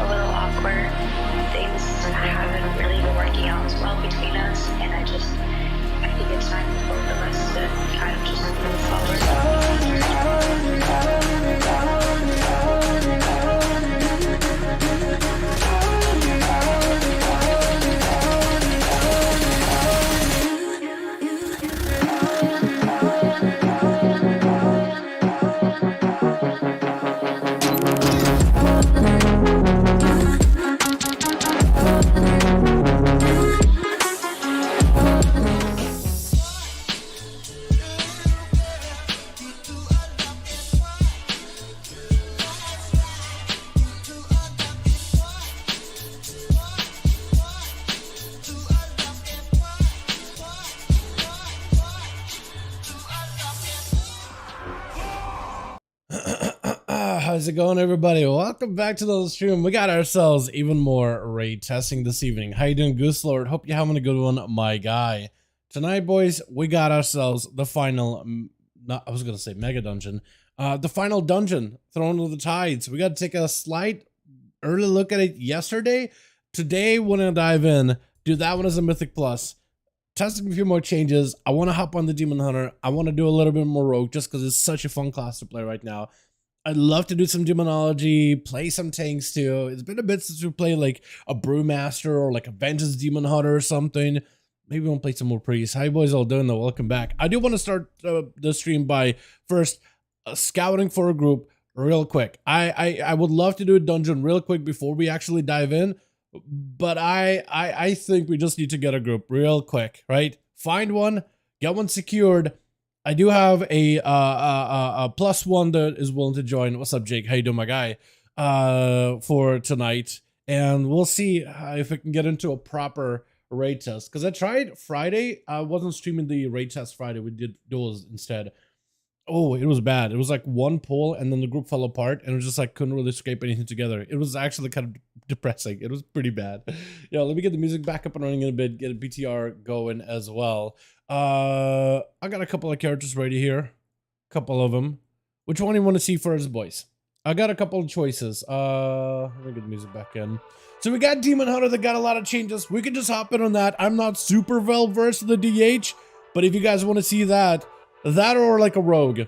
a little awkward. Things haven't really been working out as well between us, and I think it's time for both of us to kind of just move forward. How's it going, everybody? Welcome back to the stream. We got ourselves even more raid testing this evening. How you doing, Goose Lord? Hope you're having a good one, my guy. Tonight, boys, we got ourselves the final, I was gonna say mega dungeon, the final dungeon, Throne of the Tides. We got to take a slight early look at it yesterday. Today, we're gonna dive in, do that one as a Mythic Plus, testing a few more changes. I want to hop on the Demon Hunter. I want to do a little bit more Rogue just because it's such a fun class to play right now. I'd love to do some demonology, play some tanks too. It's been a bit since we played like a Brewmaster or like a Vengeance Demon Hunter or something. Maybe we'll play some more priests. How you boys all doing though? Welcome back. I do want to start the stream by first scouting for a group real quick. I would love to do a dungeon real quick before we actually dive in, but I think we just need to get a group real quick, right? Find one, get one secured. I do have a +1 that is willing to join. What's up, Jake? How you doing, my guy? For tonight, and we'll see if we can get into a proper raid test. Because I tried Friday. I wasn't streaming the raid test Friday. We did duels instead. Oh, it was bad. It was like one pull, and then the group fell apart, and it was just like couldn't really scrape anything together. It was actually kind of depressing. It was pretty bad. Yeah, let me get the music back up and running in a bit. Get a BTR going as well. I got a couple of characters ready here. Couple of them. Which one do you want to see first, boys? I got a couple of choices. Let me get the music back in. So we got Demon Hunter that got a lot of changes. We can just hop in on that. I'm not super well versed in the DH, but if you guys want to see that or like a Rogue.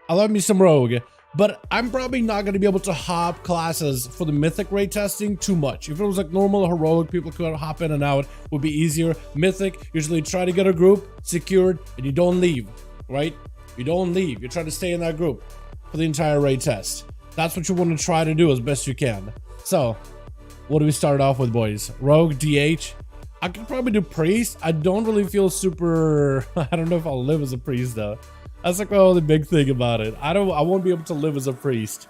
I love me some Rogue. But I'm probably not going to be able to hop classes for the Mythic raid testing too much. If it was like normal or heroic, people could hop in and out, would be easier. Mythic, usually try to get a group secured and you don't leave, right? You don't leave. You try to stay in that group for the entire raid test. That's what you want to try to do as best you can. So, what do we start off with, boys? Rogue, DH. I could probably do Priest. I don't really feel super... I don't know if I'll live as a Priest, though. That's like my only big thing about it. I won't be able to live as a priest.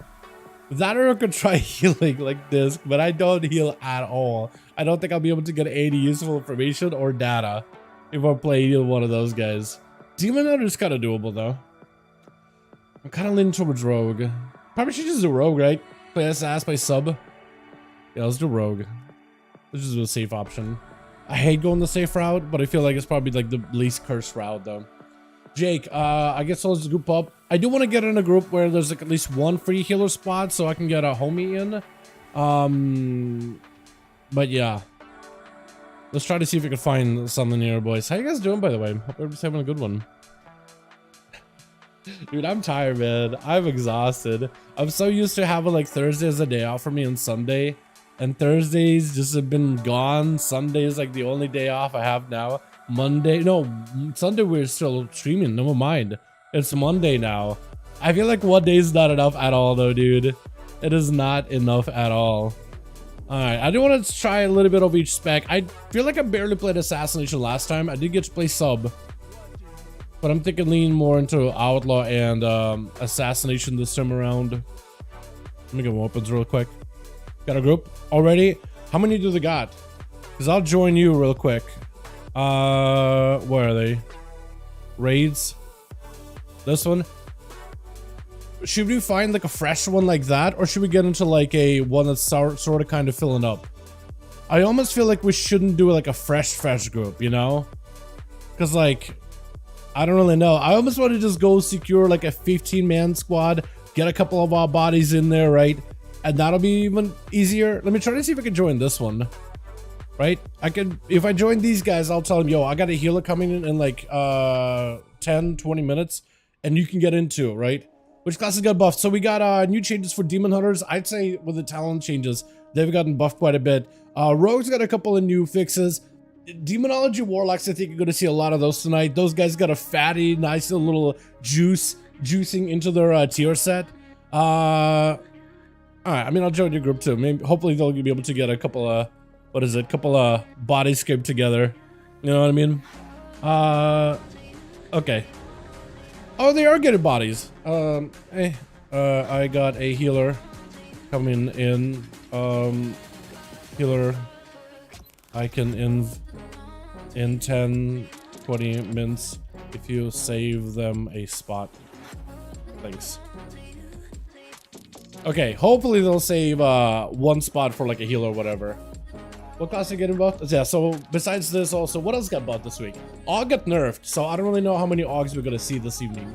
That or I could try healing like this, but I don't heal at all. I don't think I'll be able to get any useful information or data if I play either one of those guys. Demon Hunter is kind of doable though. I'm kind of leaning towards Rogue. Probably should just do Rogue, right? Play SS, play sub. Yeah, let's do Rogue. Let's just do a safe option. I hate going the safe route, but I feel like it's probably like the least cursed route though. Jake, I guess I'll just group up. I do want to get in a group where there's like at least one free healer spot so I can get a homie in. But yeah. Let's try to see if we can find something here, boys. How you guys doing, by the way? Hope everybody's having a good one. Dude, I'm tired, man. I'm exhausted. I'm so used to having like Thursday as a day off for me and Sunday. And Thursdays just have been gone. Sunday is like the only day off I have now. Sunday we're still streaming, never mind. It's Monday now. I feel like one day is not enough at all though, dude. It is not enough at all. Alright, I do want to try a little bit of each spec. I feel like I barely played Assassination last time. I did get to play sub. But I'm thinking lean more into Outlaw and Assassination this time around. Let me get weapons real quick. Got a group already? How many do they got? Because I'll join you real quick. Where are they? Raids. This one. Should we find like a fresh one like that, or should we get into like a one that's sort of kind of filling up? I almost feel like we shouldn't do like a fresh group, you know? Because like, I don't really know. I almost want to just go secure like a 15-man squad, get a couple of our bodies in there, right? and that'll be even easier. Let me try to see if I can join this one. Right? I can, if I join these guys, I'll tell them, yo, I got a healer coming in like 10, 20 minutes, and you can get into it, right? Which classes got buffed? So we got new changes for Demon Hunters. I'd say with the talent changes, they've gotten buffed quite a bit. Rogues got a couple of new fixes. Demonology Warlocks, I think you're going to see a lot of those tonight. Those guys got a fatty, nice little juicing into their tier set. All right, I mean, I'll join your group too. Maybe, hopefully they'll be able to get a couple of, what is it? Couple of bodies scraped together. You know what I mean? Okay. Oh, they are getting bodies. Hey, I got a healer coming in. Healer. I can in 10, 20 minutes if you save them a spot. Thanks. Okay, hopefully they'll save one spot for like a healer or whatever. What class are getting buffed? Yeah, so besides this also, what else got buffed this week? AUG got nerfed, so I don't really know how many AUGs we're gonna see this evening.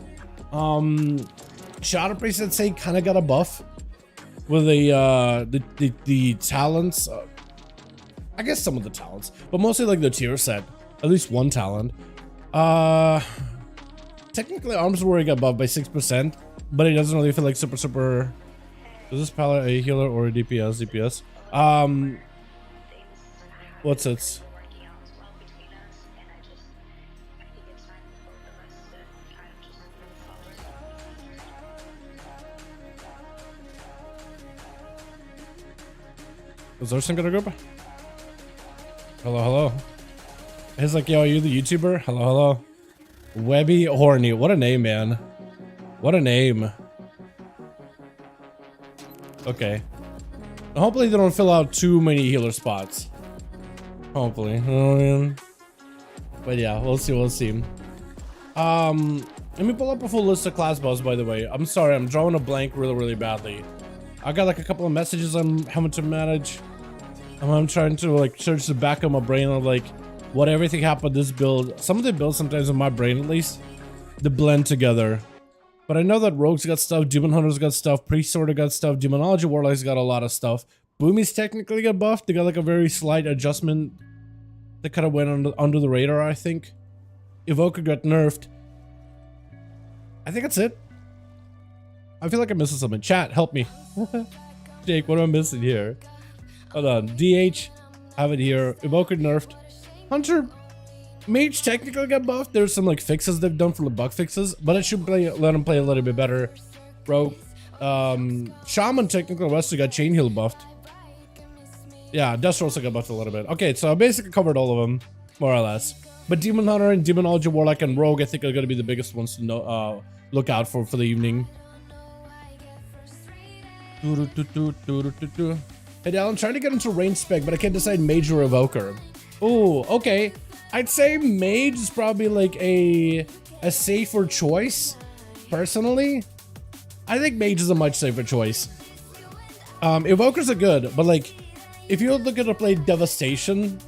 Shadow Priest, I'd say, kind of got a buff with the talents. I guess some of the talents, but mostly like the tier set. At least one talent. Technically, Arms Warrior got buffed by 6%, but it doesn't really feel like super. Is this palette a healer or a DPS? What's it? Is Orson gonna group? Hello. He's like, yo, are you the YouTuber? Hello. Webby Horny. What a name, man. What a name. Okay. Hopefully they don't fill out too many healer spots. Hopefully. But yeah, we'll see. Let me pull up a full list of class buffs, by the way. I'm sorry, I'm drawing a blank really badly. I got like a couple of messages I'm having to manage. I'm trying to like search the back of my brain of like what everything happened this build. Some of the builds sometimes in my brain at least, they blend together. But I know that Rogues got stuff, Demon Hunters got stuff, Priest sorta got stuff, Demonology Warlocks got a lot of stuff. Boomies technically got buffed. They got like a very slight adjustment that kind of went under the radar, I think. Evoker got nerfed. I think that's it. I feel like I'm missing something. Chat, help me. Jake, what am I missing here? Hold on. DH, have it here. Evoker nerfed. Hunter, Mage technically got buffed. There's some like fixes they've done for the bug fixes, but it should let him play a little bit better. Bro, Shaman technically also got Chain Heal buffed. Yeah, Dust also got buffed a little bit. Okay, so I basically covered all of them, more or less. But Demon Hunter and Demonology Warlock and Rogue, I think, are going to be the biggest ones to know, look out for the evening. Hey, Dal, I'm trying to get into range spec, but I can't decide Mage or Evoker. Oh, okay. I'd say Mage is probably like a safer choice, personally. I think Mage is a much safer choice. Evokers are good, but like, if you're looking to play Devastation,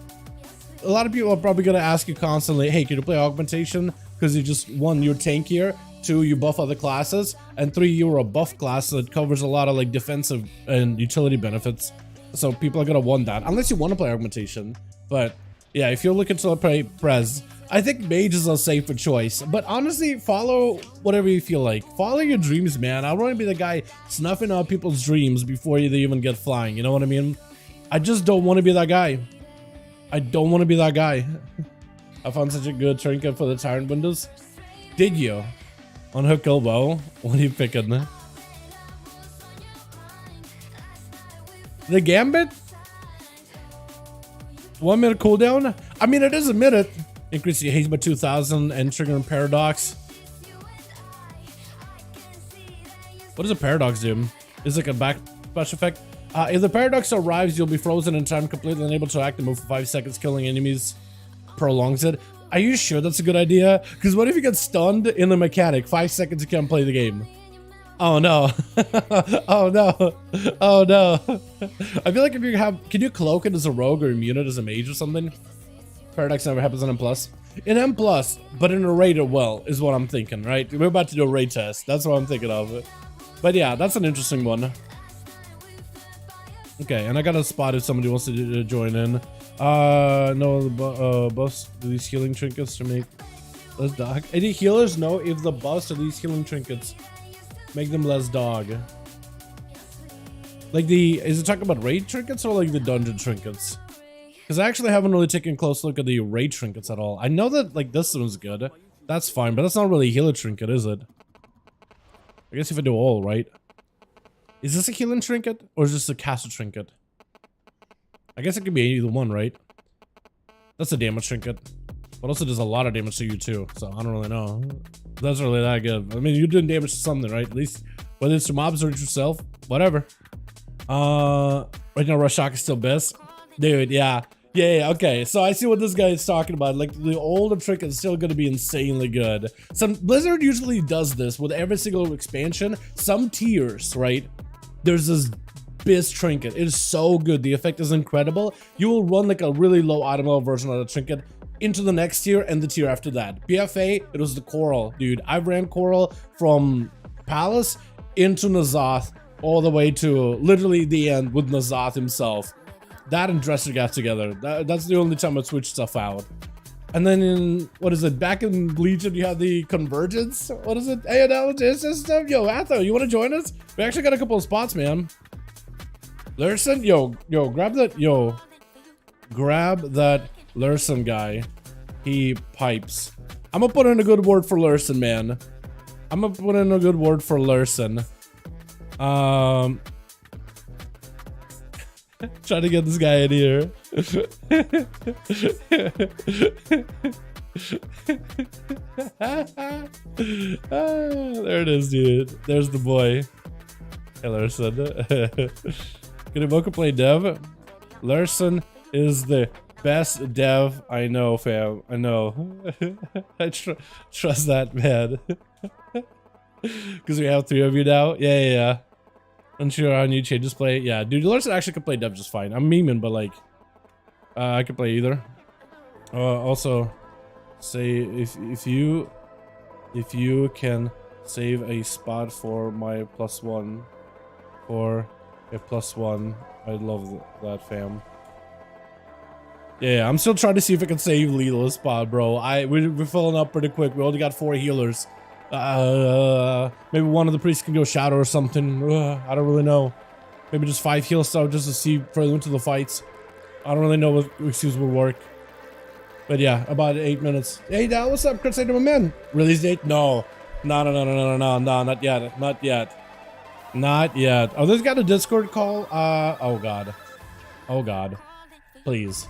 a lot of people are probably going to ask you constantly, hey, can you play Augmentation? Because you just, 1, you're tankier, 2, you buff other classes, and 3, you're a buff class that covers a lot of like defensive and utility benefits. So people are going to want that, unless you want to play Augmentation. But yeah, if you're looking to play Prez, I think Mage is a safer choice. But honestly, follow whatever you feel like. Follow your dreams, man. I don't want to be the guy snuffing out people's dreams before they even get flying. You know what I mean? I just don't want to be that guy. I don't want to be that guy. I found such a good trinket for the Tyrant Windows. Did you? On Hook Elbow? What are you picking? The Gambit? 1 minute cooldown? I mean, it is a minute. Increase your haste by 2000 and trigger Paradox. What does a Paradox do? Is it like a backslash effect? If the Paradox arrives, you'll be frozen in time, completely unable to act and move for 5 seconds, killing enemies. Prolongs it. Are you sure that's a good idea? Because what if you get stunned in the mechanic? 5 seconds, you can't play the game. Oh no. Oh no. Oh no. I feel like if you have, can you cloak it as a rogue or immune it as a mage or something? Paradox never happens in M+. In M+, but in a raid it will, is what I'm thinking, right? We're about to do a raid test. That's what I'm thinking of. But yeah, that's an interesting one. Okay, and I got a spot if somebody wants to join in. No, the buffs these healing trinkets to make less dog. Any healers know if the buffs of these healing trinkets make them less dog? Like is it talking about raid trinkets or like the dungeon trinkets? Because I actually haven't really taken a close look at the raid trinkets at all. I know that like this one's good. That's fine, but that's not really a healer trinket, is it? I guess if I do all, right? Is this a healing trinket or is this a caster trinket? I guess it could be either one, right? That's a damage trinket. But also does a lot of damage to you too, so I don't really know. That's really that good. I mean, you're doing damage to something, right? At least whether it's to mobs or to yourself, whatever. Right now Rush Shock is still best. Dude, yeah. Yeah, okay. So I see what this guy is talking about. Like the older trinket is still gonna be insanely good. Blizzard usually does this with every single expansion. Some tiers, right? There's this Biz trinket. It is so good. The effect is incredible. You will run like a really low item level version of the trinket into the next tier and the tier after that. BFA, it was the Coral, dude. I ran Coral from Palace into Nazoth all the way to literally the end with Nazoth himself. That and Dresser got together. That's the only time I switched stuff out. And then in, what is it, back in Legion, you have the Convergence? What is it? ADL system? Yo, Atho, you want to join us? We actually got a couple of spots, man. Lurson, yo, grab that Lurson guy. He pipes. I'm gonna put in a good word for Lurson, man. I'm gonna put in a good word for Lurson. Trying to get this guy in here. There it is, dude. There's the boy. Hey, Larson. Can Evoker play dev? Larson is the best dev I know, fam. I know. I trust that, man. Because we have 3 of you now. Yeah. Unsure how new changes play. Yeah, dude, Larson actually can play dev just fine. I'm memeing, but like, I can play either. Also, say if you can save a spot for my +1 for a +1, I'd love that, fam. Yeah, I'm still trying to see if I can save Lethal a spot, bro. We're filling up pretty quick. We only got 4 healers. Maybe one of the priests can go shadow or something. I don't really know. Maybe just 5 heal stuff just to see further into the fights. I don't really know what excuse will work. But yeah, about 8 minutes. Hey, Dal, what's up, Crusader, my man? Release date? No, not yet. Oh, this got a Discord call. Oh god. Please,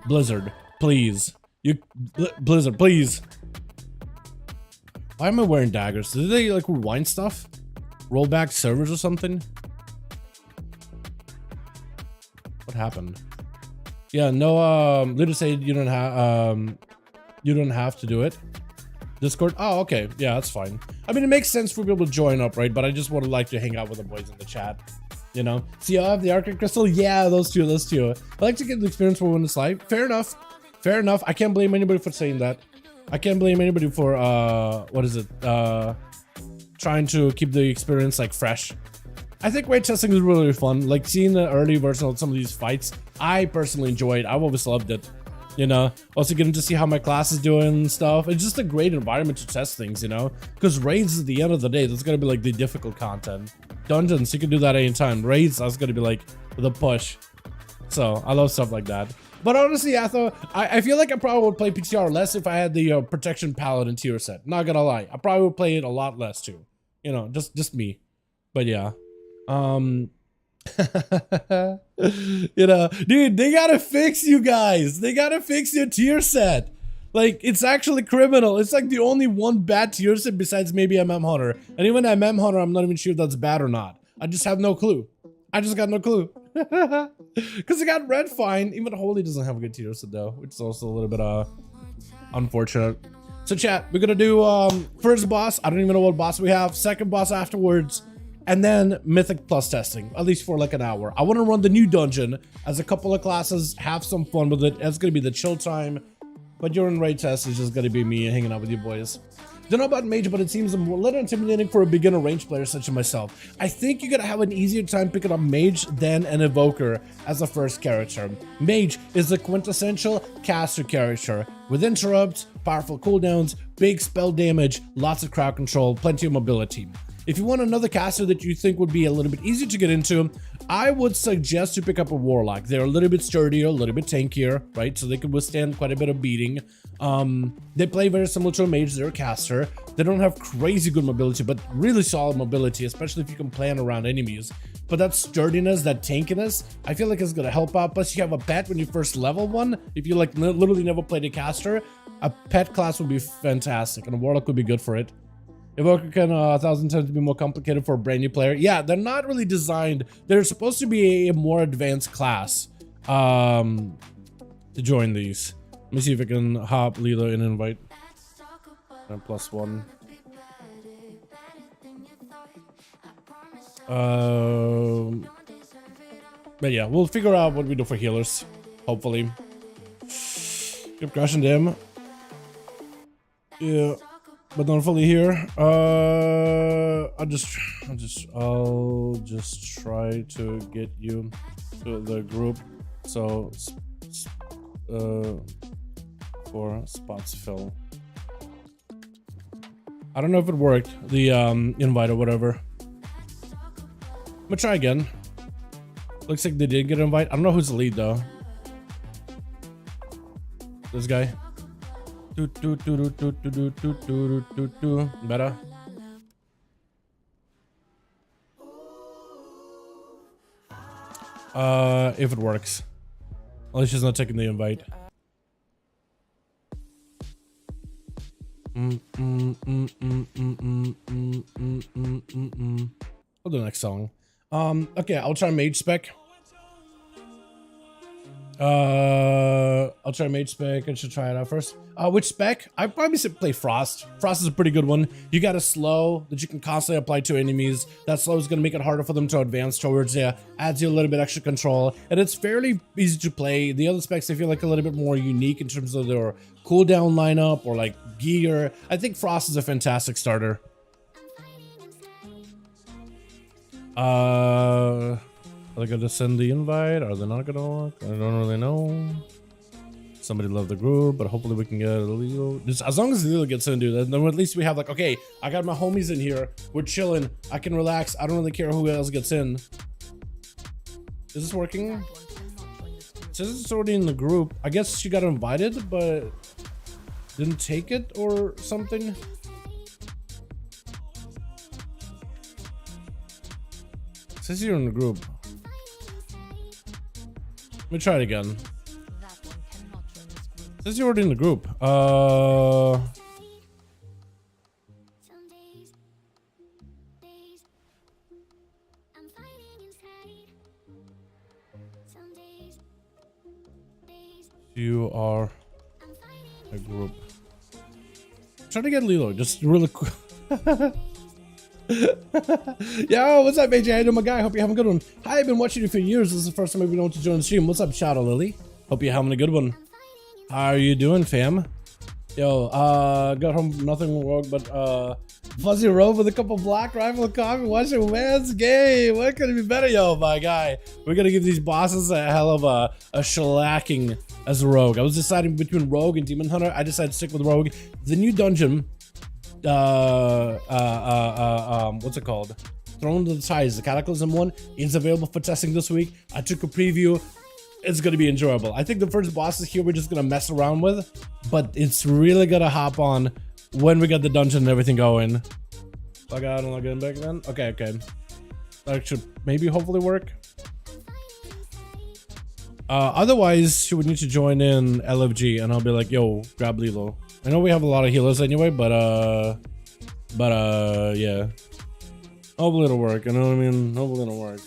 Blizzard, please. Blizzard, please. Why am I wearing daggers? Did they like rewind stuff? Roll back servers or something? What happened? Yeah, no, Little said you don't have to do it. Discord? Oh, okay. Yeah, that's fine. I mean, it makes sense for people to join up, right? But I just would like to hang out with the boys in the chat. You know? See, I have the Arctic Crystal? Yeah, those two. I like to get the experience for when it's live. Fair enough. I can't blame anybody for saying that. I can't blame anybody for, what is it? Trying to keep the experience, like, fresh. I think raid testing is really fun. Like, seeing the early version of some of these fights, I personally enjoyed. I've always loved it. You know? Also getting to see how my class is doing and stuff. It's just a great environment to test things, you know? Because raids, at the end of the day, that's gonna be, like, the difficult content. Dungeons, you can do that anytime. Raids, that's gonna be, like, the push. So, I love stuff like that. But honestly, Atho, I feel like I probably would play PTR less if I had the Protection Paladin tier set. Not gonna lie. I probably would play it a lot less too. You know, just me. But yeah. You know, dude, they gotta fix you guys. They gotta fix your tier set. Like, it's actually criminal. It's like the only one bad tier set besides maybe MM Hunter. And even MM Hunter, I'm not even sure if that's bad or not. I just have no clue. I just got no clue. Because it got red fine. Even Holy doesn't have a good tier set though, which is also a little bit unfortunate. So chat, we're gonna do first boss. I don't even know what boss we have. Second boss afterwards, and then Mythic plus testing, at least for like an hour. I want to run the new dungeon as a couple of classes, have some fun with it. It's gonna be the chill time, but during raid test is just gonna be me hanging out with you boys. Don't know about mage, but it seems a little intimidating for a beginner range player such as myself. I think you're gonna have an easier time picking up mage than an evoker as a first character. Mage is the quintessential caster character with interrupts, powerful cooldowns, big spell damage, lots of crowd control, plenty of mobility. If you want another caster that you think would be a little bit easier to get into, I would suggest you pick up a warlock. They're a little bit sturdier, a little bit tankier, right? So they can withstand quite a bit of beating. They play very similar to a mage. They're a caster. They don't have crazy good mobility, but really solid mobility, especially if you can plan around enemies. But that sturdiness, that tankiness, I feel like is going to help out. Plus, you have a pet when you first level one. If you like literally never played a caster, a pet class would be fantastic, and a warlock would be good for it. Evoker can 1,000 times be more complicated for a brand new player. Yeah, they're not really designed. They're supposed to be a more advanced class to join these. Let me see if I can hop Lilo and invite. And +1. But yeah, we'll figure out what we do for healers. Hopefully. Keep crushing them. Yeah. But not fully here. I'll just try to get you to the group. So for spots fill. I don't know if it worked, the invite or whatever. I'm gonna try again. Looks like they did get an invite. I don't know who's the lead though. This guy. Better. If it works. At least she's not taking the invite. I'll do the next song. Okay, I'll try mage spec. I'll try mage spec. I should try it out first. Which spec? I probably should play Frost. Frost is a pretty good one. You got a slow that you can constantly apply to enemies. That slow is going to make it harder for them to advance towards you. Adds you a little bit extra control. And it's fairly easy to play. The other specs I feel like a little bit more unique in terms of their cooldown lineup or like gear. I think Frost is a fantastic starter. Are they gonna send the invite? Are they not gonna work? I don't really know. Somebody left the group, but hopefully we can get Leo. Just as long as Leo gets in, dude, then at least we have like, okay, I got my homies in here. We're chilling. I can relax. I don't really care who else gets in. Is this working? It says it's already in the group. I guess she got invited, but didn't take it or something. It says you're in the group. Let me try it again. It says you're already in the group. You are a group. Try to get Lilo, just really quick. Yo, what's up, AJ? How you doing, my guy? Hope you're having a good one. Hi, I've been watching you for years. This is the first time I've been able to join the stream. What's up, Shadow Lily? Hope you're having a good one. How are you doing, fam? Yo, got home, nothing wrong, but fuzzy robe with a cup of black rifle coffee, watching man's game. What could it be better, yo, my guy? We're gonna give these bosses a hell of a shellacking as a rogue. I was deciding between rogue and demon hunter. I decided to stick with rogue. The new dungeon, what's it called? Throne of the Tides, the Cataclysm one, is available for testing this week. I took a preview. It's gonna be enjoyable. I think the first bosses here we're just gonna mess around with, but it's really gonna hop on when we get the dungeon and everything going. Log out and log in back then. Okay. That should maybe hopefully work. Otherwise, she would need to join in LFG, and I'll be like, "Yo, grab Lilo." I know we have a lot of healers anyway, but yeah. Hopefully it'll work. You know what I mean? Hopefully it'll work.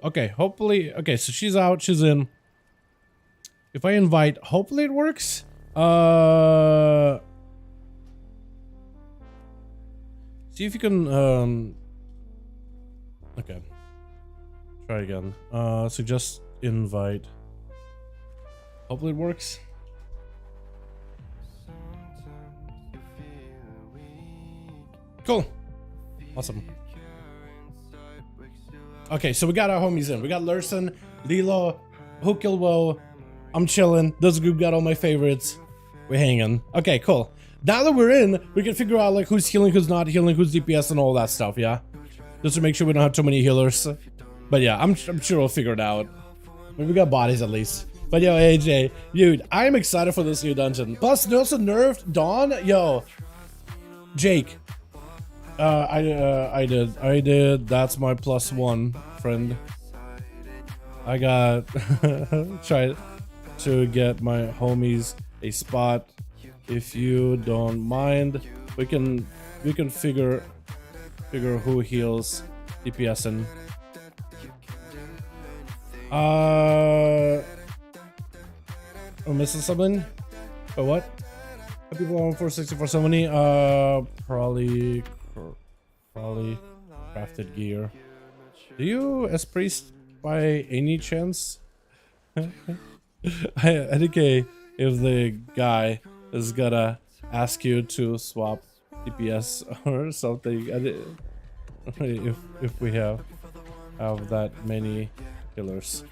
Okay, hopefully. Okay, so she's out. She's in. If I invite, hopefully it works. See if you can. Okay. Try again. Suggest invite. Hopefully it works. Cool. Awesome. Okay, so we got our homies in. We got Lurson, Lilo, Who Killed WoW. I'm chilling. This group got all my favorites. We're hanging. Okay, cool. Now that we're in, we can figure out like who's healing, who's not healing, who's DPS, and all that stuff. Yeah, just to make sure we don't have too many healers. But yeah, I'm sure we'll figure it out. We got bodies at least. But yo, AJ, dude, I'm excited for this new dungeon. Plus, they also nerfed Dawn. Yo, Jake. I did. That's my +1, friend. I got try to get my homies a spot. If you don't mind, we can figure who heals DPS and I'm missing something. But what? People on 464 so many probably crafted gear. Do you as priest by any chance? I think if the guy is gonna ask you to swap DPS or something, if we have that many killers.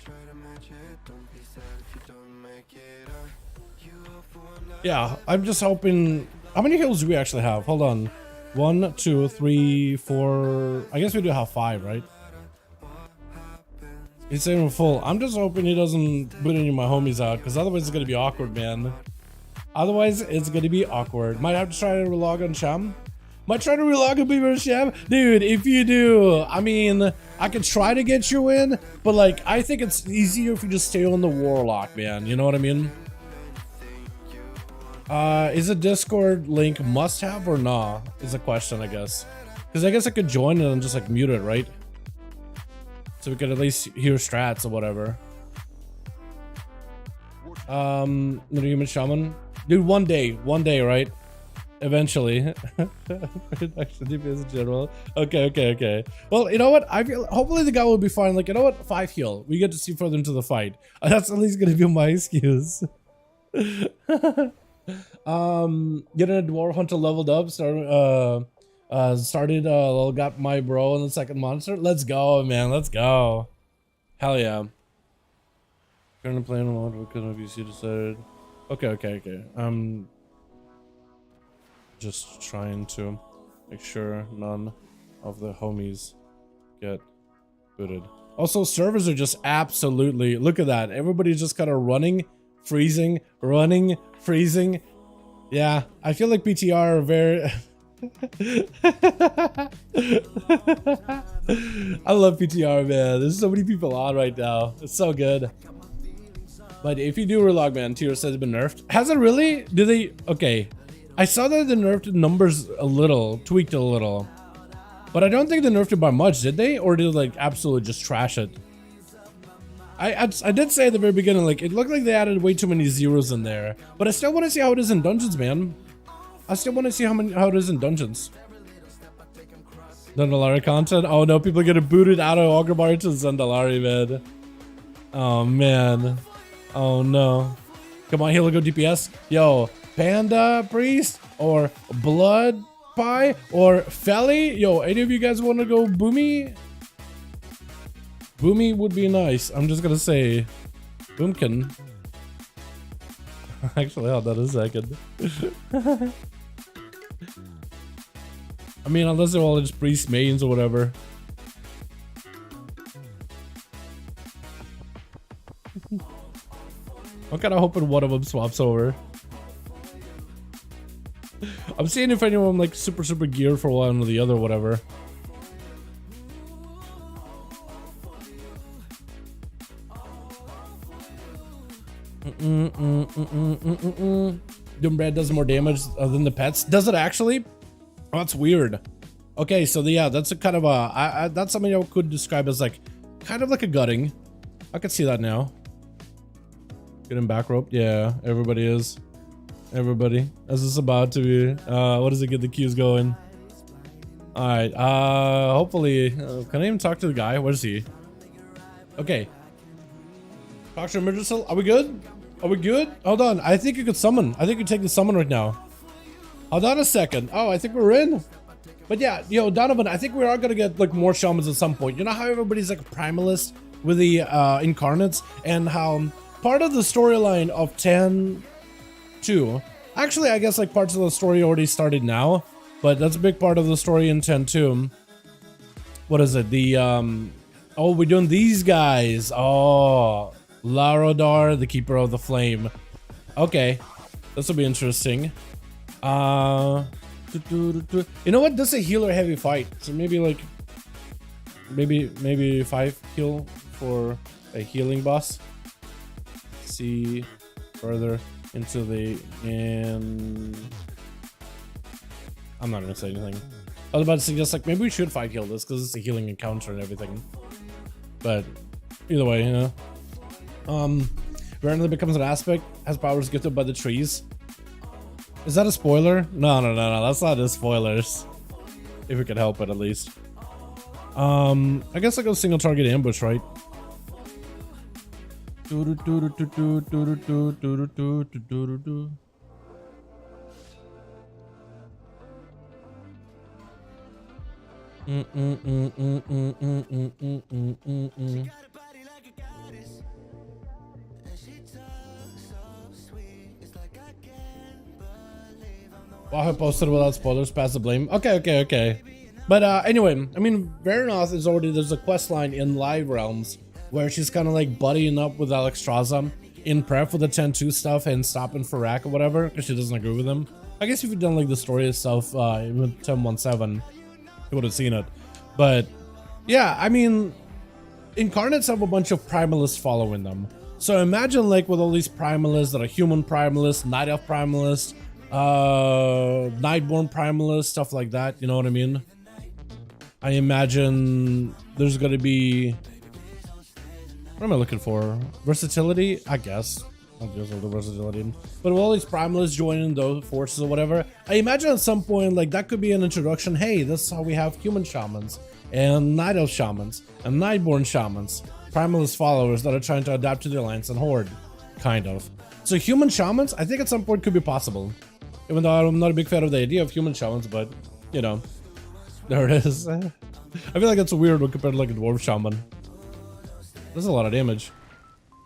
Yeah, I'm just hoping. How many heals do we actually have? Hold on. 1, 2, 3, 4. I guess we do have 5, right? It's even full. I'm just hoping he doesn't put any of my homies out, because otherwise it's gonna be awkward, man. Otherwise it's gonna be awkward. Might have to try to relog on Sham. Might try to relog on Beaver Sham. Dude, if you do, I mean, I could try to get you in, but like, I think it's easier if you just stay on the Warlock, man. You know what I mean? Is a Discord link must have or nah? Is a question, I guess. Because I guess I could join it and just like mute it, right? So we could at least hear strats or whatever. The human shaman, dude. One day, right? Eventually. Actually, DPS in general. Okay. Well, you know what? I feel hopefully the guy will be fine. Like, you know what? 5 heal. We get to see further into the fight. That's at least gonna be my excuse. Getting a dwarf hunter leveled up. Started got my bro in the second monster. Let's go, man. Let's go. Hell yeah. Currently playing a lot because of UC decided. Okay. I'm just trying to make sure none of the homies get booted. Also, servers are just absolutely, look at that. Everybody's just kind of running, freezing, running, freezing. Yeah, I feel like PTR are very I love PTR, man. There's so many people on right now. It's so good. But if you do relog, man, tier says it's been nerfed. Has it really? Did they? Okay. I saw that they nerfed numbers a little, tweaked a little. But I don't think they nerfed it by much, did they? Or did they like absolutely just trash it? I did say at the very beginning, like, it looked like they added way too many zeros in there. But I still want to see how it is in dungeons, man. I still want to see how it is in dungeons. Zandalari content? Oh no, people are getting booted out of Ogrebar to Zandalari, man. Oh man. Oh no. Come on, heal, go DPS. Yo, Panda Priest or Blood Pie or Felly? Yo, any of you guys want to go Boomy? Boomy would be nice. I'm just gonna say Boomkin. Actually, hold on a second. I mean, unless they're all just priest mains or whatever. I'm kind of hoping one of them swaps over. I'm seeing if anyone like super geared for one or the other, whatever. Doombread does more damage than the pets. Does it actually? Oh, that's weird. Okay, so yeah, that's a kind of a that's something I could describe as like kind of like a gutting. I could see that now. Getting back rope. Yeah, everybody is. Everybody. As it's about to be. What does it get the queues going? Alright, hopefully can I even talk to the guy? Where is he? Okay. Talk to Emergency. Are we good? Are we good? Hold on. I think you could summon. I think you take the summon right now. Hold on a second. Oh, I think we're in. But yeah, yo, Donovan, I think we are gonna get like more shamans at some point. You know how everybody's like a primalist with the incarnates, and how part of the storyline of 10-2, actually I guess like parts of the story already started now, but that's a big part of the story in 10-2. What is it? The oh, we're doing these guys. Oh, Larodar, the Keeper of the Flame. Okay, this will be interesting. You know what? This is a healer heavy fight, so maybe like maybe 5 heal for a healing boss. See further into the I'm not gonna say anything. I was about to suggest like maybe we should 5 heal this because it's a healing encounter and everything. But either way, you know. Randomly becomes an aspect, has powers gifted by the trees. Is that a spoiler? No, that's not the spoilers. If we could help it, at least. I guess I go single target ambush, right? Well, I posted without spoilers, pass the blame. Okay. But anyway, I mean, Veranoth is already, there's a quest line in Live Realms where she's kind of like buddying up with Alexstrasza in prep for the 10-2 stuff and stopping for Rack or whatever, because she doesn't agree with him. I guess if you'd done like the story stuff with 10-17, you would have seen it. But yeah, I mean, Incarnates have a bunch of primalists following them. So imagine like with all these primalists that are human primalists, Night Elf primalists, Nightborn primalists, stuff like that, you know what I mean? I imagine there's gonna be, what am I looking for? Versatility? I guess. I'll go with the versatility. But with all these primalists joining those forces or whatever, I imagine at some point like that could be an introduction. Hey, this is how we have human shamans and Night Elf shamans and Nightborn shamans, primalist followers that are trying to adapt to the Alliance and Horde, kind of. So human shamans, I think at some point could be possible. Even though I'm not a big fan of the idea of human shamans, but, you know, there it is. I feel like it's weird when compared to like a dwarf shaman. This is a lot of damage.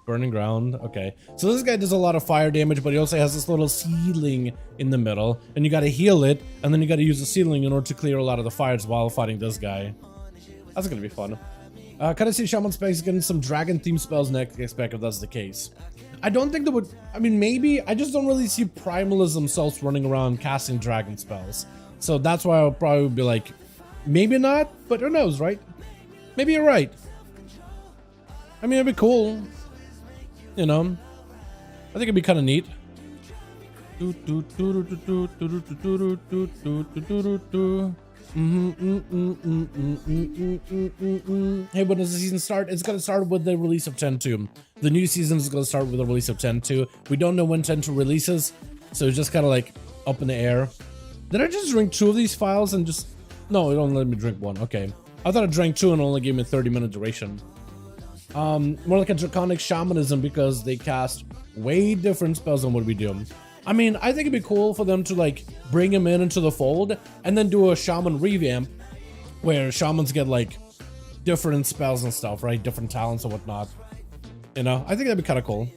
Burning ground, okay. So this guy does a lot of fire damage, but he also has this little ceiling in the middle, and you gotta heal it, and then you gotta use the ceiling in order to clear a lot of the fires while fighting this guy. That's gonna be fun. Kind of see Shaman Specs getting some dragon themed spells next, expect if that's the case. I don't think that would, I mean, maybe, I just don't really see primalists themselves running around casting dragon spells. So that's why I'll probably be like, maybe not, but who knows, right? Maybe you're right. I mean, it'd be cool. You know, I think it'd be kind of neat. Hey, when does the season start? It's gonna start with the release of 10-2. The new season is gonna start with the release of 10-2. We don't know when 10-2 releases, so it's just kind of like up in the air. Did I just drink 2 of these files and just... No, it only let me drink 1. Okay. I thought I drank 2 and only gave me a 30-minute duration. More like a draconic shamanism because they cast way different spells than what we do. I mean, I think it'd be cool for them to like bring him into the fold and then do a shaman revamp where shamans get like different spells and stuff, right? Different talents and whatnot. You know, I think that'd be kind of cool.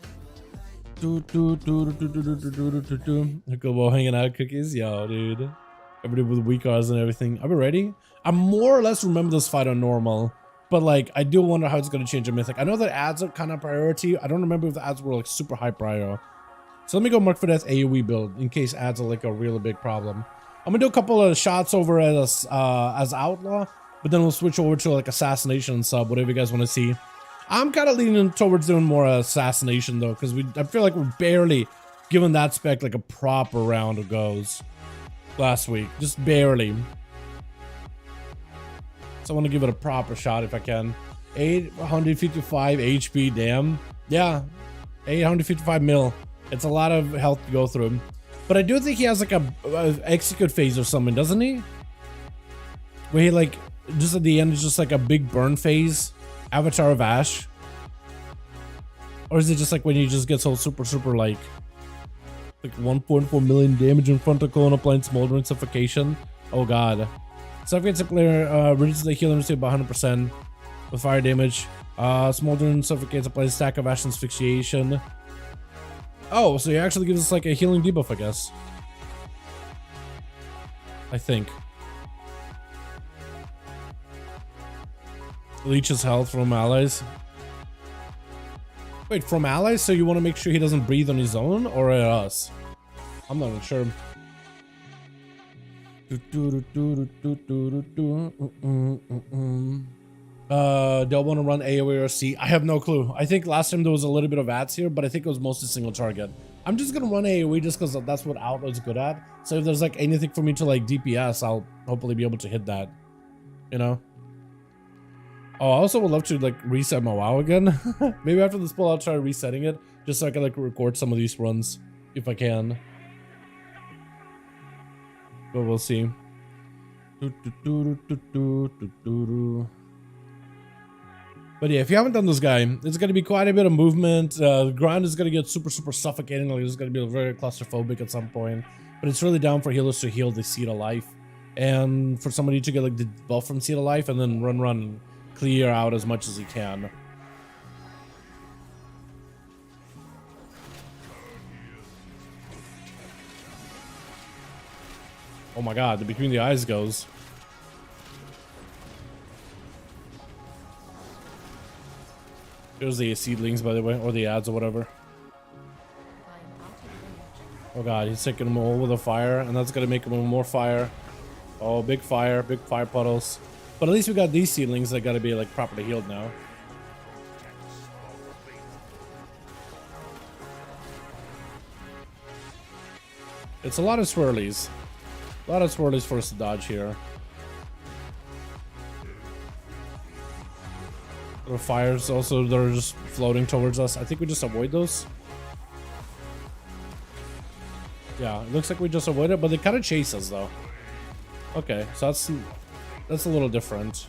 Go hanging out cookies, yo, dude. Everybody with weak odds and everything. Are we ready? I more or less remember this fight on normal. But like, I do wonder how it's going to change in Mythic. I know that ads are kind of priority. I don't remember if the ads were like super high prior. So let me go mark for that AoE build in case ads are like a really big problem. I'm gonna do a couple of shots over as Outlaw, but then we'll switch over to like Assassination and sub, whatever you guys want to see. I'm kind of leaning towards doing more Assassination though, because I feel like we're barely giving that spec like a proper round of goes last week, just barely. So I want to give it a proper shot if I can. 855 HP, damn. Yeah, 855 mil. It's a lot of health to go through. But I do think he has like a execute phase or something, doesn't he? Where he like, just at the end, is just like a big burn phase. Avatar of Ash. Or is it just like when you just get so super like 1.4 million damage in front of colon applying smoldering suffocation? Oh god. Suffocates a player, reduces the healing to about 100% with fire damage. Smoldering suffocates a player's stack of ash asphyxiation. Oh, so he actually gives us like a healing debuff, I guess. I think. Leeches health from allies. Wait, from allies? So you want to make sure he doesn't breathe on his own or at us? I'm not sure. They'll want to run AoE or C. I have no clue. I think last time there was a little bit of ads here, but I think it was mostly single target. I'm just gonna run AoE just because that's what Outlaw is good at. So if there's like anything for me to like DPS, I'll hopefully be able to hit that. You know? Oh, I also would love to like reset my WoW again. Maybe after this pull, I'll try resetting it just so I can like record some of these runs if I can. But we'll see. But yeah, if you haven't done this guy, it's going to be quite a bit of movement. The ground is going to get super suffocating. Like it's going to be very claustrophobic at some point. But it's really down for healers to heal the Seed of Life. And for somebody to get like the buff from Seed of Life and then run and clear out as much as he can. Oh my god, the between the eyes goes. There's the seedlings, by the way, or the ads or whatever. Oh god, he's taking them all with a fire, and that's gonna make him more fire. Oh, big fire puddles. But at least we got these seedlings that gotta be like properly healed now. It's a lot of swirlies. A lot of swirlies for us to dodge here. Little fires also, they're just floating towards us. I think we just avoid those. Yeah, it looks like we just avoid it, but they kind of chase us though. Okay, so that's a little different.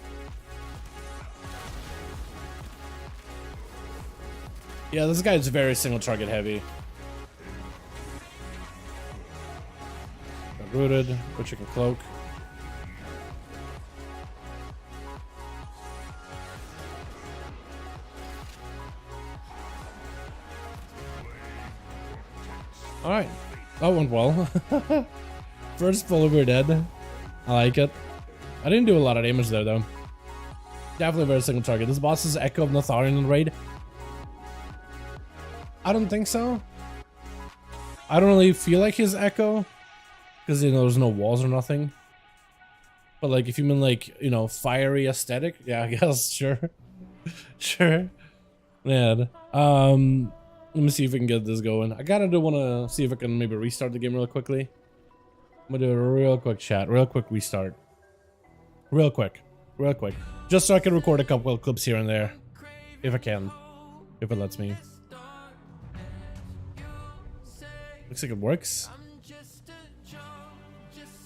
Yeah, this guy is very single target heavy. Got rooted, but you can cloak. Alright, that went well. First pull, we're dead. I like it. I didn't do a lot of damage there though. Definitely a very single target. This boss is Echo of Natharian in raid. I don't think so. I don't really feel like his Echo. Because, you know, there's no walls or nothing. But like, if you mean like, you know, fiery aesthetic. Yeah, I guess, sure. Sure. Man. Let me see if we can get this going. I kind of want to see if I can maybe restart the game real quickly. I'm gonna do a real quick chat, real quick restart. Real quick. Just so I can record a couple of clips here and there. If I can. If it lets me. Looks like it works.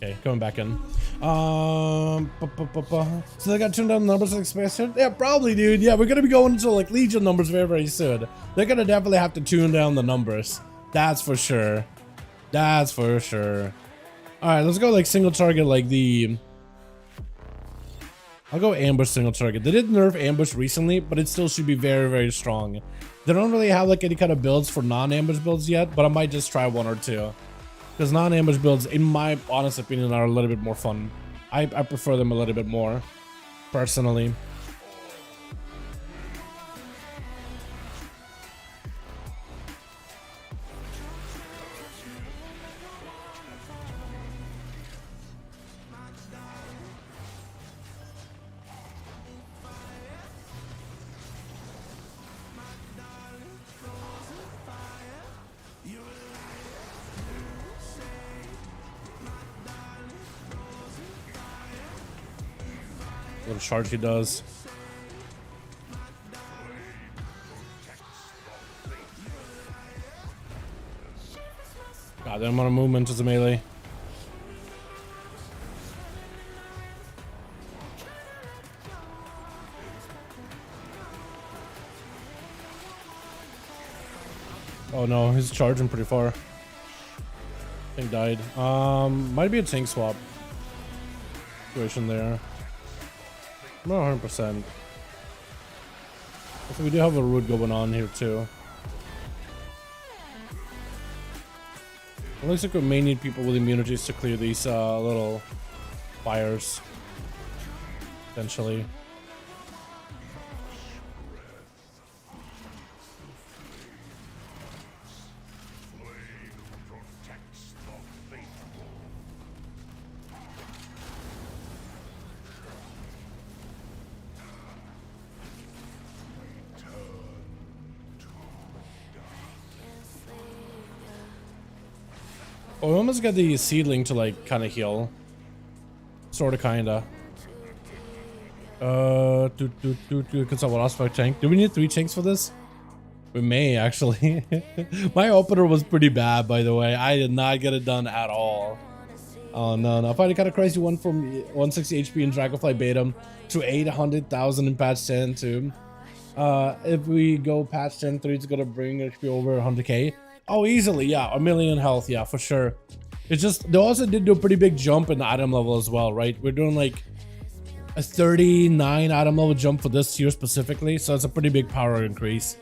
Okay, coming back in. So they got tuned down the numbers like expected? Yeah, probably, dude. Yeah, we're gonna be going into like Legion numbers very soon. They're gonna definitely have to tune down the numbers. That's for sure. That's for sure. Alright, let's go like single target like the... I'll go ambush single target. They did nerf ambush recently, but it still should be very strong. They don't really have like any kind of builds for non-ambush builds yet, but I might just try one or two. Because non-ambush builds, in my honest opinion, are a little bit more fun. I prefer them a little bit more, personally. Little charge he does. God, the amount of movement is a melee. Oh no, he's charging pretty far. Tank died. Might be a tank swap situation there. I'm not 100%. So we do have a root going on here too. It looks like we may need people with immunities to clear these little fires. Potentially. Oh, we almost got the seedling to like kind of heal. Sorta, kinda. Consult what aspect tank. Do we need 3 tanks for this? We may actually. My opener was pretty bad, by the way. I did not get it done at all. Oh no, no. I find it kind of crazy. One from 160 HP in Dragonflight beta to 800,000 in patch 10 too. If we go patch 10.3, it's gonna bring HP over 100k. Oh, easily, yeah. 1 million health, yeah, for sure. It's just, they also did do a pretty big jump in the item level as well, right? We're doing like a 39 item level jump for this tier specifically, so it's a pretty big power increase.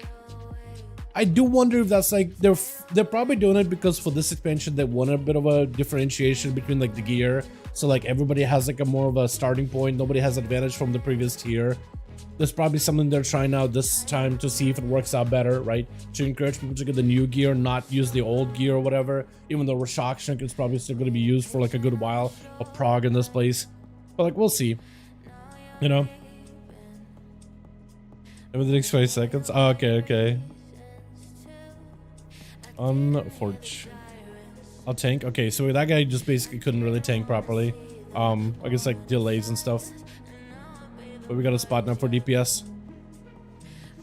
I do wonder if that's like, they're probably doing it because for this expansion, they want a bit of a differentiation between like the gear. So like everybody has like a more of a starting point. Nobody has advantage from the previous tier. There's probably something they're trying out this time to see if it works out better, right? To encourage people to get the new gear, not use the old gear or whatever. Even though shock shrink is probably still going to be used for like a good while of prog in this place. But like, we'll see. You know? And within the next 5 seconds. Oh, okay, okay. Unfortunate. I'll tank. Okay, so that guy just basically couldn't really tank properly. I guess like delays and stuff. But we got a spot now for DPS.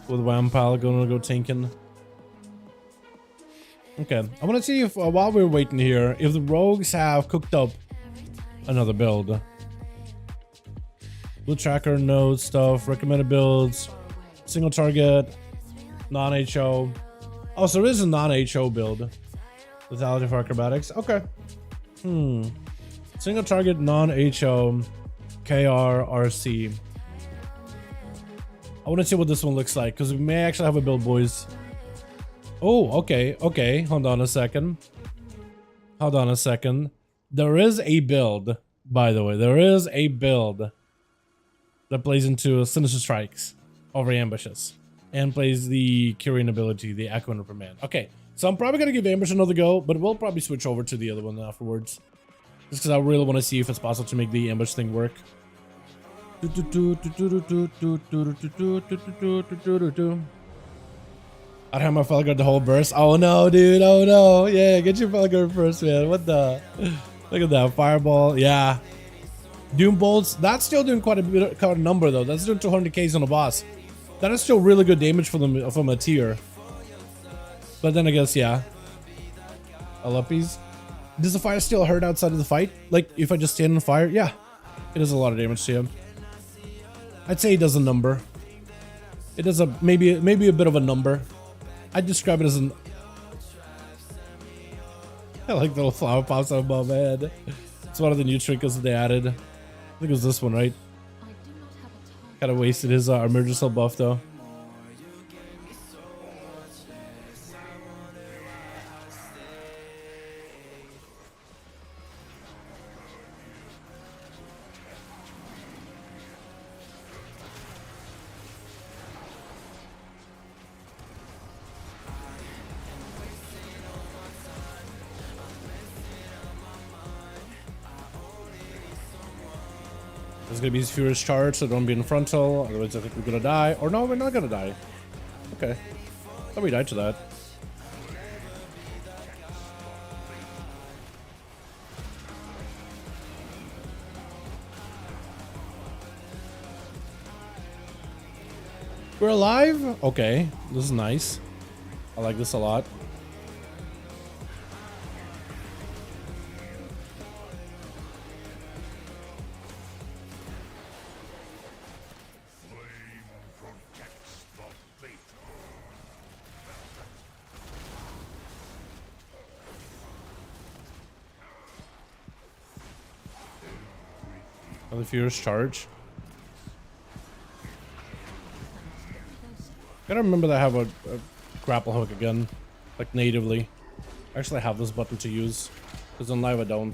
With Wampal going to go tanking. Okay, I want to see if while we're waiting here, if the rogues have cooked up another build. Blue tracker, node stuff, recommended builds, single target, non-HO. Oh, so there is a non-HO build. Lethality for acrobatics. Okay. Single target, non-HO, KR, RC. I want to see what this one looks like, because we may actually have a build, boys. Oh, okay, okay. Hold on a second. Hold on a second. There is a build, by the way. There is a build that plays into Sinister Strikes over ambushes. And plays the Kyrian ability, the Echoing Reprimand. Okay, so I'm probably going to give Ambush another go, but we'll probably switch over to the other one afterwards. Just because I really want to see if it's possible to make the ambush thing work. I'd have my Felguard the whole burst. Oh no, dude. Oh no. Yeah, get your Felguard first, man. What the? Look at that. Fireball. Yeah. Doom Bolts. That's still doing quite a bit of number, though. That's doing 200Ks on a boss. That is still really good damage for them from a tier. But then I guess, yeah. Aluppies. Does the fire still hurt outside of the fight? Like, if I just stand in the fire? Yeah. It does a lot of damage to him. I'd say it does a number. It does a maybe a bit of a number. I'd describe it as an. I like the little flower pops out above my head. It's one of the new trinkets that they added. I think it was this one, right? Kind of wasted his emergency buff though. It's gonna be his Furious Charge, so don't be in frontal, otherwise I think we're gonna die. Or no, we're not gonna die. Okay. I thought we died to that. We're alive? Okay. This is nice. I like this a lot. Of the fierce charge. Gotta remember that I have a grapple hook again, like natively. I actually have this button to use, because on live I don't.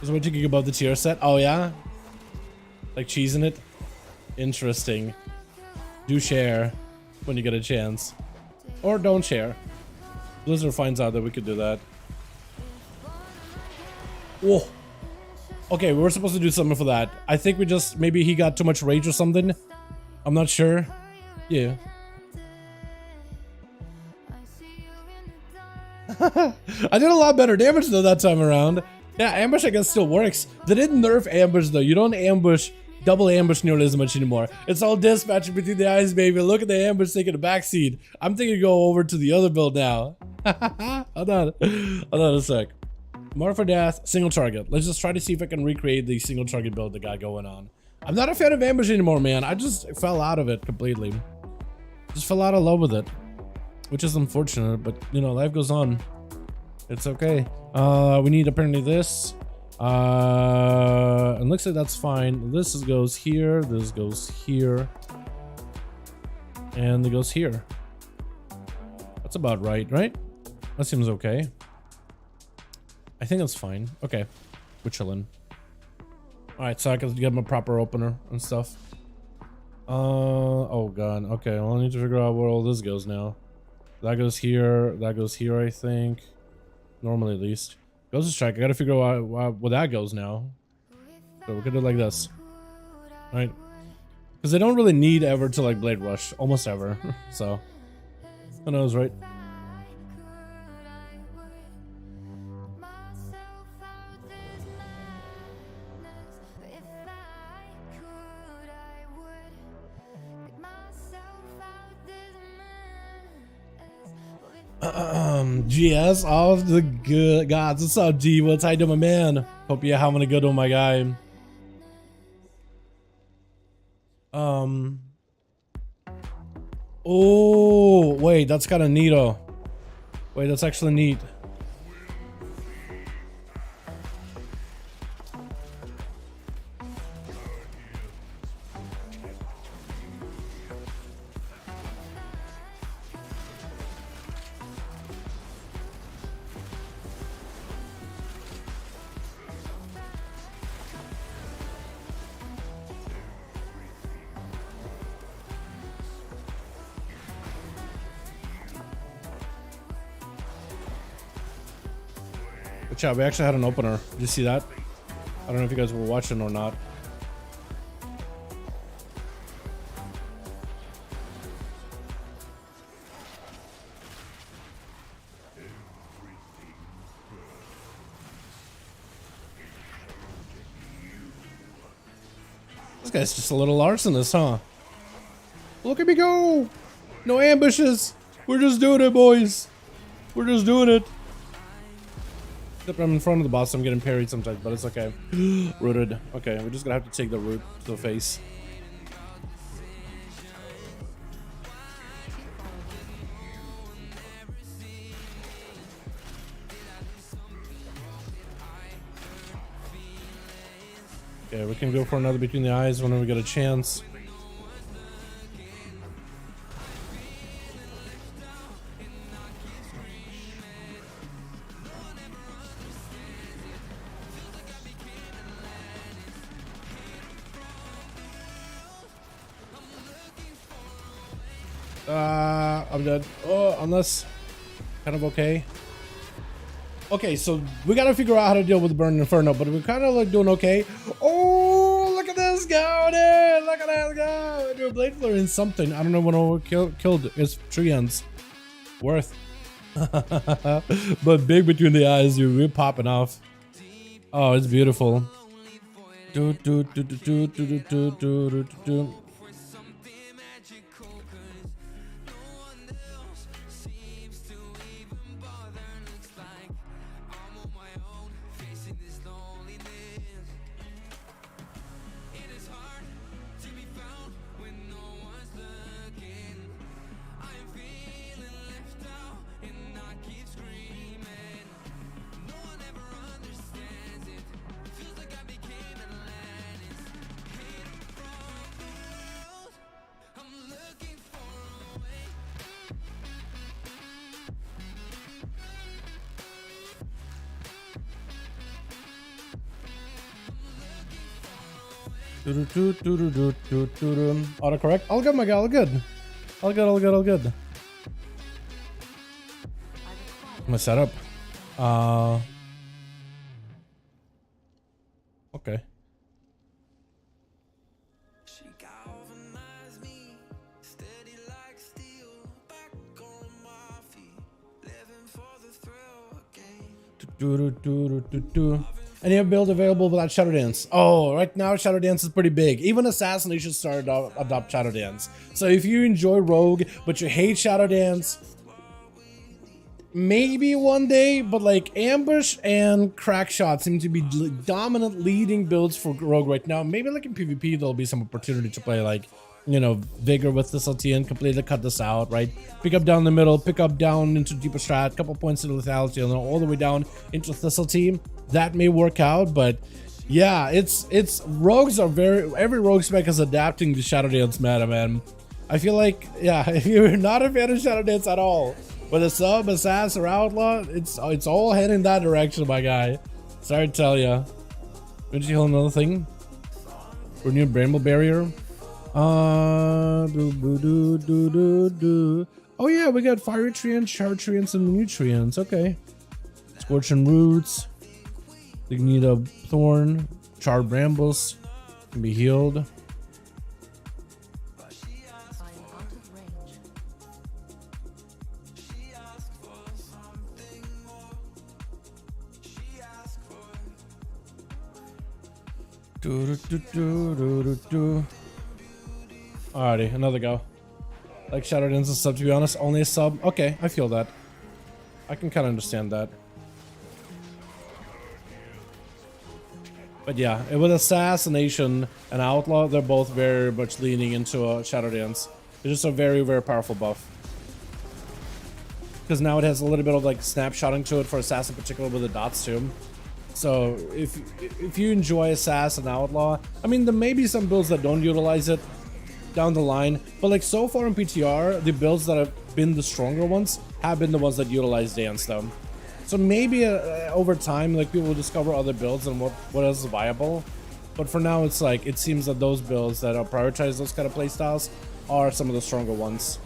Just what you think about the tier set? Oh yeah? Like cheesing it? Interesting. Do share when you get a chance. Or don't share. Blizzard finds out that we could do that. Whoa. Okay, we were supposed to do something for that. I think we just, maybe he got too much rage or something. I'm not sure. Yeah. I did a lot better damage though that time around. Yeah, ambush I guess still works. They didn't nerf ambush though. You don't ambush, double ambush nearly as much anymore. It's all dispatching between the eyes, baby. Look at the ambush taking a backseat. I'm thinking go over to the other build now. Hold on a sec. Mark for death, single target. Let's just try to see if I can recreate the single target build that got going on. I'm not a fan of ambush anymore, man. I just fell out of it completely. Just fell out of love with it, which is unfortunate, but you know, life goes on. It's okay. We need apparently this. And looks like that's fine. This goes here. This goes here. And it goes here. That's about right? That seems okay. I think that's fine. Okay. We're chilling. Alright, so I can get my proper opener and stuff. Oh god. Okay, well, I need to figure out where all this goes now. That goes here. That goes here, I think. Normally, at least. Goes to strike. I gotta figure out where that goes now. So we're gonna do it like this. Alright. Because they don't really need ever to like blade rush. Almost ever. So. Who knows, right? GS of the good gods. What's up, G? What's how you doing, my man? Hope you're having a good one, my guy. Oh, wait, that's kind of neato. Wait, that's actually neat. Watch out, we actually had an opener. Did you see that? I don't know if you guys were watching or not. This guy's just a little arsonist, huh? Look at me go! No ambushes! We're just doing it, boys! We're just doing it! Except I'm in front of the boss, so I'm getting parried sometimes, but it's okay. Rooted. Okay, we're just gonna have to take the root to the face. Okay, we can go for another between the eyes whenever we get a chance. I'm dead. Oh, unless kind of okay. Okay, so we gotta figure out how to deal with the Burning Inferno, but we're kind of like doing okay. Oh, look at this go, dude! Look at this go! Dude, Blade Flare in something. I don't know what killed. It's tree ends. Worth. But big between the eyes, dude. We're popping off. Oh, it's beautiful. Do do do do do do do do do do. Autocorrect. All good, my guy. All good. All good. All good. All good. My setup. Okay. Any build available without Shadow Dance? Oh, right now Shadow Dance is pretty big. Even Assassination started to adopt Shadow Dance. So if you enjoy Rogue but you hate Shadow Dance, maybe one day, but like Ambush and Crackshot seem to be dominant leading builds for Rogue right now. Maybe like in PvP there'll be some opportunity to play like, you know, Vigor with this LT and completely cut this out, right? Pick up down the middle, pick up down into deeper strat, couple points into lethality, and then all the way down into Thistle team. That may work out, but yeah, it's rogues are every rogue spec is adapting to Shadow Dance meta, man. I feel like, yeah, if you're not a fan of Shadow Dance at all, whether sub, assassin, or outlaw, it's all heading that direction, my guy. Sorry to tell ya. Did you heal another thing? Renew Bramble Barrier. Oh yeah, we got Fire Treants, Char Treants, and Nutrients. Okay. Scorching Roots. Ignita Thorn. Charred Brambles. Can be healed. Alrighty, another go. Like Shadow Dance a sub, to be honest. Only a sub. Okay, I feel that. I can kind of understand that. But yeah, with Assassination and Outlaw, they're both very much leaning into a Shadow Dance. It's just a very, very powerful buff. Because now it has a little bit of like snapshotting to it for Assassin, particularly with the dots too. So if you enjoy Assassin and Outlaw, I mean, there may be some builds that don't utilize it down the line, but like so far in PTR, the builds that have been the stronger ones have been the ones that utilize Dance though. So maybe over time, like people will discover other builds and what else is viable. But for now, it's like it seems that those builds that are prioritize those kind of playstyles are some of the stronger ones.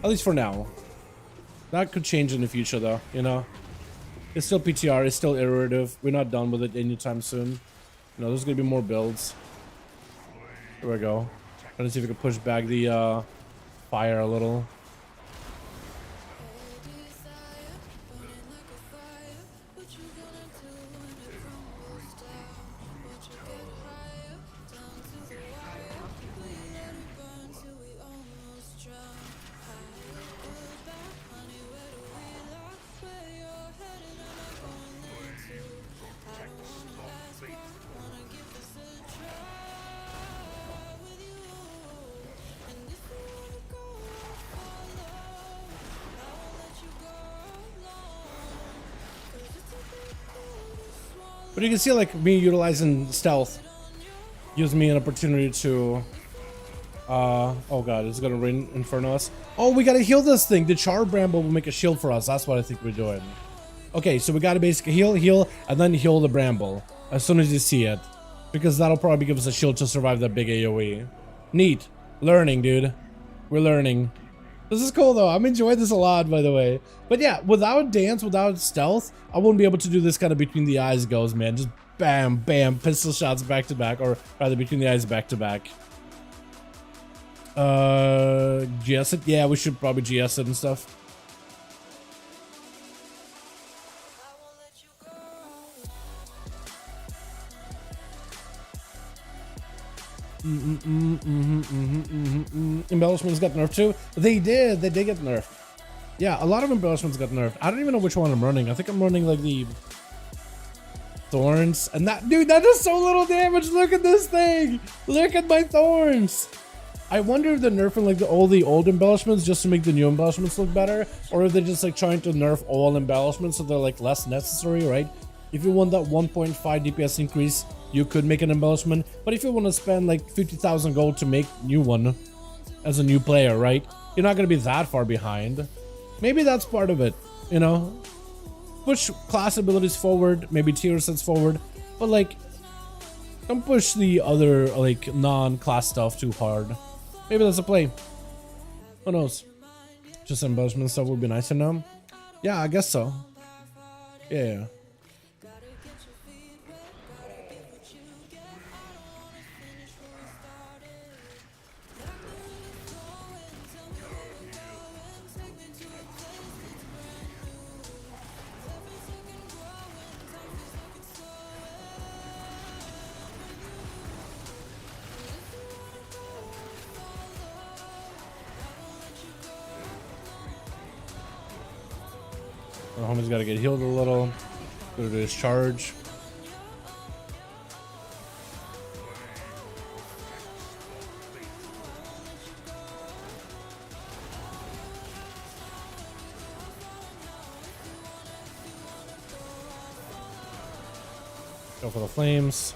At least for now. That could change in the future though, you know. It's still PTR, it's still iterative. We're not done with it anytime soon. You know, there's gonna be more builds. Here we go. Trying to see if we can push back the fire a little. But you can see like me utilizing stealth gives me an opportunity to oh god, it's gonna rain Inferno us. Oh, we gotta heal this thing. The Char Bramble will make a shield for us. That's what I think we're doing. Okay, so we gotta basically heal, and then heal the Bramble as soon as you see it. Because that'll probably give us a shield to survive that big AoE. Neat. Learning, dude. We're learning. This is cool though. I'm enjoying this a lot, by the way. But yeah, without Dance, without Stealth, I wouldn't be able to do this kind of between the eyes goes, man. Just bam, bam, pistol shots back to back, or rather between the eyes back to back. GS it? Yeah, we should probably GS it and stuff. Embellishments got nerfed too. They did get nerfed. Yeah, a lot of embellishments got nerfed. I don't even know which one I'm running. I think I'm running like the Thorns, and that dude, that does so little damage. Look at this thing. Look at my Thorns. I wonder if they're nerfing like all the old embellishments just to make the new embellishments look better, or if they're just like trying to nerf all embellishments so they're like less necessary, right? If you want that 1.5 DPS increase, you could make an embellishment, but if you want to spend like 50,000 gold to make new one as a new player, right? You're not going to be that far behind. Maybe that's part of it, you know? Push class abilities forward, maybe tier sets forward, but like, Don't push the other like non-class stuff too hard. Maybe that's a play. Who knows? Just embellishment stuff would be nice to know. Yeah, I guess so. Yeah. Our homie's got to get healed a little. Go to his charge. Go for the flames.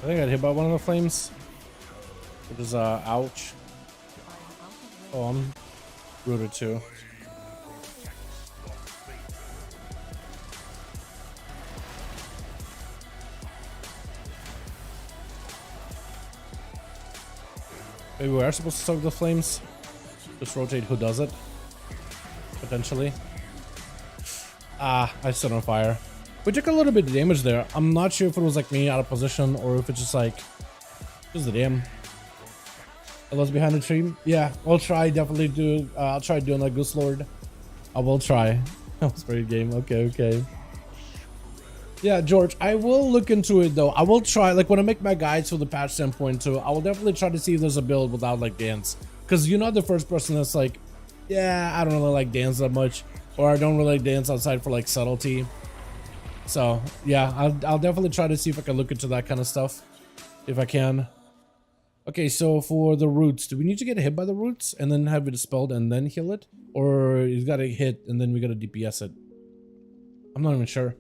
I think I got hit by one of the flames. Which is ouch. Oh, I'm rooted too. Maybe we are supposed to soak the flames. Just rotate who does it. Potentially. Ah, I stood on fire. We took a little bit of damage there. I'm not sure if it was like me out of position or if it's just like just the damn. I was behind the tree. Yeah, I'll try. Definitely do. I'll try doing that, Goose Lord. I will try. That was very game. Okay, okay. Yeah, George, I will look into it though. I will try. Like when I make my guides for the patch 10.2, I will definitely try to see if there's a build without like dance. Because you're not the first person that's like, yeah, I don't really like dance that much, or I don't really like dance outside for like subtlety. So yeah, I'll definitely try to see if I can look into that kind of stuff, if I can. Okay, so for the roots, do we need to get hit by the roots and then have it dispelled and then heal it? Or you gotta hit and then we gotta DPS it? I'm not even sure.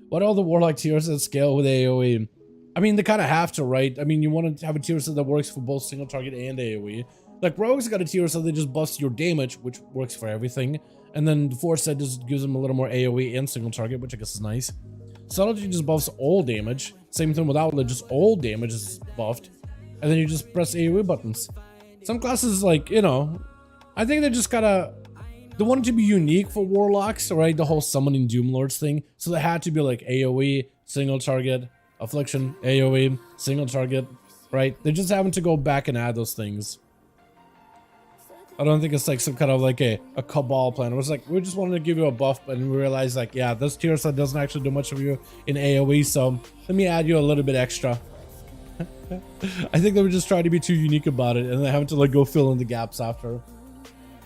What are all the Warlock tiers that scale with AoE? I mean, they kind of have to, right? I mean, you want to have a tier set that works for both single target and AoE. Like, Rogue's got a tier set that just buffs your damage, which works for everything. And then the Force set just gives them a little more AoE and single target, which I guess is nice. Subtlety just buffs all damage. Same thing with Outlet, just all damage is buffed. And then you just press AoE buttons. Some classes, like, you know, I think they just gotta... They wanted to be unique for Warlocks, right? The whole summoning Doom Lords thing. So they had to be like AoE, single target, Affliction, AoE, single target, right? They're just having to go back and add those things. I don't think it's like some kind of like a cabal plan. It was like, we just wanted to give you a buff, and we realized like, yeah, this tier set doesn't actually do much for you in AoE, so let me add you a little bit extra. I think they were just trying to be too unique about it, and they having to like go fill in the gaps after.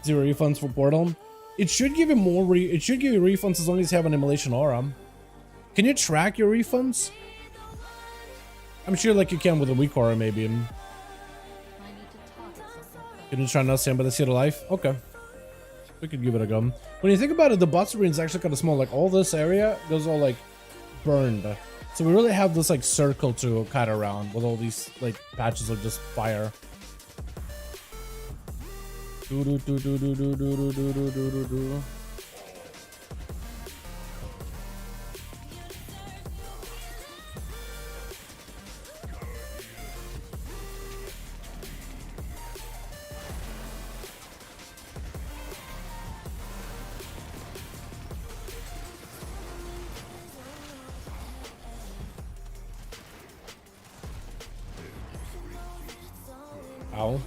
0 refunds for Portal. It should give you more. It should give you refunds as long as you have an Immolation Aura. Can you track your refunds? I'm sure like you can with a weak aura maybe. Can you try not stand by the Seat of Life? Okay. We could give it a go. When you think about it, the boss arena is actually kind of small. Like all this area goes all like burned. So we really have this like circle to cut around with all these like patches of just fire. Ow. I'm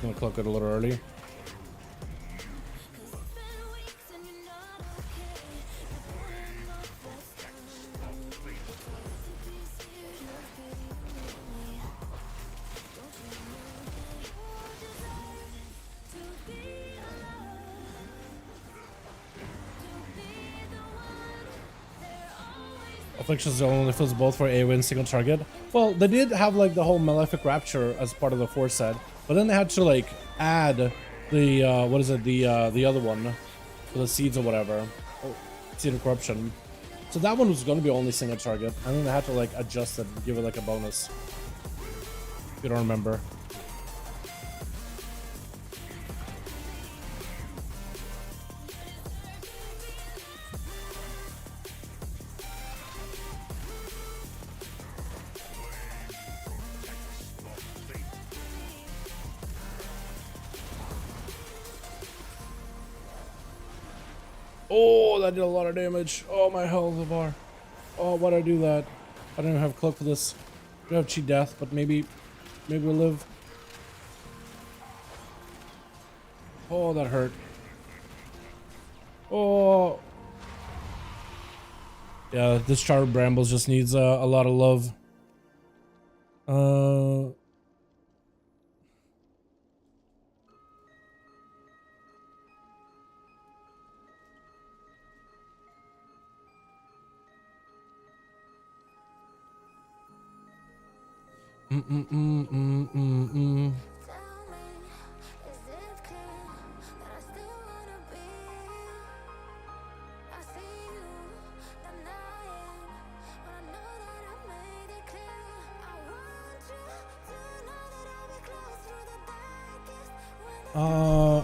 gonna cloak it a little early. Afflictions zone only fills both for AoE and single target. Well, they did have like the whole Malefic Rapture as part of the Force set, but then they had to like add the what is it, the other one for the seeds or whatever, Seed of Corruption. So that one was going to be only single target, and then they had to like adjust it and give it like a bonus. If you don't remember. Oh, that did a lot of damage. Oh, my health bar. Oh, why'd I do that? I don't even have cloak for this. I have cheat death, but maybe we'll live. Oh, that hurt. Oh. Yeah, this Charred Brambles just needs a lot of love.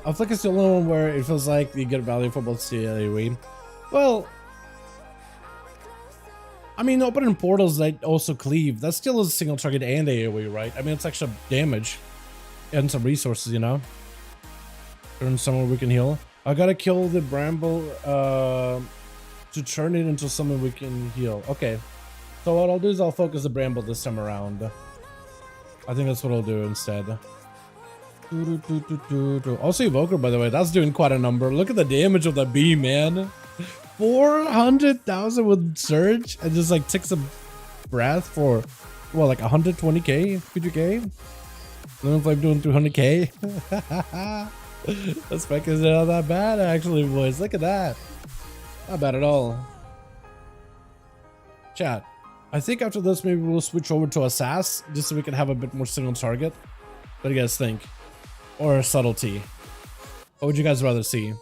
I think it's the only one where it feels like you get value for both CIE. Well, I mean, opening portals that also cleave, that still is a single target and AoE, right? I mean, it's extra damage and some resources, you know? Turn somewhere we can heal. I gotta kill the bramble to turn it into something we can heal. Okay, so what I'll do is I'll focus the bramble this time around. I think that's what I'll do instead. Also Evoker, by the way, that's doing quite a number. Look at the damage of that beam, man. 400,000 with surge and just like takes a breath for, well, like 120k, 50k. Then if I'm doing 200k. That spec is not that bad, actually, boys. Look at that. Not bad at all. Chat, I think after this, maybe we'll switch over to ASUS just so we can have a bit more single target. What do you guys think? Or subtlety? What would you guys rather see?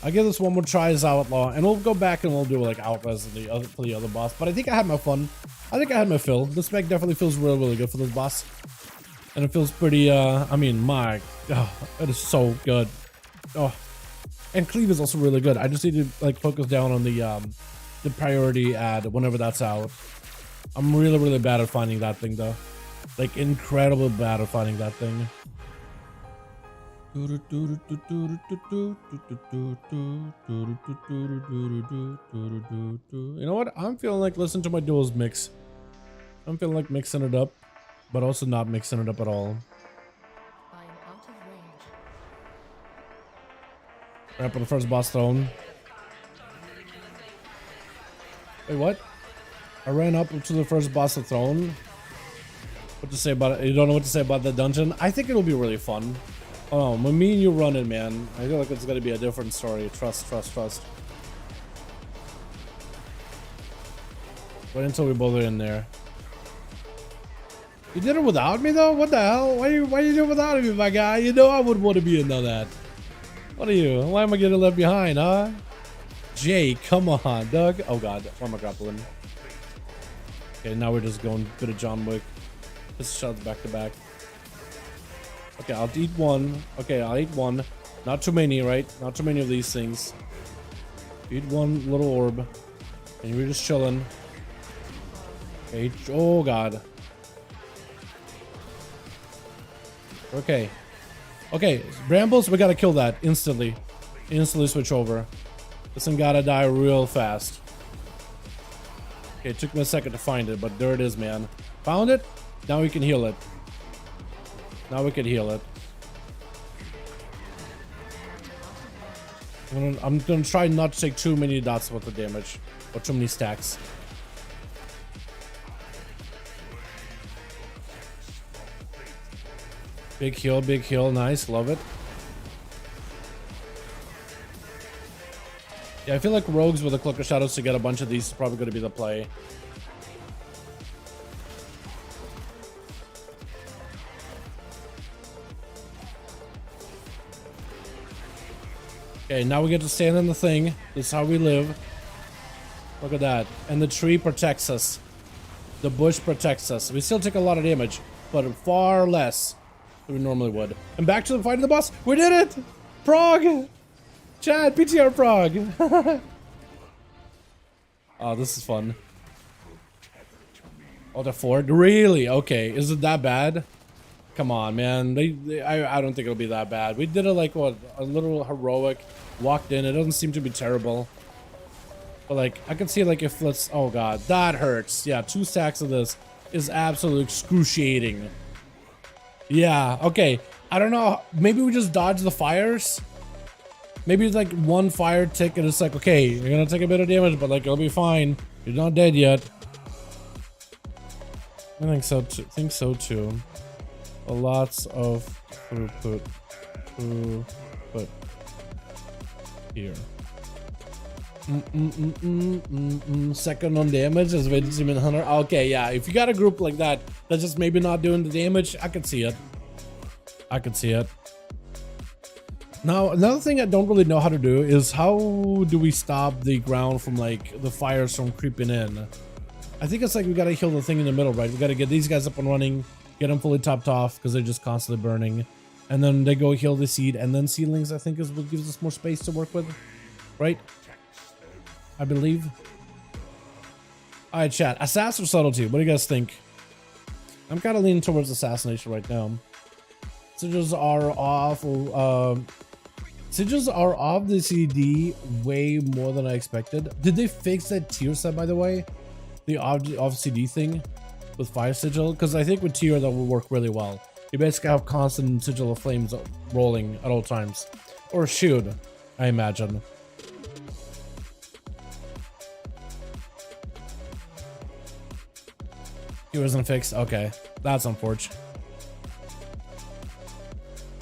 I'll give this one more try as Outlaw, and we'll go back and we'll do like Outlaws and the other boss. But I think I had my fun. I think I had my fill. This spec definitely feels really, really good for this boss. And it feels pretty, I mean, it is so good. Oh, and cleave is also really good. I just need to like focus down on the priority add whenever that's out. I'm really, really bad at finding that thing though. Like incredibly bad at finding that thing. You know what? I'm feeling like listening to my duels mix. I'm feeling like mixing it up, but also not mixing it up at all. Right for the first boss throne. Wait, what? I ran up to the first boss of throne. What to say about it? You don't know what to say about the dungeon? I think it'll be really fun. Oh, when me and you run it, man, I feel like it's gonna be a different story. Trust. Wait until we both are in there. You did it without me though? What the hell? Why you do it without me, my guy? You know I wouldn't want to be in that. What are you? Why am I getting left behind, huh? Jay, come on, Doug. Oh god, why am I grappling? Okay, now we're just going a bit of John Wick. Just shots back to back. Okay, I'll eat one. Okay, I'll eat one. Not too many, right? Not too many of these things. Eat one little orb. And we're just chilling. Okay, oh god. Okay. Okay, brambles, we gotta kill that instantly. Instantly switch over. This thing gotta die real fast. Okay, it took me a second to find it, but there it is, man. Found it? Now we can heal it. Now we can heal it. I'm gonna try not to take too many dots worth of damage. Or too many stacks. Big heal, nice, love it. Yeah, I feel like rogues with a Cloak of Shadows to get a bunch of these is probably gonna be the play. Okay, now we get to stand in the thing. This is how we live. Look at that. And the tree protects us. The bush protects us. We still take a lot of damage, but far less than we normally would. And back to the fight of the boss. We did it! Prague! Chad, PTR Prague! Oh, this is fun. Oh, the fort? Really? Okay, is it that bad? Come on, man. I don't think it'll be that bad. We did it like, what, a little heroic. Walked in. It doesn't seem to be terrible. But like, I can see like if let's, oh god, that hurts. Yeah, 2 stacks of this is absolutely excruciating. Yeah, okay. I don't know, maybe we just dodge the fires? Maybe it's like 1 fire tick and it's like, okay, you're gonna take a bit of damage, but like, it'll be fine. You're not dead yet. I think so too. Lots of throughput here. Second on damage as Vegetarian Hunter. Okay, yeah, if you got a group like that that's just maybe not doing the damage, I could see it. I could see it. Now, another thing I don't really know how to do is how do we stop the ground from like the fires from creeping in? I think it's like we gotta heal the thing in the middle, right? We gotta get these guys up and running, get them fully topped off because they're just constantly burning, and then they go heal the seed, and then seedlings I think is what gives us more space to work with, right? I believe. All right, chat. Assassin or subtlety? What do you guys think? I'm kind of leaning towards assassination right now. Sigils are off. Sigils are off the CD way more than I expected. Did they fix that tier set, by the way? The off CD thing with 5 sigil? Because I think with tier that will work really well. You basically have constant sigil of flames rolling at all times, or should, I imagine. He wasn't fixed. Okay, that's unfortunate.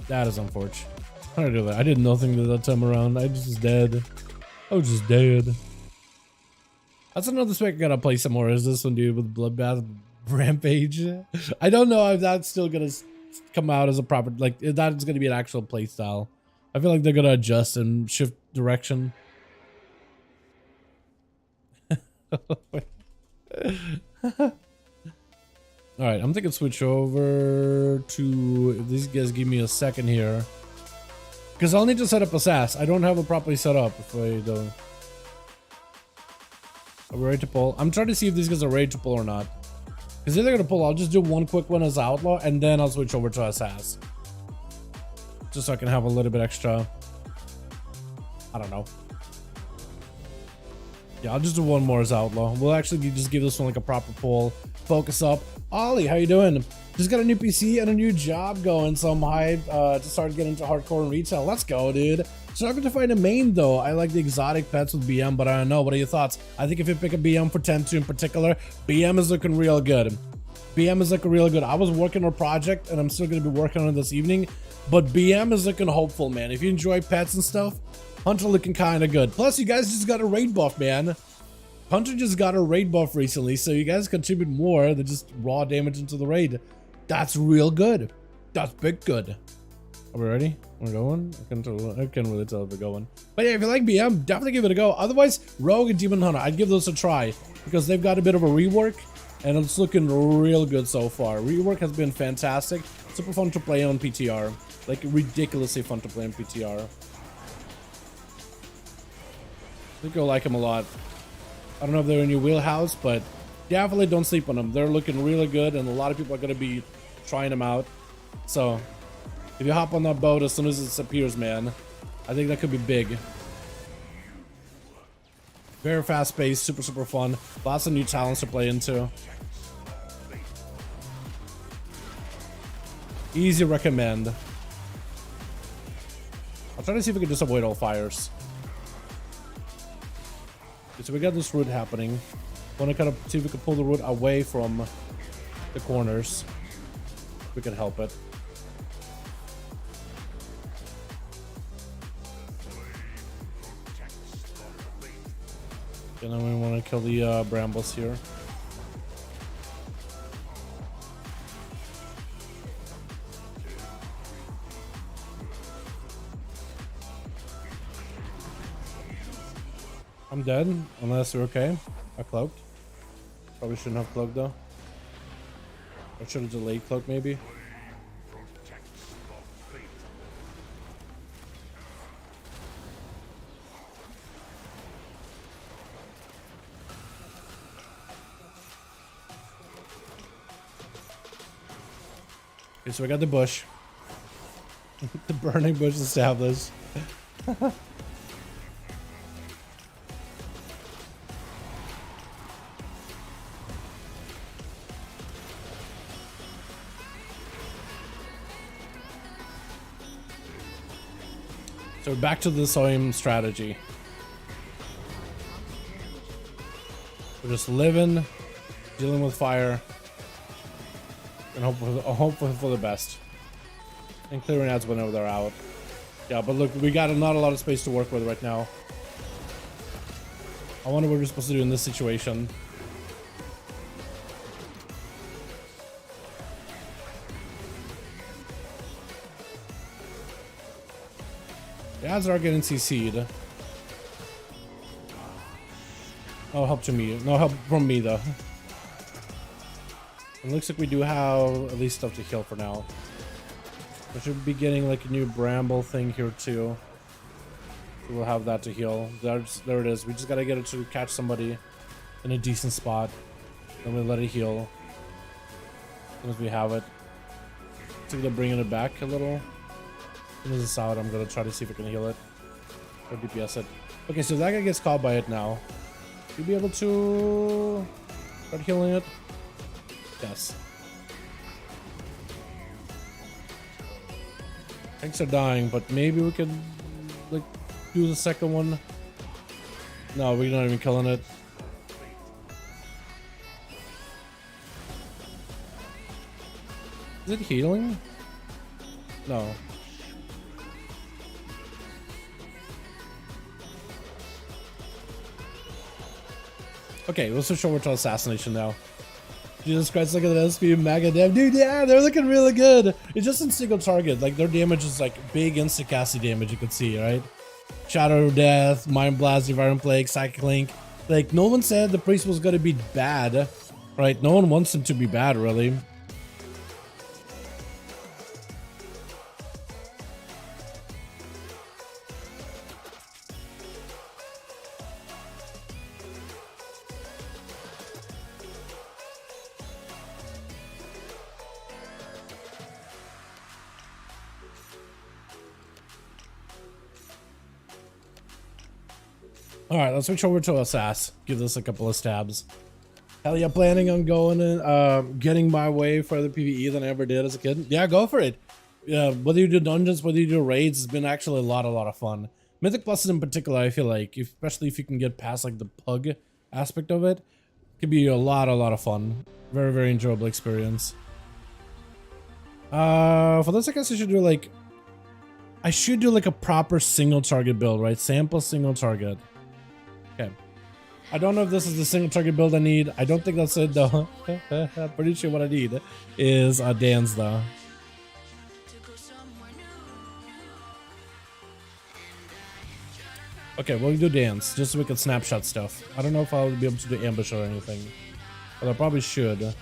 That is unfortunate. How did I do that? I did nothing that time around. I was just dead. I was just dead. That's another spec I gotta play some more. Is this one, dude, with Bloodbath Rampage? I don't know if that's still gonna come out as a proper, like, if that's gonna be an actual play style. I feel like they're gonna adjust and shift direction. All right, I'm thinking switch over to, if these guys give me a second here, because I'll need to set up a SAS. I don't have it properly set up. If I don't. Are we ready to pull? I'm trying to see if these guys are ready to pull or not. Because if they're gonna pull, I'll just do one quick one as outlaw, and then I'll switch over to a SAS, just so I can have a little bit extra. I don't know. Yeah, I'll just do one more as outlaw. We'll actually just give this one like a proper pull. Focus up. Ollie, how you doing? Just got a new PC and a new job going, so I'm hyped to start getting into hardcore and retail. Let's go, dude. Struggling to find a main though. I like the exotic pets with BM, but I don't know. What are your thoughts? I think if you pick a BM for 10-2 in particular, BM is looking real good. BM is looking real good. I was working on a project and I'm still going to be working on it this evening, but BM is looking hopeful, man. If you enjoy pets and stuff, Hunter looking kind of good. Plus, you guys just got a raid buff, man. Hunter just got a raid buff recently, so you guys contribute more than just raw damage into the raid. That's real good. That's big good. Are we ready? We're going? I can't really tell if we're going. But yeah, if you like BM, definitely give it a go. Otherwise, Rogue and Demon Hunter, I'd give those a try because they've got a bit of a rework and it's looking real good so far. Rework has been fantastic. Super fun to play on PTR. Like, ridiculously fun to play on PTR. I think you'll like them a lot. I don't know if they're in your wheelhouse, but definitely don't sleep on them. They're looking really good, and a lot of people are going to be trying them out. So, if you hop on that boat as soon as it appears, man, I think that could be big. Very fast-paced, super, super fun. Lots of new talents to play into. Easy recommend. I'll try to see if we can just avoid all fires. Okay, so we got this route happening. Want to kind of see if we can pull the route away from the corners. We can help it. And then we want to kill the brambles here. I'm dead, unless you're okay. I cloaked. Probably shouldn't have cloaked though. Or should have delayed cloak maybe. Okay, so we got the bush. The burning bush established. So back to the same strategy. We're just living, dealing with fire, and hope for the best. And clearing ads whenever they're out. Yeah, but look, we got not a lot of space to work with right now. I wonder what we're supposed to do in this situation. The ads are getting CC'd. No help to me. No help from me though. It looks like we do have at least stuff to heal for now. We should be getting like a new bramble thing here too. So we'll have that to heal. There it is. We just gotta get it to catch somebody in a decent spot. Then we let it heal. As soon as we have it. So we're bringing it back a little. As soon as it's out, I'm gonna try to see if I can heal it. Or DPS it. Okay, so that guy gets caught by it now. You'll be able to start healing it? Yes. Tanks are dying, but maybe we could like do the second one. No, we're not even killing it. Is it healing? No. Okay, we'll switch over to assassination now. Jesus Christ, look at the SP mega damn. Dude, yeah, they're looking really good. It's just in single target. Like, their damage is like big insta-casting damage, you can see, right? Shadow of Death, Mind Blast, Devouring Plague, Psychic Link. Like, no one said the priest was gonna be bad, right? No one wants him to be bad, really. All right, let's switch over to Assas. Give this a couple of stabs. Hell yeah, planning on going and getting my way further PvE than I ever did as a kid. Yeah, go for it. Yeah, whether you do dungeons, whether you do raids, it's been actually a lot of fun. Mythic Pluses in particular, I feel like, especially if you can get past like the pug aspect of it, could be a lot of fun. Very, very enjoyable experience. For this, I guess I should do like a proper single target build, right? Sample single target. Okay. I don't know if this is the single target build I need. I don't think that's it though. I'm pretty sure what I need is a dance though. Okay, we'll do dance just so we can snapshot stuff. I don't know if I'll be able to do ambush or anything, but I probably should.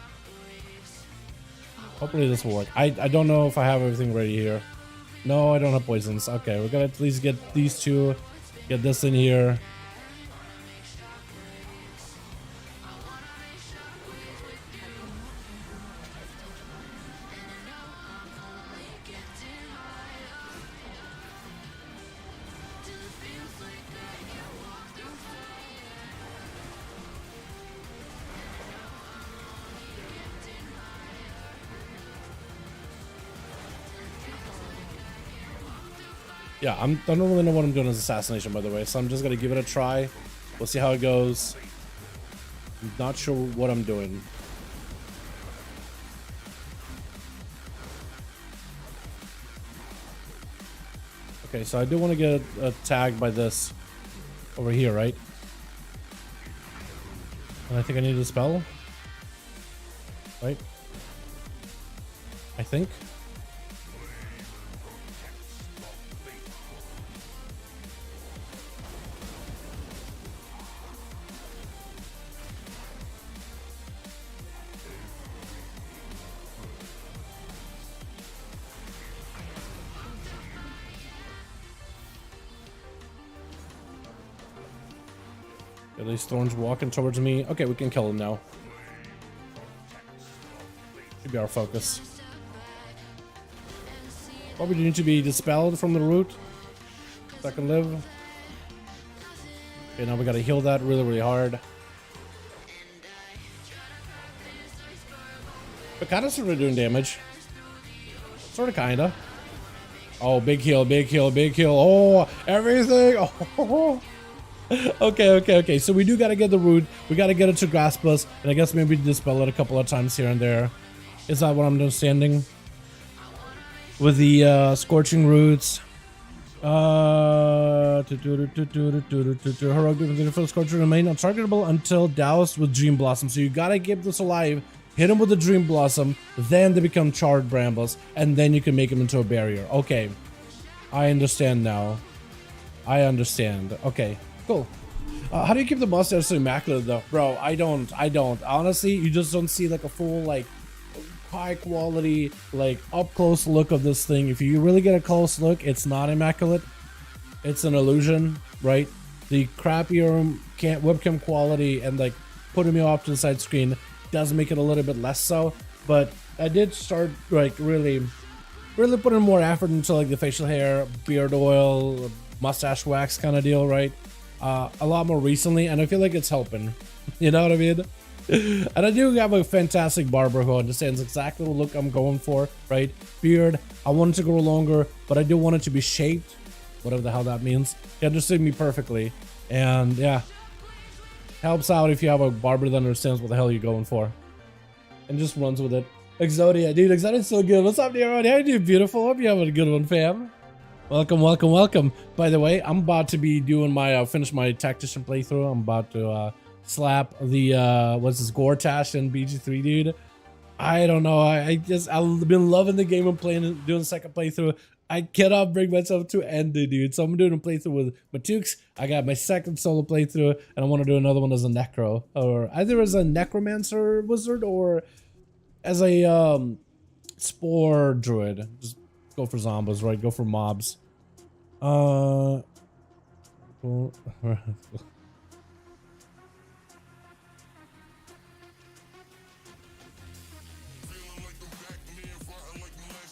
Hopefully this will work. I don't know if I have everything ready here. No, I don't have poisons. Okay, we're gonna at least get these two, get this in here. Yeah, I don't really know what I'm doing as assassination, by the way, so I'm just gonna give it a try. We'll see how it goes. I'm not sure what I'm doing. Okay, so I do want to get tagged by this over here, right? And I think I need a spell, right? I think. Are these thorns walking towards me? Okay, we can kill them now. Should be our focus. Probably need to be dispelled from the root so I can live. Okay, now we gotta heal that really hard. But kinda sorta doing damage. Sorta kinda. Oh, big heal, big heal, big heal. Oh, everything. Oh. Okay. So we do got to get the root. We got to get it to grasp us. And I guess maybe dispel it a couple of times here and there. Is that what I'm understanding? With the scorching roots. Heroic for the scorcher remain untargetable until doused with Dream Blossom. So you gotta keep this alive, hit them with the Dream Blossom, then they become charred brambles, and then you can make them into a barrier. Okay, I understand now. I understand. Okay, cool. How do you keep the mustache so immaculate though? Bro, I don't. Honestly, you just don't see like a full like high quality like up close look of this thing. If you really get a close look, it's not immaculate. It's an illusion, right? The crappier webcam quality and like putting me off to the side screen does make it a little bit less so, but I did start like really putting more effort into like the facial hair, beard oil, mustache wax kind of deal, right? A lot more recently, and I feel like it's helping. You know what I mean? And I do have a fantastic barber who understands exactly the look I'm going for, right? Beard, I want it to grow longer, but I do want it to be shaped, whatever the hell that means. He understood me perfectly, and yeah, helps out if you have a barber that understands what the hell you're going for and just runs with it. Exodia, dude, Exodia's so good. What's up, Dalaran? How you doing, beautiful? Hope you're having a good one, fam. Welcome. By the way, I'm about to be doing my finish my tactician playthrough. I'm about to slap the what's this, Gortash and BG3, dude. I don't know. I've been loving the game and doing the second playthrough. I cannot bring myself to end it, dude. So I'm doing a playthrough with Matux. I got my second solo playthrough, and I want to do another one as a necro, or either as a necromancer wizard or as a spore druid. Just go for zombies, right? Go for mobs. Cool.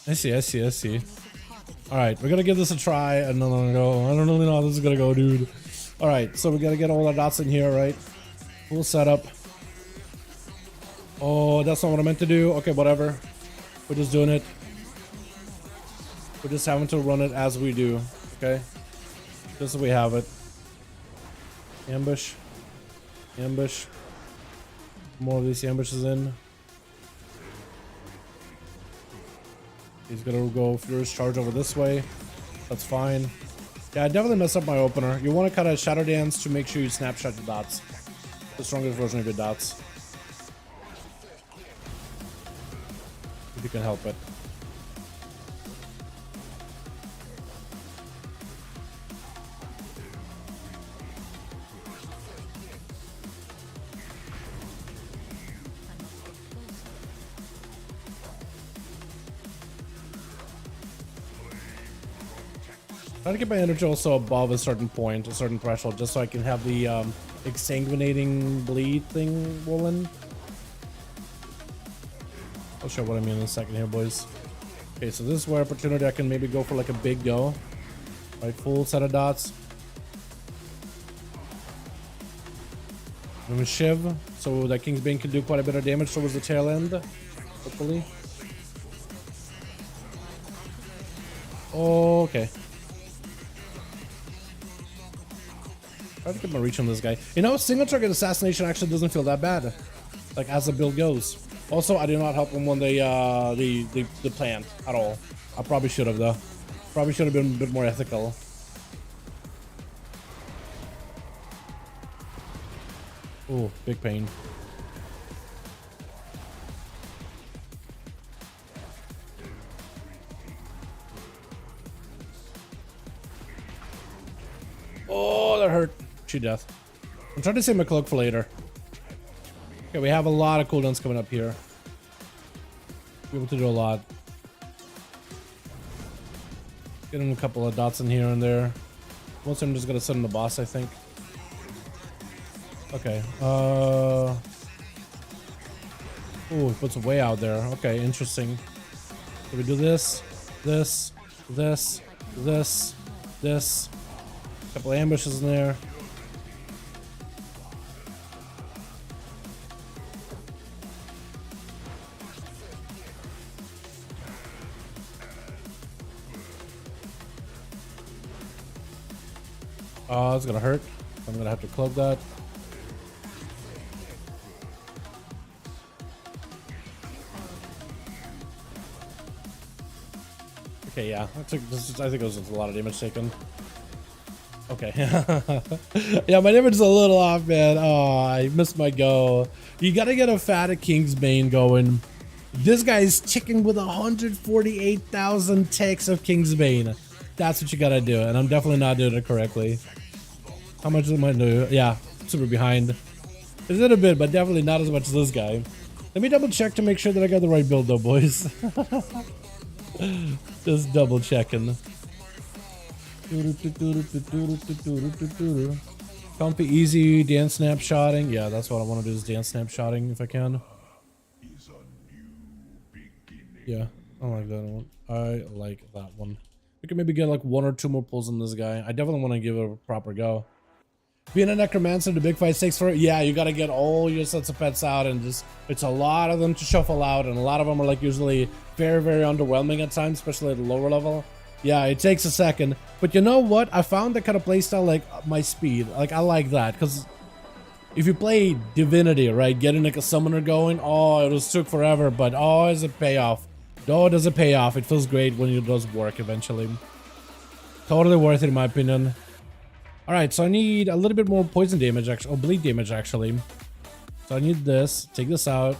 I see. All right, we're gonna give this a try, and then I don't really know how this is gonna go, dude. All right, so we gotta get all our dots in here, right? Full setup. Oh, that's not what I meant to do. Okay, whatever. We're just doing it. We're just having to run it as we do. Okay, just so we have it. Ambush. More of these ambushes in. He's gonna go Furious Charge over this way. That's fine. Yeah, I definitely messed up my opener. You want to kind of Shadow Dance to make sure you snapshot your dots. The strongest version of your dots. If you can help it. Try to get my energy also above a certain point, a certain threshold, just so I can have the exsanguinating bleed thing rolling. I'll show what I mean in a second here, boys. Okay, so this is where opportunity I can maybe go for like a big go. Right, full set of dots. And a Shiv, so that Kingsbane can do quite a bit of damage towards the tail end, hopefully. Okay. Try to get my reach on this guy. You know, single target assassination actually doesn't feel that bad, like as the build goes. Also, I do not help him when they plant at all. I probably should have though. Probably should have been a bit more ethical. Oh, big pain. Oh, that hurt. Death. I'm trying to save my cloak for later. Okay, we have a lot of cooldowns coming up here. Be able to do a lot. Getting a couple of dots in here and there. Most I'm just gonna send in the boss, I think. Okay. Oh, it puts it way out there. Okay, interesting. So we do this. Couple of ambushes in there. Oh, it's gonna hurt. I'm gonna have to cloak that. Okay, yeah. I think it was a lot of damage taken. Okay. Yeah, my damage is a little off, man. Oh, I missed my go. You gotta get a fat Kingsbane going. This guy's ticking with 148,000 ticks of Kingsbane. That's what you gotta do, and I'm definitely not doing it correctly. How much am I do? Yeah, super behind. Is it a bit, but definitely not as much as this guy. Let me double check to make sure that I got the right build though, boys. Just double checking. Comfy, easy, dance snapshotting. Yeah, that's what I want to do, is dance snapshotting if I can. Yeah, I like that one. I like that one. We can maybe get like 1 or 2 more pulls on this guy. I definitely want to give it a proper go. Being a necromancer, the big fight takes for it. Yeah, you got to get all your sets of pets out, and just it's a lot of them to shuffle out, and a lot of them are like usually very, very underwhelming at times, especially at the lower level. Yeah, it takes a second, but you know what? I found that kind of playstyle like my speed. Like I like that, because if you play Divinity, right, getting like a summoner going, oh, it just took forever, but oh, is it payoff? Oh, does it pay off? It feels great when it does work eventually. Totally worth it in my opinion. All right, so I need a little bit more poison damage, actually, or bleed damage, actually. So I need this. Take this out.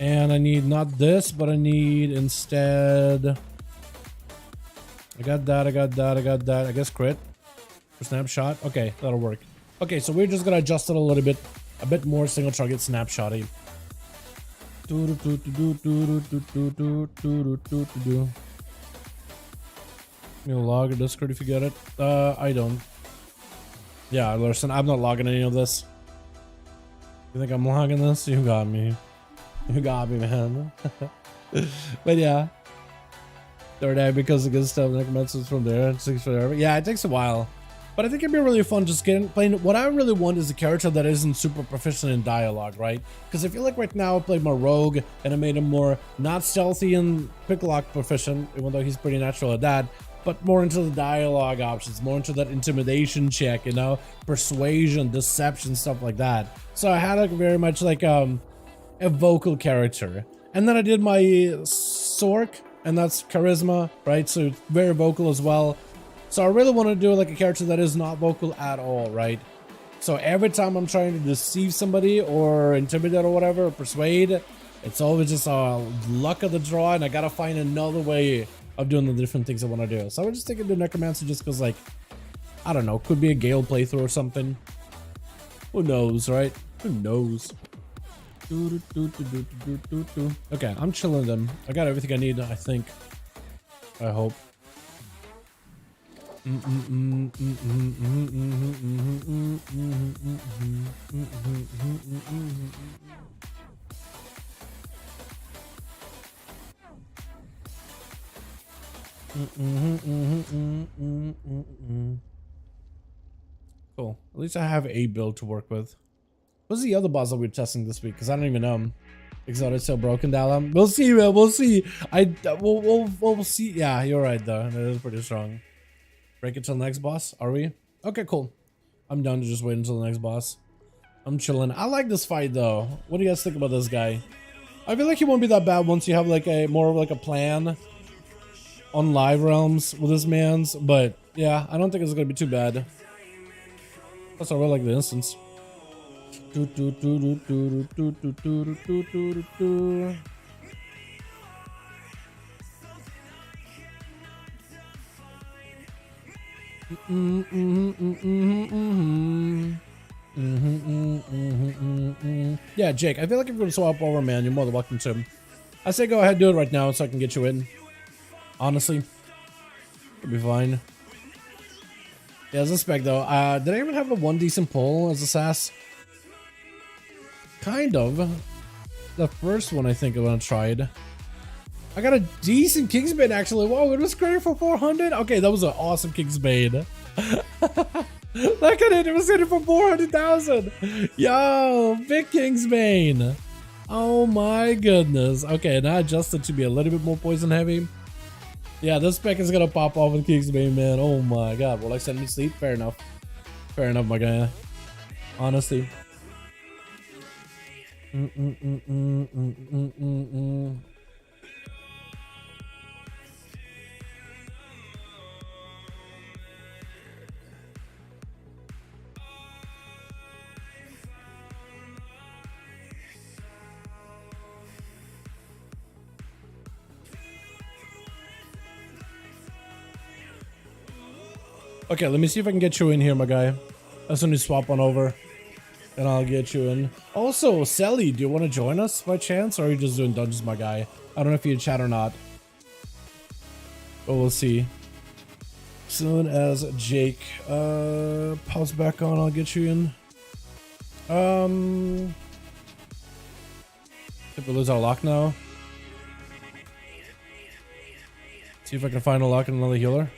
And I need not this, but I need instead... I got that, I got that, I got that. I guess crit for snapshot. Okay, that'll work. Okay, so we're just gonna adjust it a little bit. A bit more single target snapshotty. You'll log a Discord if you get it. I don't. Yeah, listen, I'm not logging any of this. You think I'm logging this? You got me. You got me, man. But yeah. Third eye because of good stuff. Necromancers from there. It takes forever. Yeah, it takes a while. But I think it'd be really fun just playing. What I really want is a character that isn't super proficient in dialogue, right? Because I feel like right now I played more rogue and I made him more not stealthy and picklock proficient, even though he's pretty natural at that, but more into the dialogue options, more into that intimidation check, you know, persuasion, deception, stuff like that. So I had like very much like a vocal character. And then I did my Sork, and that's charisma, right? So it's very vocal as well. So I really want to do like a character that is not vocal at all, right? So every time I'm trying to deceive somebody or intimidate or whatever, or persuade, it's always just a luck of the draw, and I gotta find another way of doing the different things I want to do. So I would just take it to Necromancer just because, like, I don't know, could be a Gale playthrough or something. Who knows, right? Who knows? Okay, I'm chilling them. I got everything I need, I think. I hope. Cool. At least I have a build to work with. What's the other boss that we're testing this week? Because I don't even know. Exotic so broken, Dalaran. We'll see, man. We'll see. We'll see. Yeah, you're right though. That is pretty strong. Break it till the next boss. Are we? Okay, cool. I'm down to just wait until the next boss. I'm chilling. I like this fight though. What do you guys think about this guy? I feel like he won't be that bad once you have like a more of like a plan on live realms with this man's. But yeah, I don't think it's gonna be too bad. Plus, I really like the instance. Yeah, Jake, I feel like if you're gonna swap over, man, you're more than welcome to. I say go ahead, do it right now so I can get you in. Honestly, it'll be fine. Yeah, as a spec though, did I even have the one decent pull as a sass? Kind of. The first one I think I tried. I got a decent Kingsbane actually. Whoa, it was great for 400. Okay, that was an awesome Kingsbane. Look at it, it was hitting for 400,000. Yo, big Kingsbane. Oh my goodness. Okay, now adjusted to be a little bit more poison heavy. Yeah, this spec is gonna pop off with Kingsbane, man. Oh my god. Well, like send me sleep. Fair enough. Fair enough, my guy. Honestly. Okay, let me see if I can get you in here, my guy. As soon as you swap on over, and I'll get you in. Also, Sally, do you want to join us by chance, or are you just doing dungeons, my guy? I don't know if you chat or not, but we'll see. Soon as Jake pops back on, I'll get you in. If we lose our lock now, see if I can find a lock and another healer.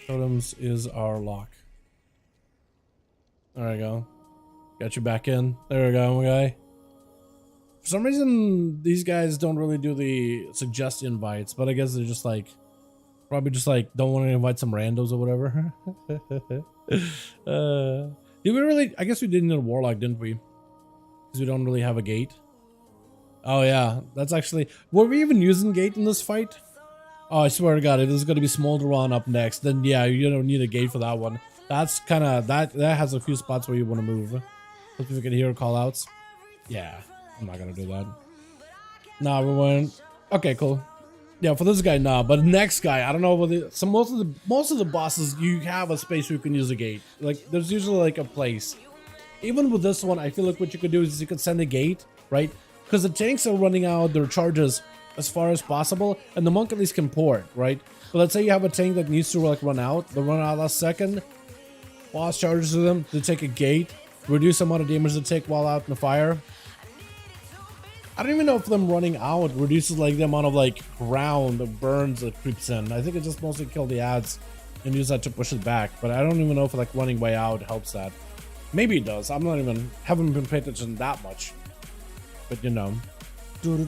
Totems is our lock. There we go. Got you back in. There we go, my guy. For some reason, these guys don't really do the suggest invites, but I guess they're just like, probably just like, don't want to invite some randos or whatever. Did we really? I guess we did need a warlock, didn't we? Because we don't really have a gate. Oh yeah, that's actually, were we even using gate in this fight? Oh, I swear to God, if this is going to be Smolderon up next, then yeah, you don't need a gate for that one. That's kind of, that has a few spots where you want to move. Hope we can hear call outs. Yeah, I'm not going to do that. Nah, we went. Okay, cool. Yeah, for this guy, nah, but next guy, I don't know whether, so most of the bosses, you have a space where you can use a gate. Like, there's usually like a place. Even with this one, I feel like what you could do is you could send a gate, right? Because the tanks are running out their charges as far as possible, and the monk at least can port, right? But let's say you have a tank that needs to like run out, they'll run out last second, boss charges to them, they take a gate, reduce the amount of damage they take while out in the fire. I don't even know if them running out reduces like the amount of like ground that burns that creeps in. I think it just mostly kill the ads and use that to push it back, but I don't even know if like running way out helps that. Maybe it does. I'm not even, haven't been paying attention that much, but you know. Yeah,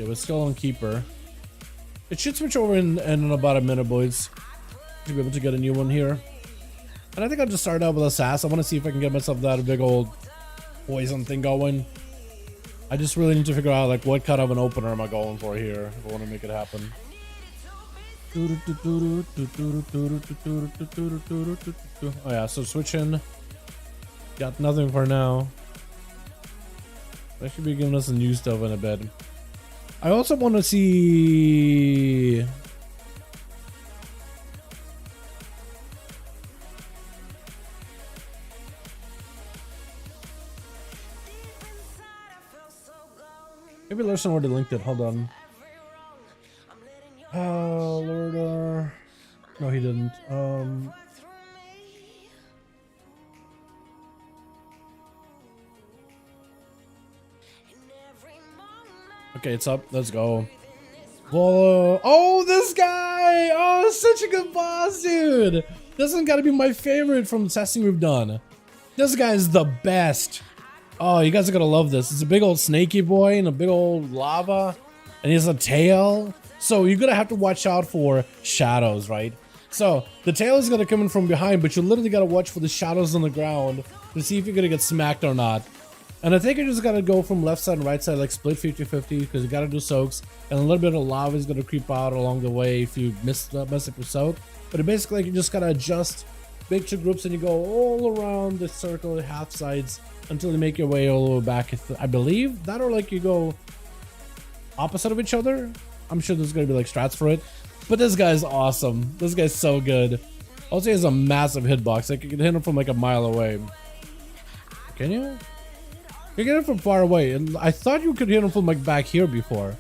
we're still on Keeper. It should switch over in about a minute, boys. Should be able to get a new one here. And I think I'll just start out with Assassin. I want to see if I can get myself that big old poison thing going. I just really need to figure out like what kind of an opener am I going for here if I want to make it happen. Oh yeah, so switching. Got nothing for now. They should be giving us some new stuff in a bit. I also want to see. Maybe Larson already linked it. Hold on. Lord, no, he didn't. Okay, it's up. Let's go. Whoa. Oh, this guy! Oh, such a good boss, dude! This one gotta be my favorite from the testing we've done. This guy is the best. Oh, you guys are gonna love this. It's a big old snaky boy and a big old lava, and he has a tail. So you're gonna have to watch out for shadows, right? So the tail is gonna come in from behind, but you literally gotta watch for the shadows on the ground to see if you're gonna get smacked or not. And I think you just gotta go from left side and right side, like split 50-50, because you gotta do soaks, and a little bit of lava is gonna creep out along the way if you mess up your soak. But basically, like, you just gotta adjust big two groups and you go all around the circle, half sides, until you make your way all the way back. I believe that, or like you go opposite of each other. I'm sure there's gonna be like strats for it, but this guy's awesome. This guy's so good. Also, he has a massive hitbox. Like you can hit him from like a mile away. Can you? You get him from far away, and I thought you could hit him from like back here before.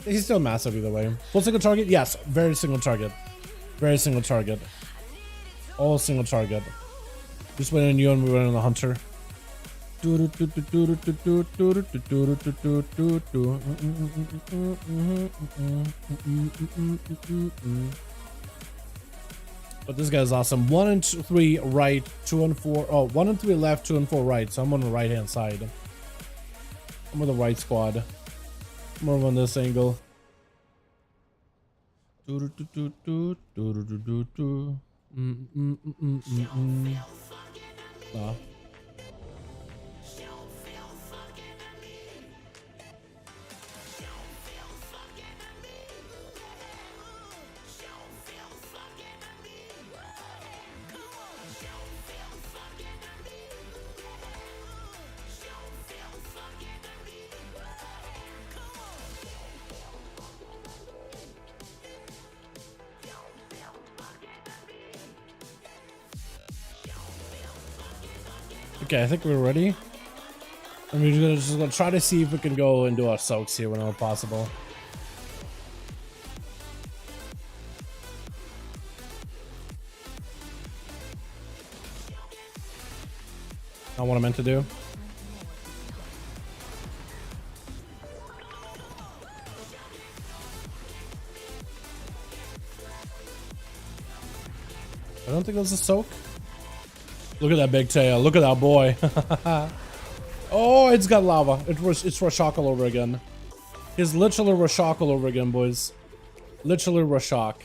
He's still massive either way. Full single target? Yes, very single target. Very single target. All single target. Just went on you and we went on the hunter. But this guy's awesome. 1 and 3 right, 2 and 4. Oh, 1 and 3 left, 2 and 4 right. So I'm on the right hand side. I'm on the right squad. More on this angle. Nah. Okay, I think we're ready. And we're just gonna try to see if we can go and do our soaks here whenever possible. Not what I meant to do. I don't think that's a soak. Look at that big tail. Look at that boy. Oh, it's got lava. It's Rashok all over again. It's literally Rashok all over again, boys. Literally Rashok.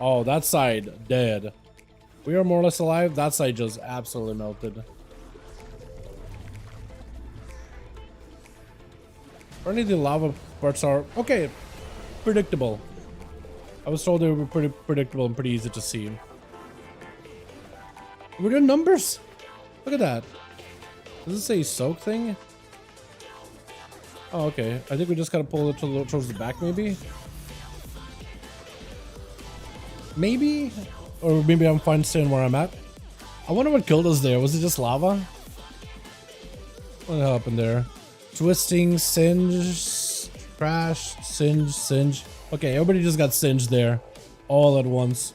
Oh, that side dead. We are more or less alive. That side just absolutely melted. Apparently the lava parts are okay. Predictable. I was told they were pretty predictable and pretty easy to see. We're doing numbers. Look at that. Does it say soak thing? Oh, okay. I think we just gotta pull it towards the back, maybe. Maybe, or maybe I'm fine staying where I'm at. I wonder what killed us there. Was it just lava? What happened there? Twisting, singe, crash, singe, singe. Okay, everybody just got singed there, all at once.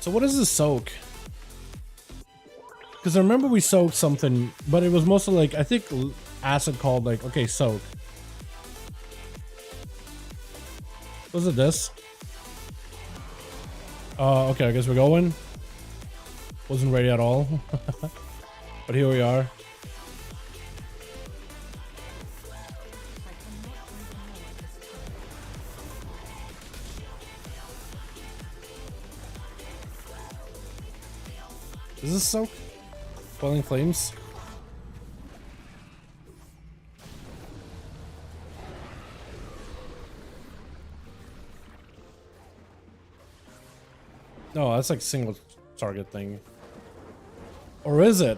So what is this soak? Because I remember we soaked something, but it was mostly like, I think Acid called like, okay, soak. Was it this? Okay, I guess we're going. Wasn't ready at all. But here we are. Is this soak? Boiling flames? No, that's like single target thing. Or is it?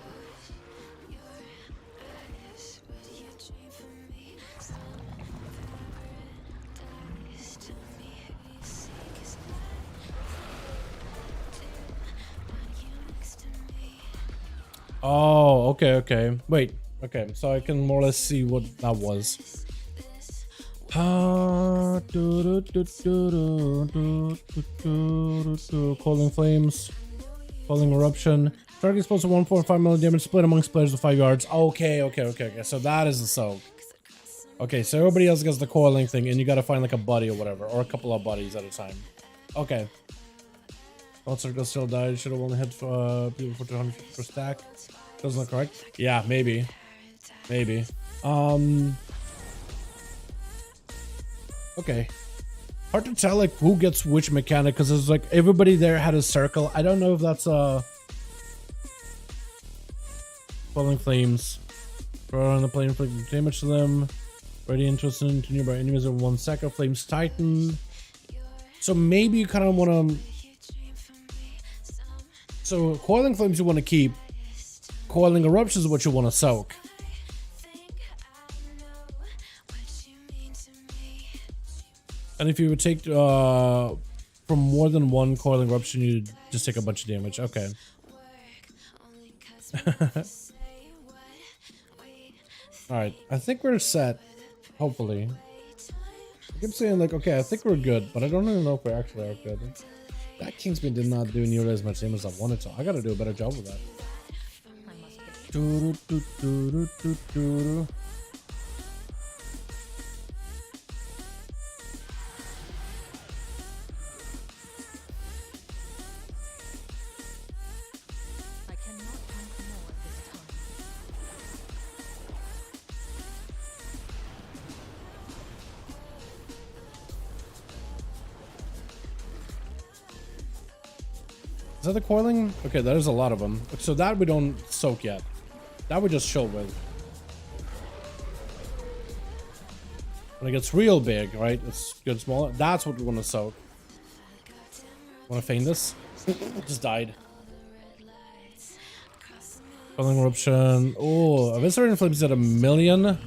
Oh, okay, okay. Wait, okay, so I can more or less see what that was. Coiling flames, coiling eruption. Target exposed to 1.5 million damage, split amongst players with 5 yards. Okay, okay, okay, okay. So that is the soak. Okay, so everybody else gets the coiling thing, and you gotta find like a buddy or whatever, or a couple of buddies at a time. Okay. All circles still died. Should have only hit people for 250 per stack. Doesn't look correct. Yeah, maybe. Maybe. Okay. Hard to tell like who gets which mechanic because it's like everybody there had a circle. I don't know if that's Falling Flames. Throw on the plane, inflict damage to them. Ready interested into nearby enemies of 1 second. Flames Titan. So maybe you kind of want to. So Coiling Flames you want to keep. Coiling Eruptions is what you want to soak. And if you would take from more than one Coiling Eruption, you just take a bunch of damage. Okay. Alright, I think we're set. Hopefully. I keep saying like, okay, I think we're good, but I don't even know if we actually are good. That Kingsman did not do nearly as much damage as I wanted to. I gotta do a better job with that. Is that the coiling? Okay, there's a lot of them. So that we don't soak yet. That we just show with. When it gets real big, right? It's good smaller. That's what we want to soak. Want to feign this? Just died. Coiling Eruption. Oh, Eviscerating Flames at 1,000,000.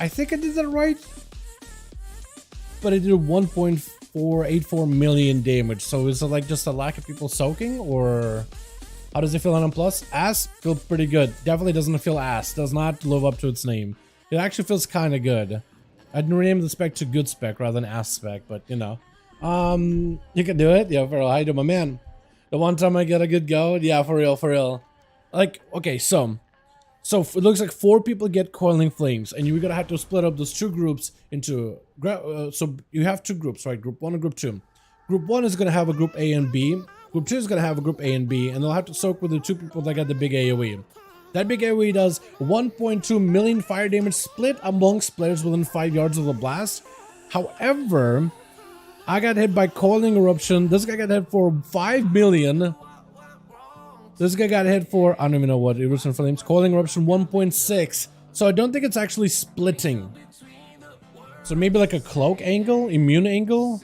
I think I did that right, but I did 1.484 million damage. So is it like just a lack of people soaking, or how does it feel on M+? Ass feels pretty good. Definitely doesn't feel ass. Does not live up to its name. It actually feels kind of good. I'd rename the spec to good spec rather than ass spec, but you know, you can do it. Yeah, for real. How you doing, my man? The one time I get a good go, yeah, for real, for real. Like, okay, so it looks like 4 people get Coiling Flames, and you're gonna have to split up those 2 groups into. So you have 2 groups, right? Group 1 and Group 2. Group 1 is gonna have a Group A and B. Group 2 is gonna have a Group A and B, and they'll have to soak with the 2 people that got the big AOE. That big AOE does 1.2 million fire damage split amongst players within 5 yards of the blast. However, I got hit by Coiling Eruption. This guy got hit for 5 million. This guy got hit for, I don't even know what, Eruption Flames. Coiling Eruption 1.6. So I don't think it's actually splitting. So maybe like a cloak angle, immune angle.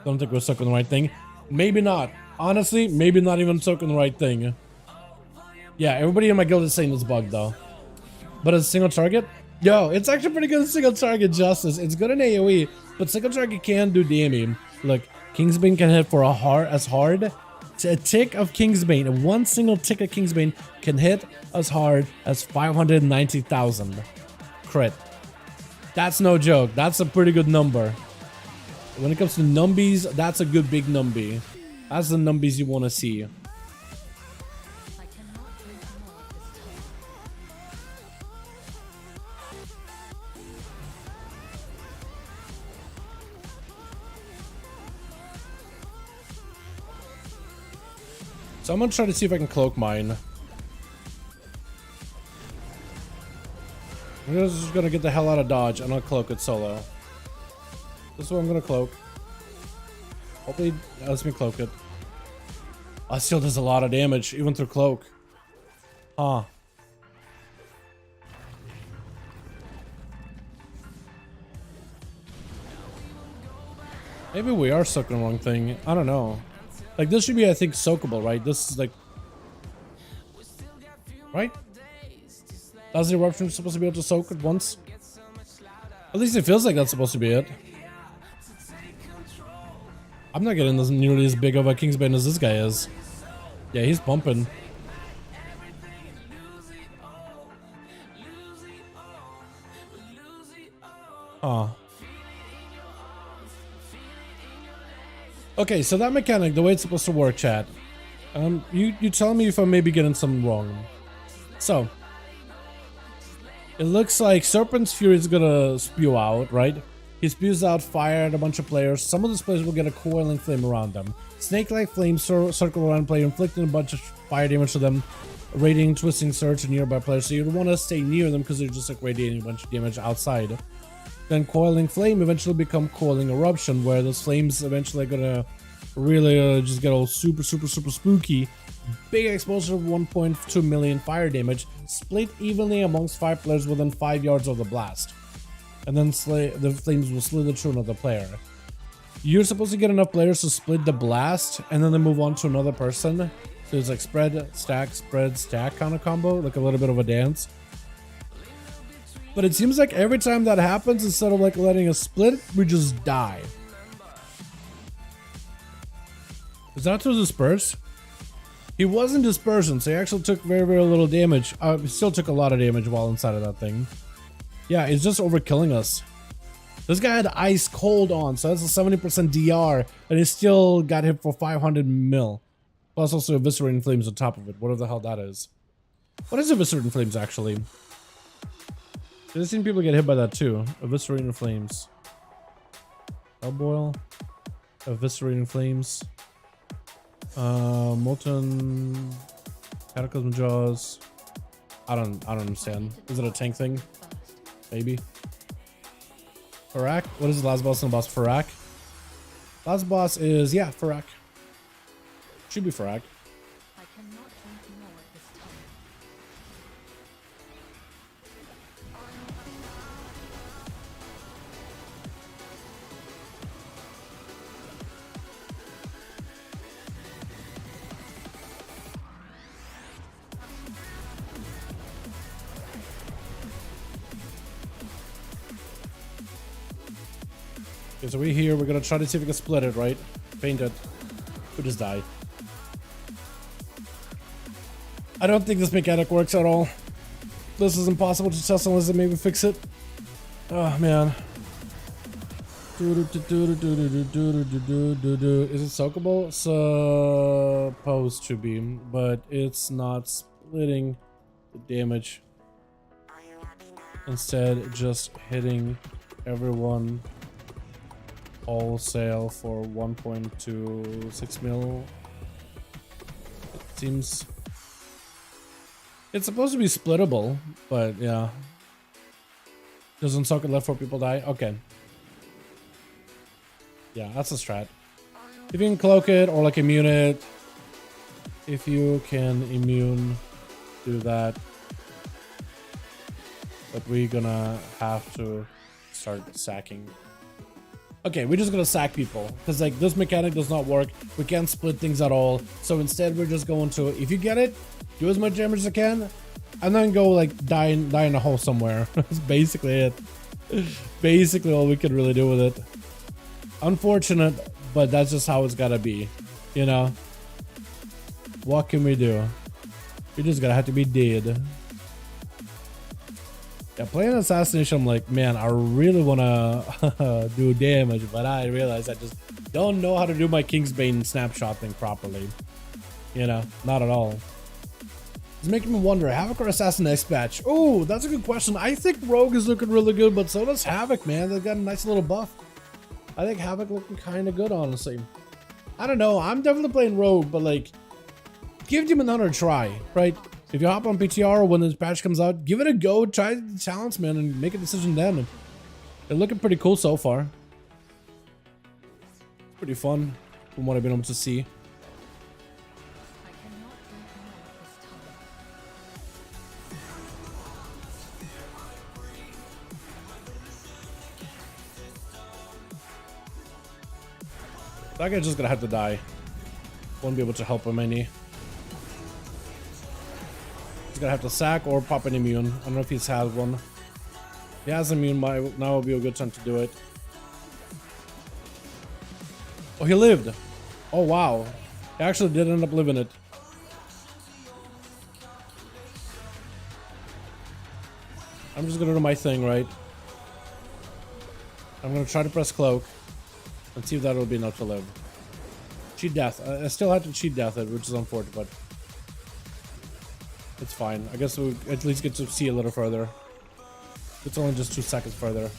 Don't think we're stuck on the right thing. Maybe not. Honestly, maybe not even stuck on the right thing. Yeah, everybody in my guild is saying it's bugged though. But as a single target, yo, it's actually pretty good single target justice. It's good in AoE, but single target can do damage. Look, Kingsbane can hit for as hard. A tick of Kingsbane, one single tick of Kingsbane can hit as hard as 590,000 crit. That's no joke. That's a pretty good number. When it comes to numbies, that's a good big numbie. That's the numbies you want to see. So I'm gonna try to see if I can cloak mine. I'm just gonna get the hell out of dodge and I'll cloak it solo. This is what I'm gonna cloak. Hopefully it lets me cloak it. Oh, it still does a lot of damage, even through cloak. Huh. Maybe we are stuck in the wrong thing. I don't know. Like, this should be, I think, soakable, right? This is like... Right? That's the eruption supposed to be able to soak at once? At least it feels like that's supposed to be it. I'm not getting this nearly as big of a Kingsbane as this guy is. Yeah, he's pumping. Huh. Okay, so that mechanic, the way it's supposed to work, chat. You tell me if I'm maybe getting something wrong. So, It looks like Serpent's Fury is gonna spew out, right? He spews out fire at a bunch of players. Some of those players will get a coiling flame around them. Snake-like flames circle around player, inflicting a bunch of fire damage to them, radiating, twisting, surge to nearby players. So you'd want to stay near them because they're just like radiating a bunch of damage outside. Then coiling flame eventually become coiling eruption, where those flames eventually are gonna really just get all super spooky. Big exposure of 1.2 million fire damage, split evenly amongst 5 players within 5 yards of the blast. And then the flames will slither through another player. You're supposed to get enough players to split the blast, and then they move on to another person. So it's like spread, stack kind of combo, like a little bit of a dance. But it seems like every time that happens, instead of like letting us split, we just die. Is that to disperse? He wasn't dispersion, so he actually took very little damage. He still took a lot of damage while inside of that thing. Yeah, it's just overkilling us. This guy had ice cold on, so that's a 70% DR, and he still got hit for 500 mil. Plus also eviscerating flames on top of it, whatever the hell that is. What is eviscerating flames actually? I've seen people get hit by that too. Eviscerating flames. Hellboil. Eviscerating flames. Molten Cataclysm Jaws. I don't understand. Is it a tank thing? Maybe. Farak? What is the last boss in the boss? Farak? Last boss is, yeah, Farak. Should be Farak. I cannot drink more at this time. Okay, so we're here. We're gonna try to see if we can split it, right? Paint it. We just die. I don't think this mechanic works at all. This is impossible to test unless they maybe fix it. Oh man. Is it soakable? Supposed to be, but it's not splitting the damage. Instead, just hitting everyone wholesale for 1.26 mil. It seems it's supposed to be splittable, but yeah. Doesn't socket left 4 people die? Okay. Yeah, that's a strat. If you can cloak it or like immune it, if you can immune, do that. But we're gonna have to start sacking. Okay, we're just gonna sack people because like this mechanic does not work. We can't split things at all. So instead, we're just going to, if you get it, do as much damage as you can, and then go like die in a hole somewhere. That's basically it. Basically all we can really do with it. Unfortunate, but that's just how it's gotta be. You know? What can we do? We just gotta have to be dead. Yeah, playing Assassination, I'm like, man, I really wanna do damage, but I realize I just don't know how to do my Kingsbane snapshot thing properly. You know, not at all. It's making me wonder, Havoc or Assassin next patch? Oh, that's a good question. I think Rogue is looking really good, but so does Havoc, man. They've got a nice little buff. I think Havoc looking kind of good, honestly. I don't know. I'm definitely playing Rogue, but like, give him another try, right? If you hop on PTR when this patch comes out, give it a go. Try the talents, man, and make a decision then. They're looking pretty cool so far. Pretty fun from what I've been able to see. That guy's just gonna have to die. Won't be able to help him any. He's gonna have to sack or pop an immune. I don't know if he's had one. If he has immune, now would be a good time to do it. Oh, he lived. Oh, wow. He actually did end up living it. I'm just gonna do my thing, right? I'm gonna try to press cloak. Let's see if that will be enough to live. Cheat death. I still have to cheat death it, which is unfortunate, but it's fine. I guess we at least get to see a little further. It's only just 2 seconds further.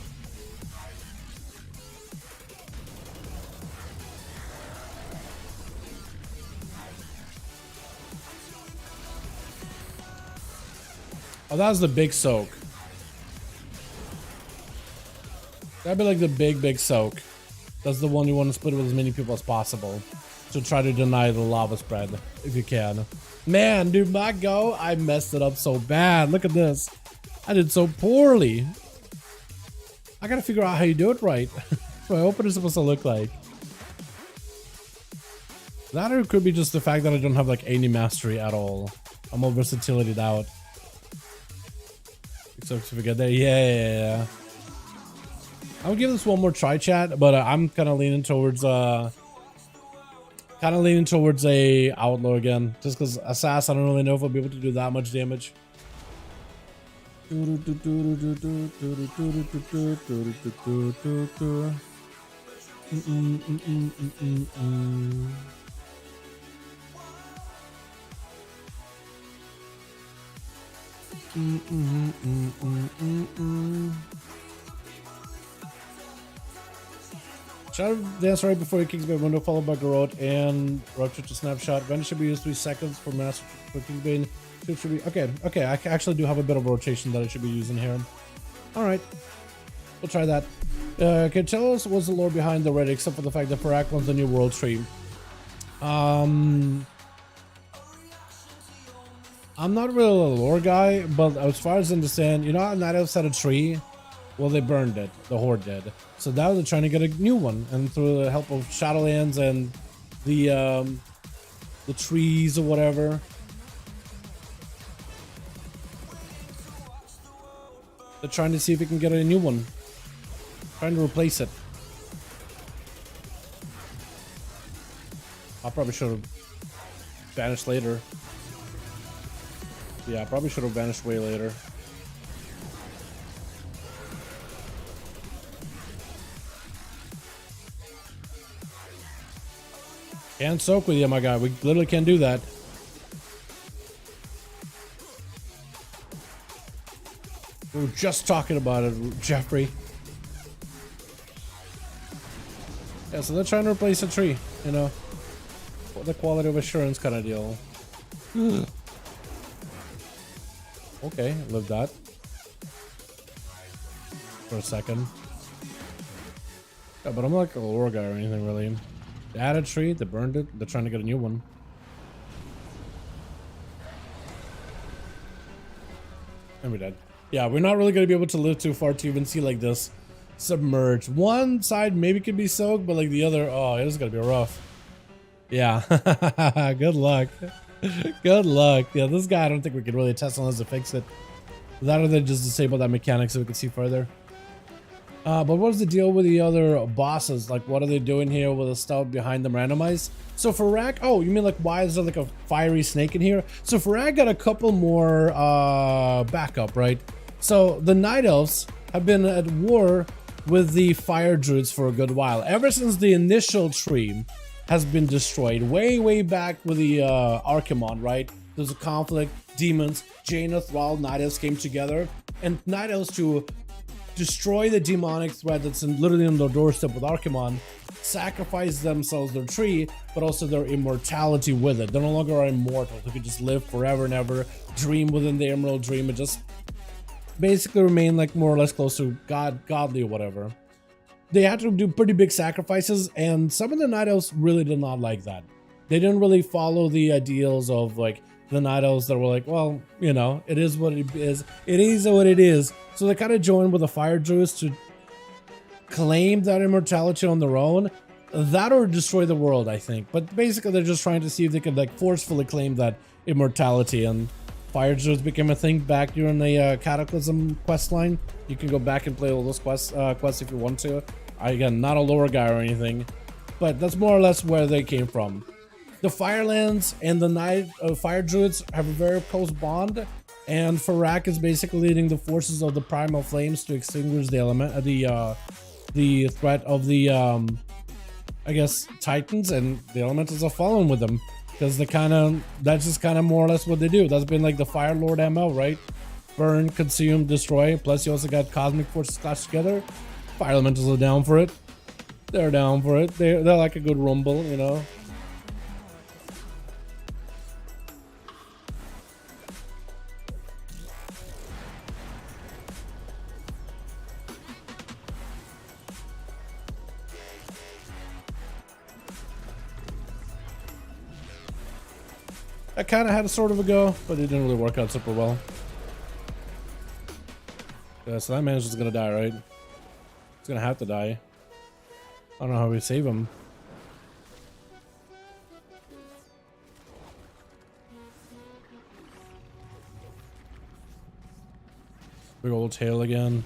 Oh, that was the big soak. That'd be like the big soak. That's the one you want to split with as many people as possible. To try to deny the lava spread, if you can. Man, dude, my go, I messed it up so bad. Look at this. I did so poorly. I gotta figure out how you do it right. My opener is supposed to look like. That or it could be just the fact that I don't have like any mastery at all. I'm all versatility out. So if we get there, yeah. I'll give this one more try, chat, but I'm kind of leaning towards a outlaw again, just because assassin, I don't really know if I'll be able to do that much damage. Shadow dance right before he kicks by window, followed by garrote and rupture to snapshot. Render should be used 3 seconds for master for Kingsbane. Should be okay. I actually do have a bit of rotation that I should be using here. All right, we'll try that. Can you tell us what's the lore behind the Reddit, except for the fact that Farak wants a new world tree? I'm not really a lore guy, but as far as I understand, you know how Night Elves had a tree? Well, they burned it. The Horde did. So now they're trying to get a new one, and through the help of Shadowlands and the trees or whatever. They're trying to see if we can get a new one. Trying to replace it. I probably should have vanished later. Yeah, I probably should have vanished way later. Can't soak with you, my guy. We literally can't do that. We were just talking about it, Jeffrey. Yeah, so they're trying to replace a tree, you know. The quality of assurance kind of deal. Okay, live that. For a second. Yeah, but I'm not like a lore guy or anything, really. They had a tree, they burned it, they're trying to get a new one. And we're dead. Yeah, we're not really going to be able to live too far to even see like this submerged. One side maybe could be soaked, but like the other, oh, it is going to be rough. Yeah. Good luck. Good luck. Yeah, this guy I don't think we can really test unless to fix it. That or they just disable that mechanic so we can see further. But what's the deal with the other bosses? Like, what are they doing here with the stuff behind them randomized? So for Farak, oh, you mean like why is there like a fiery snake in here? So Farak got a couple more backup, right? So the Night Elves have been at war with the Fire Druids for a good while. Ever since the initial tree has been destroyed, way back with the Archimon, right? There's a conflict, demons, Jaina, Thrall, Night Elves came together, and Night Elves to destroy the demonic threat that's literally on their doorstep with Archimon, sacrifice themselves, their tree, but also their immortality with it. They no longer are immortal. They could just live forever and ever, dream within the Emerald Dream, and just basically remain like more or less close to godly or whatever. They had to do pretty big sacrifices, and some of the Night Elves really did not like that. They didn't really follow the ideals of like the Night Elves that were like, well, you know, it is what it is. It is what it is. So they kind of joined with the Fire Druids to claim that immortality on their own. That or destroy the world, I think. But basically, they're just trying to see if they could like forcefully claim that immortality. And Fire Druids became a thing back during the Cataclysm quest line. You can go back and play all those quests if you want to. Again, not a lore guy or anything, but that's more or less where they came from. The Firelands and the Fire Druids have a very close bond, and Farak is basically leading the forces of the Primal Flames to extinguish the threat of the I guess Titans, and the Elementals are following with them because that's just kind of more or less what they do. That's been like the Fire Lord MO, right? burn, consume, destroy. Plus you also got Cosmic Forces clashed together. Fire Elementals are down for it. They're down for it. They're like a good rumble, you know. I kind of had a sort of a go, but it didn't really work out super well. Yeah, so that manager's is gonna die, right? He's gonna have to die. I don't know how we save him. Big old tail again.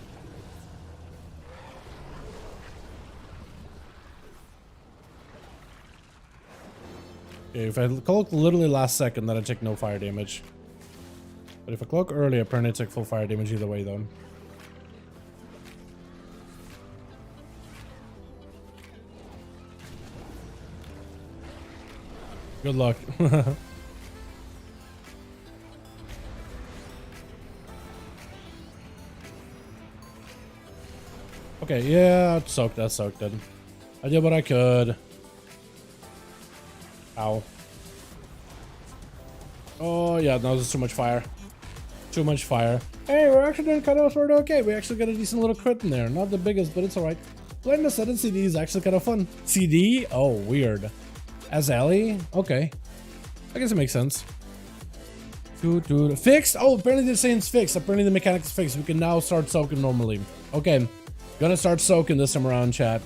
Okay, if I cloak literally last second, then I take no fire damage. But if I cloak early, apparently I take full fire damage either way though. Good luck. Okay, yeah, that soaked it. I did what I could. Ow. Oh yeah, no, this is too much fire. Too much fire. Hey, we're actually doing kind of sort of okay. We actually got a decent little crit in there. Not the biggest, but it's alright. Playing the set in CD is actually kind of fun. CD? Oh, weird. As Ellie? Okay. I guess it makes sense. Fixed? Oh, apparently they're saying it's fixed. Apparently the mechanic is fixed. We can now start soaking normally. Okay. Gonna start soaking this time around, chat.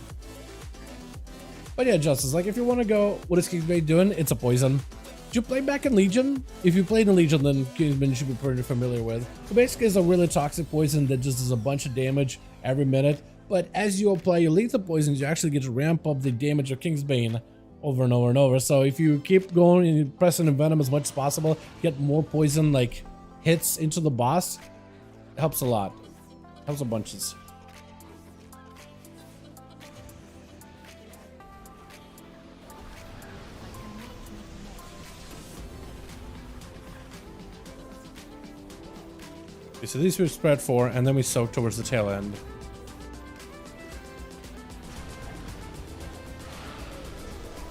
But yeah, Justice, like if you want to go, what is Kingsbane doing? It's a poison. Did you play back in Legion? If you played in Legion, then Kingsbane should be pretty familiar with. So basically it's a really toxic poison that just does a bunch of damage every minute. But as you apply your lethal poisons, you actually get to ramp up the damage of Kingsbane over and over and over. So if you keep going and you press and venom as much as possible, get more poison like hits into the boss, it helps a lot. Helps a bunches. Okay, so these we spread for, and then we soak towards the tail end.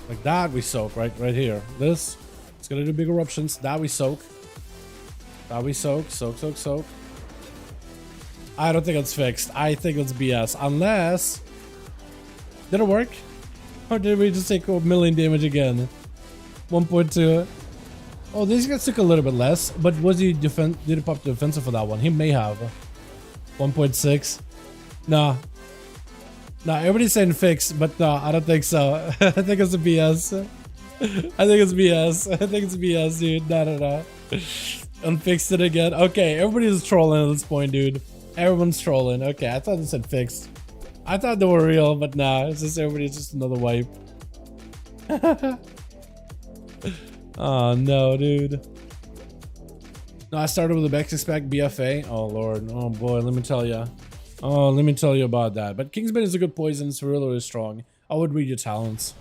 Like that we soak, right here. This, it's gonna do big eruptions. That we soak. That we soak. Soak. I don't think it's fixed. I think it's BS. Unless... Did it work? Or did we just take a million damage again? 1.2. Oh, these guys took a little bit less, but was he did he pop defensive for that one? He may have. 1.6. Nah. Nah, everybody's saying fixed, but no, I don't think so. I think it's a BS. I think it's BS. I think it's BS, dude. No. Unfixed it again. Okay, everybody's trolling at this point, dude. Everyone's trolling. Okay, I thought they said fixed. I thought they were real, but nah, it's just everybody's just another wipe. Oh no, dude. No, I started with a Bexy Spec BFA. Oh lord. Oh boy, let me tell you. Oh, let me tell you about that. But Kingsbane is a good poison. It's really, really strong. I would read your talents.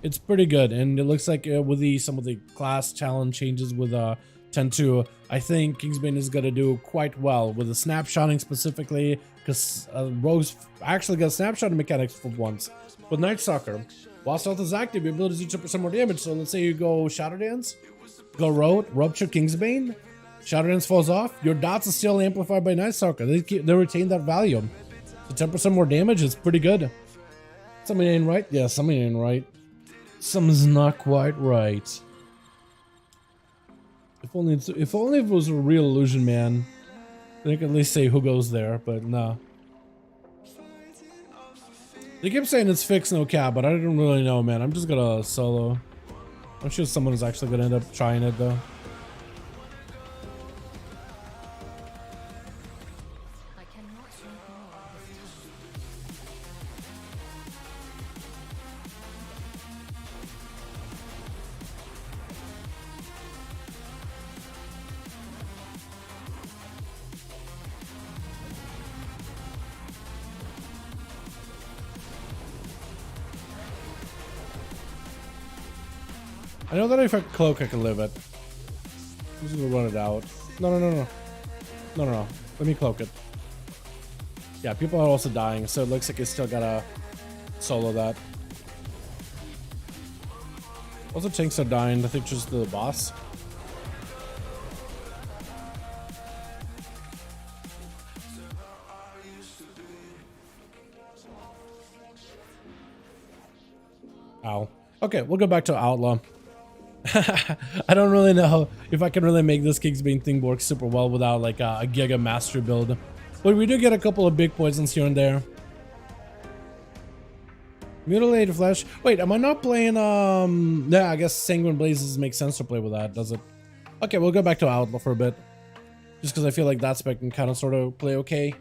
It's pretty good, and it looks like with some of the class challenge changes with 10.2, I think Kingsbane is gonna do quite well with the snapshotting specifically, because Rogue's actually got snapshotting mechanics for once. With Night Stalker, while stealth is active, your ability to do 2% more damage. So let's say you go Shadow Dance, go Road, Rupture Kingsbane, Shadow Dance falls off, your dots are still amplified by Night Stalker. They retain that value. So 10% more damage is pretty good. Something ain't right? Yeah, something ain't right. Something's not quite right. If only it was a real illusion, man. Then I could at least say who goes there, but no. They keep saying it's fixed, no cap, but I don't really know, man. I'm just gonna solo. I'm sure someone is actually gonna end up trying it, though. I know that if I cloak, I can live it. I'm just gonna run it out. No. No. Let me cloak it. Yeah, people are also dying, so it looks like it's still gotta solo that. Also, tanks are dying. I think just the boss. Ow. Okay, we'll go back to Outlaw. I don't really know if I can really make this Kingsbane thing work super well without like a Giga Mastery build. But we do get a couple of big poisons here and there. Mutilated Flesh. Wait, am I not playing, yeah, I guess Sanguine Blazes makes sense to play with that, does it? Okay, we'll go back to Outlaw for a bit. Just because I feel like that spec can kind of sort of play okay.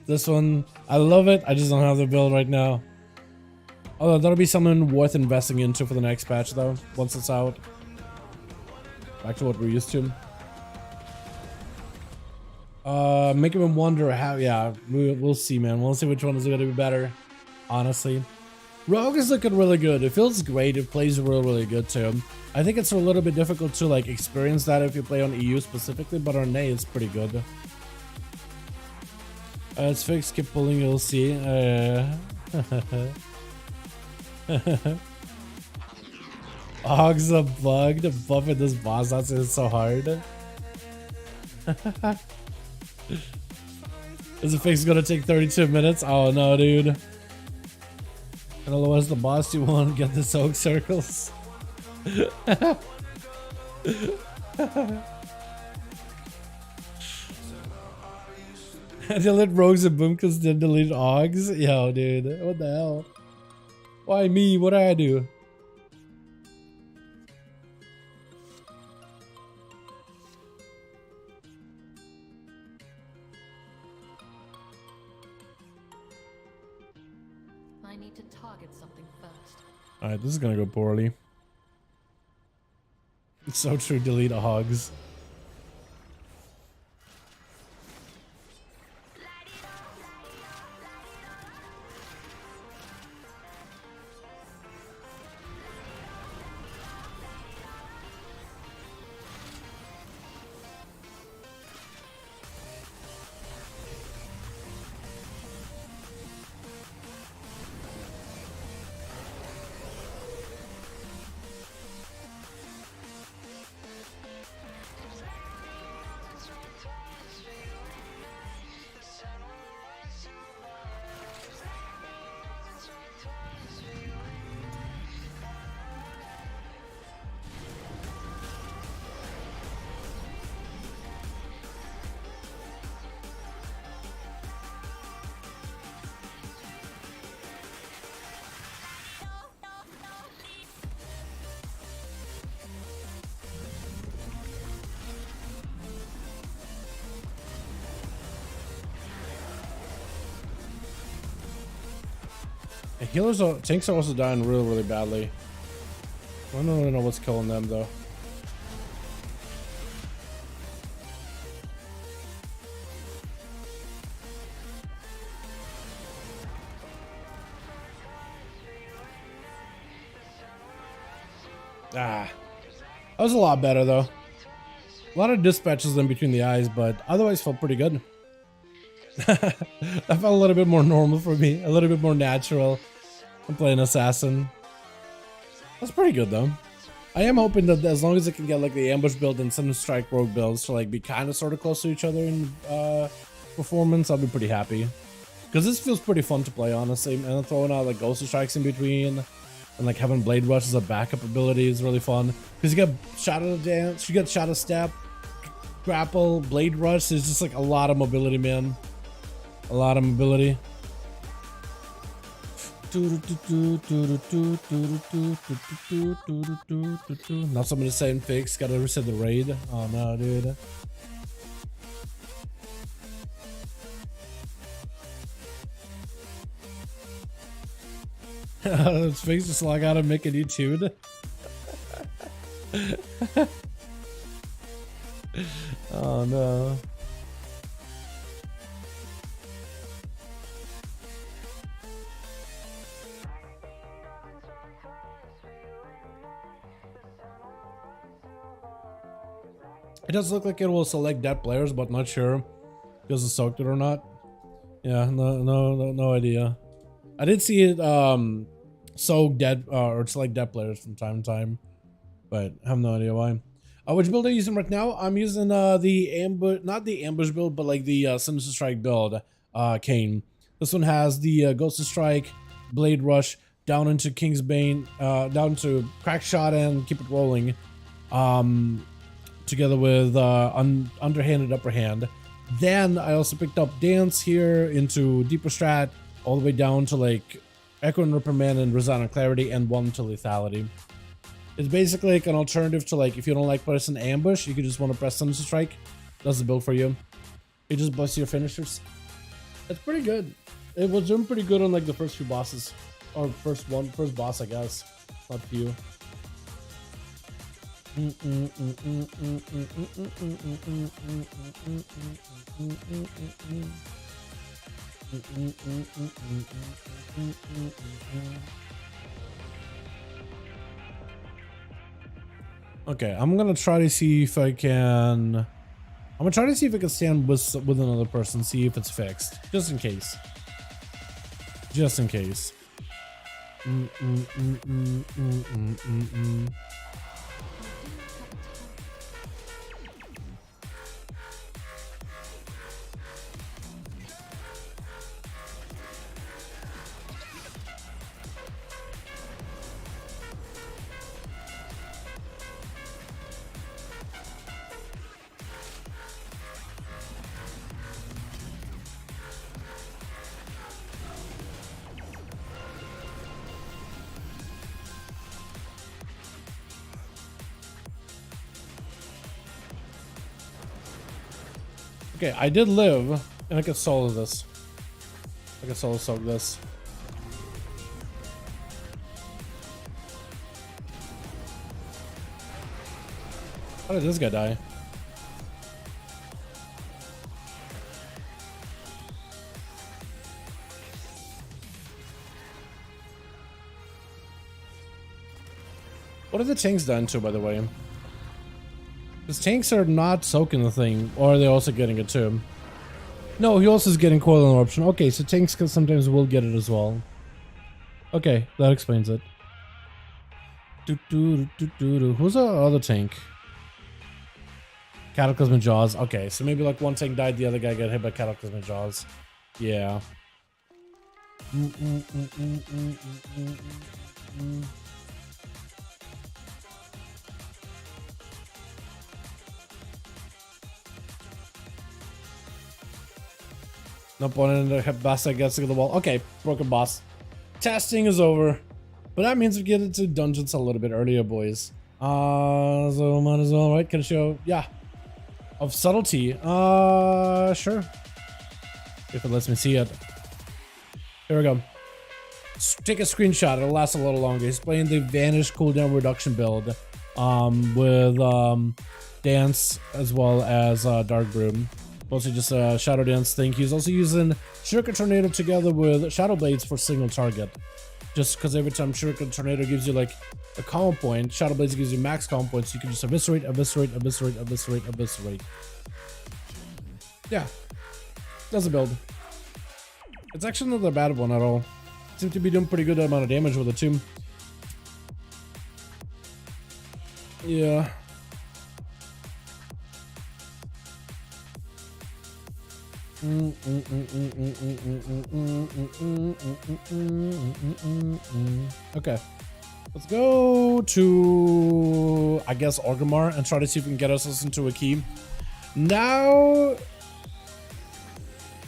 This one, I love it. I just don't have the build right now. Although that'll be something worth investing into for the next patch though, once it's out. Back to what we're used to. Make him wonder how, yeah, we'll see, man. We'll see which one is going to be better, honestly. Rogue is looking really good. It feels great. It plays really good too. I think it's a little bit difficult to like experience that if you play on EU specifically, but on NA it's pretty good. It's fixed, keep pulling, you'll see. Og's a bug to buff at this boss. That's it's so hard. Is the fix gonna take 32 minutes? Oh no, dude. And otherwise the boss you want to get the soak circles. Delete rogues and boomkas, then delete Ogs? Yo, dude, what the hell? Why me? What did I do? I need to target something first. Alright, this is gonna go poorly. It's so true, delete Hogs. Healers are, tanks are also dying really badly. I don't really know what's killing them though. That was a lot better though. A lot of dispatches in between the eyes, but otherwise felt pretty good. That felt a little bit more normal for me, a little bit more natural. I'm playing assassin. That's pretty good though. I am hoping that as long as I can get like the ambush build and some strike rogue builds to like be kind of sort of close to each other in performance, I'll be pretty happy. Because this feels pretty fun to play, honestly. And then throwing out like ghost strikes in between and like having blade rush as a backup ability is really fun. Because you get shadow dance, you get shadow step, grapple, blade rush. There's just like a lot of mobility, man. A lot of mobility. Not somebody saying fix, gotta reset the raid. Oh no, dude. It's fix, just log out and make a new tune. Oh no. It does look like it will select dead players, but not sure. Because it soaked it or not. Yeah, no idea. I did see it soak dead or it's like dead players from time to time, but I have no idea why. Which build are you using right now? I'm using the ambush, not the ambush build, but like the Sinister Strike build, Kane. This one has the Ghost of Strike, Blade Rush, down into King's Bane, down to Crack Shot and Keep It Rolling, together with Underhanded Upper Hand. Then I also picked up Dance here into Deeper Strat, all the way down to like Echo and Reprimand and Resounding Clarity, and 1 to Lethality. It's basically like an alternative to like if you don't like pressing ambush, you could just want to press Sinister Strike. That's the build for you. It just busts your finishers. It's pretty good. It was doing pretty good on like the first few bosses, or first boss, I guess. Not few. Okay, I'm gonna try to see if I can. I'm gonna try to see if I can stand with another person, see if it's fixed, just in case. Just in case. Okay, I did live, and I could solo this. I could solo soak this. How did this guy die? What are the tanks done to, by the way? Because tanks are not soaking the thing, or are they also getting it too? No, he also is getting coil interruption. Okay, so tanks sometimes will get it as well. Okay, that explains it. Who's the other tank? Cataclysmic Jaws. Okay, so maybe like one tank died, the other guy got hit by Cataclysmic Jaws. Yeah. No point in the boss that gets to the wall. Okay, broken boss. Testing is over. But that means we get into dungeons a little bit earlier, boys. So might as well, right? Can I show? Yeah. Of subtlety. Sure. If it lets me see it. Here we go. Take a screenshot. It'll last a little longer. He's playing the Vanish cooldown reduction build. With Dance as well as Dark Broom. Mostly just a Shadow Dance thing. He's also using Shuriken Tornado together with Shadow Blades for single target. Just because every time Shuriken Tornado gives you like a combo point, Shadow Blades gives you max combo points. You can just eviscerate. Yeah, that's a build. It's actually not a bad one at all. Seems to be doing pretty good amount of damage with it too. Yeah. Okay, let's go to, I guess, Orgrimmar and try to see if we can get ourselves into a key. Now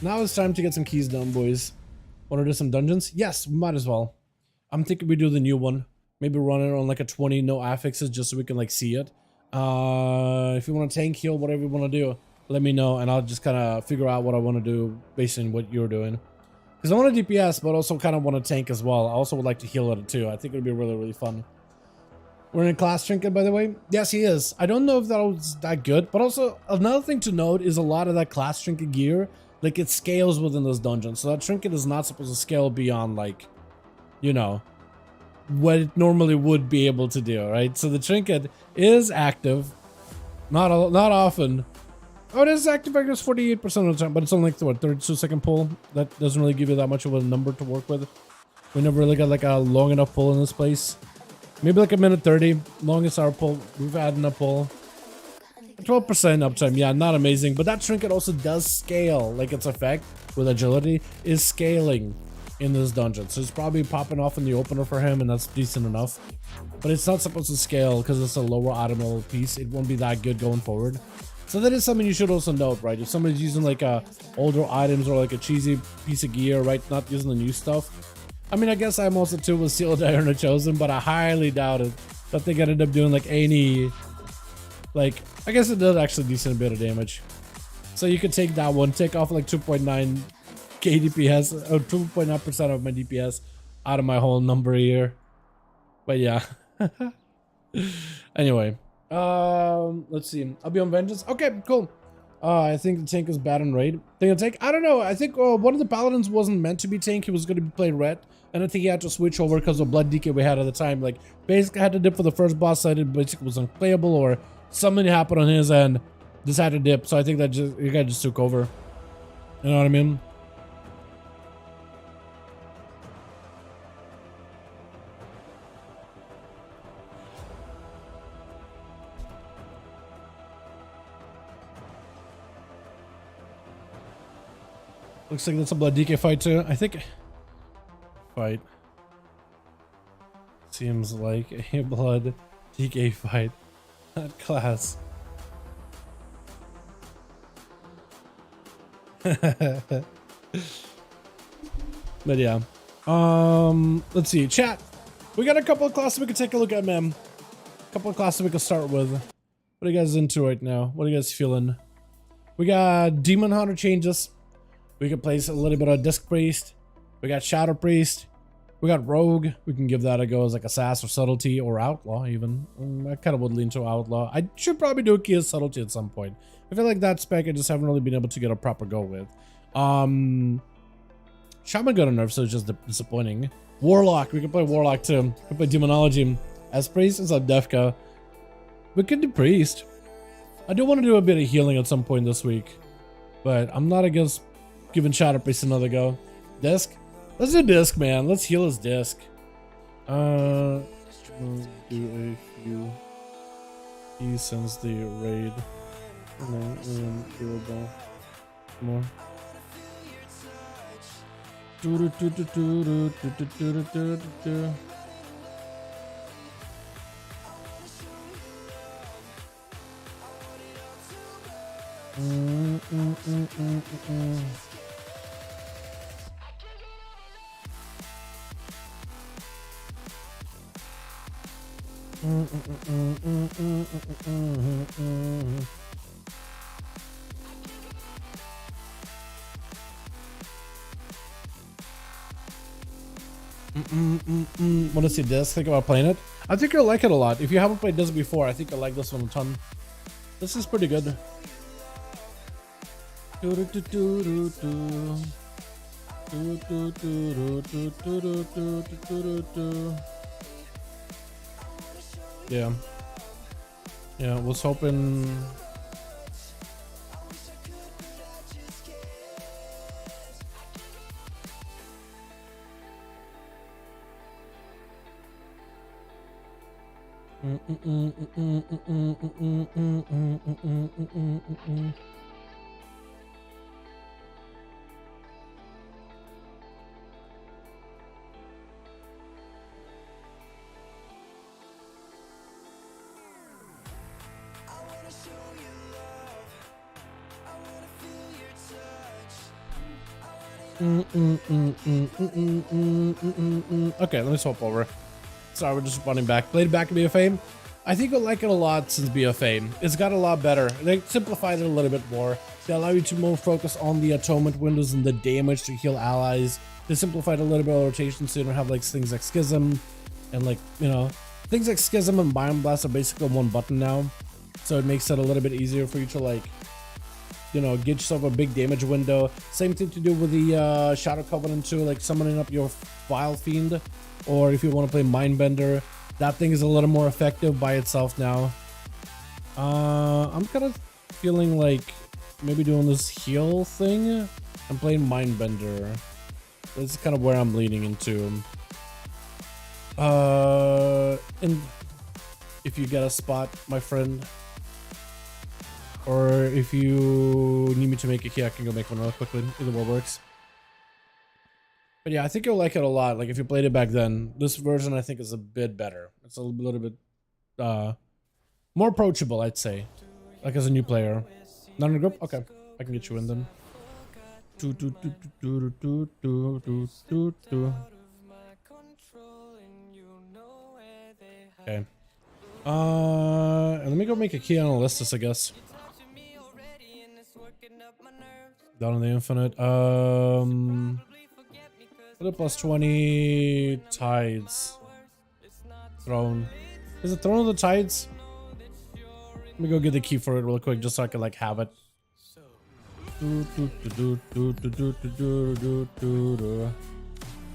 it's time to get some keys done, boys. Want to do some dungeons? Yes, we might as well. I'm thinking we do the new one. Maybe run it on like a 20, no affixes, just so we can like see it. If you want to tank heal, whatever you want to do, let me know, and I'll just kind of figure out what I want to do based on what you're doing. Because I want to DPS, but also kind of want to tank as well. I also would like to heal it too. I think it would be really, really fun. We're in a class Trinket, by the way. Yes, he is. I don't know if that was that good, but also another thing to note is a lot of that class Trinket gear, like it scales within this dungeon. So that Trinket is not supposed to scale beyond like, you know, what it normally would be able to do, right? So the Trinket is active, not often. Oh, it is active, I guess, 48% of the time, but it's only like, what, 32-second pull? That doesn't really give you that much of a number to work with. We never really got like a long enough pull in this place. Maybe like a minute 30, longest hour pull. We've had enough pull. 12% uptime, yeah, not amazing, but that trinket also does scale. Like its effect with agility is scaling in this dungeon, so it's probably popping off in the opener for him, and that's decent enough. But it's not supposed to scale because it's a lower item level piece. It won't be that good going forward. So that is something you should also note, right? If somebody's using like older items or like a cheesy piece of gear, right, not using the new stuff. I mean, I guess I'm also too with Sealed Iron or Chosen, but I highly doubt it that they could end up doing like any, like, I guess it does actually decent bit of damage. So you could take that one, take off like 2.9k DPS or 2.9% of my DPS out of my whole number here. But yeah. Anyway, let's see. I'll be on Vengeance. Okay, cool. I think the tank is bad in raid. I don't know. I think one of the paladins wasn't meant to be tank. He was going to be playing red. And I think he had to switch over because of blood decay we had at the time. Like, basically had to dip for the first boss side. It basically was unplayable, or something happened on his end. Just had to dip. So I think that just, you guys just took over. You know what I mean? Looks like that's a blood DK fight too. I think fight seems like a blood DK fight. Not class. But yeah. Let's see. Chat. We got a couple of classes we can take a look at, man. A couple of classes we can start with. What are you guys into right now? What are you guys feeling? We got Demon Hunter changes. We can place a little bit of Disc Priest. We got Shadow Priest. We got Rogue. We can give that a go as like a Sass or Subtlety or Outlaw even. I kind of would lean to Outlaw. I should probably do a key of Subtlety at some point. I feel like that spec I just haven't really been able to get a proper go with. Shaman got a nerf, so it's just disappointing. Warlock. We can play Warlock too. We can play Demonology as Priest as a Defka. We can do Priest. I do want to do a bit of healing at some point this week, but I'm not against giving Shadow Priest another go. Disc? Let's do Disc, man. Let's heal his Disc. Do a few. He sends the raid. Doable. More. Want to see this? Think about playing it? I think you'll like it a lot. If you haven't played this before, I think you'll like this one a ton. This is pretty good. Yeah. Yeah, was hoping. Okay, let me swap over. Sorry, we're just running back. Played back in BFA. I think I like it a lot since BFA. It's got a lot better. They simplified it a little bit more. They allow you to more focus on the atonement windows and the damage to heal allies. They simplified a little bit of rotation so you don't have like things like Schism and like, you know, things like Schism and Biome Blast are basically on one button now. So it makes it a little bit easier for you to like, you know, get yourself a big damage window. Same thing to do with the Shadow Covenant too, like summoning up your Vile Fiend, or if you want to play Mindbender, that thing is a little more effective by itself now. I'm kind of feeling like maybe doing this heal thing. I'm playing Mindbender. This is kind of where I'm leaning into. And if you get a spot, my friend, or if you need me to make a key, I can go make one real quickly. Either one works. But yeah, I think you'll like it a lot. Like if you played it back then, this version I think is a bit better. It's a little bit more approachable, I'd say. Like as a new player. Not in a group? Okay. I can get you in then. Okay. And let me go make a key analysis, I guess. Down in the infinite. Put a plus 20 tides. Throne. Is it Throne of the Tides? Let me go get the key for it real quick just so I can like have it.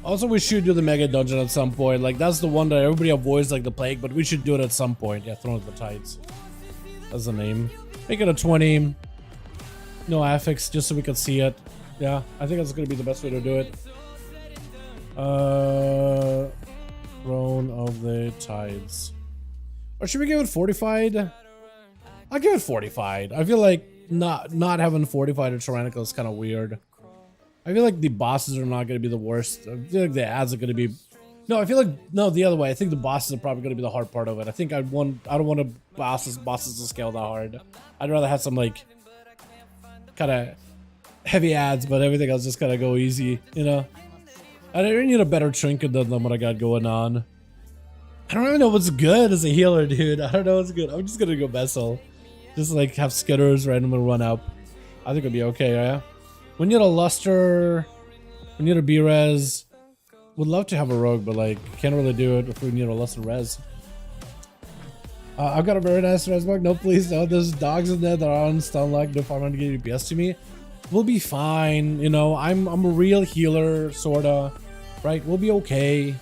Also, we should do the mega dungeon at some point. Like that's the one that everybody avoids like the plague, but we should do it at some point. Yeah, Throne of the Tides. That's the name. Make it a 20. No affix, just so we can see it. Yeah, I think that's gonna be the best way to do it. Throne of the Tides. Or should we give it fortified? I'll give it fortified. I feel like not having fortified or tyrannical is kind of weird. I feel like the bosses are not going to be the worst. I feel like the ads are going to be... No, I feel like... No, the other way. I think the bosses are probably going to be the hard part of it. I think I don't want bosses to scale that hard. I'd rather have some like kind of heavy ads, but everything else just kind of go easy, you know? I need a better trinket than what I got going on. I don't even know what's good as a healer, dude. I don't know what's good. I'm just gonna go Vessel. Just like have skitters randomly run up. I think it'll be okay, yeah? We need a luster. We need a B-res. Would love to have a rogue, but like can't really do it if we need a luster res. I've got a very nice res bug. No, please, no. There's dogs in there that are on stun lock. No 500 DPS to me. We'll be fine, you know. I'm a real healer, sorta. Right? We'll be okay.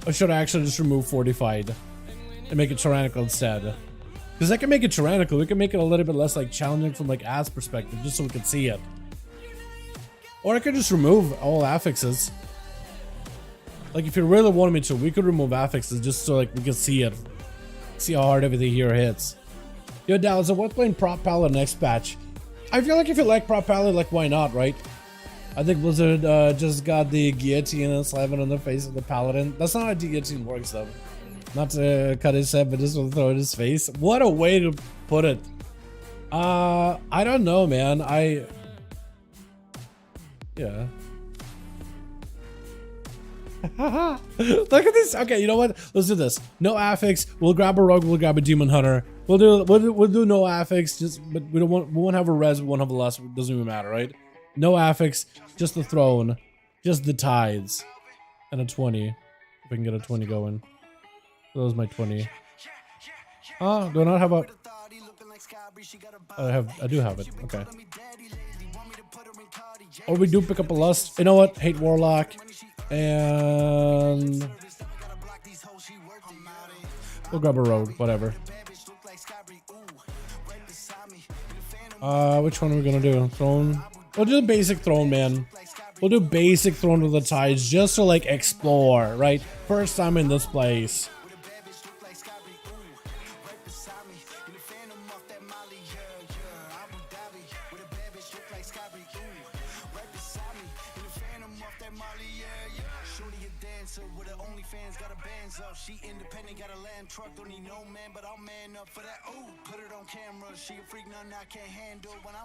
Or should I actually just remove fortified and make it tyrannical instead? Because I can make it tyrannical. We can make it a little bit less like challenging from like ads perspective, just so we can see it. Or I could just remove all affixes. Like if you really wanted me to, we could remove affixes just so like we can see it. See how hard everything here hits. Yo, Dallas, so what's playing Prop Palette next patch? I feel like if you like Prop Palette, like why not, right? I think Blizzard just got the guillotine and slamming on the face of the paladin. That's not how guillotine works though. Not to cut his head, but just to throw it in his face. What a way to put it. I don't know, man. Yeah. Look at this. Okay, you know what? Let's do this. No affix. We'll grab a rogue. We'll grab a demon hunter. We'll do no affix. But we won't have a res. We won't have a lust. It doesn't even matter, right? No affix. Just the throne. Just the tides. And a 20. If we can get a 20 going. That was my 20. Oh, do I not have a... I do have it. Okay. Or we do pick up a lust. You know what? Hate warlock. And we'll grab a rogue, whatever. Which one are we gonna do? Throne? We'll do the basic throne, man. We'll do basic throne with the tides just to like explore, right? First time in this place.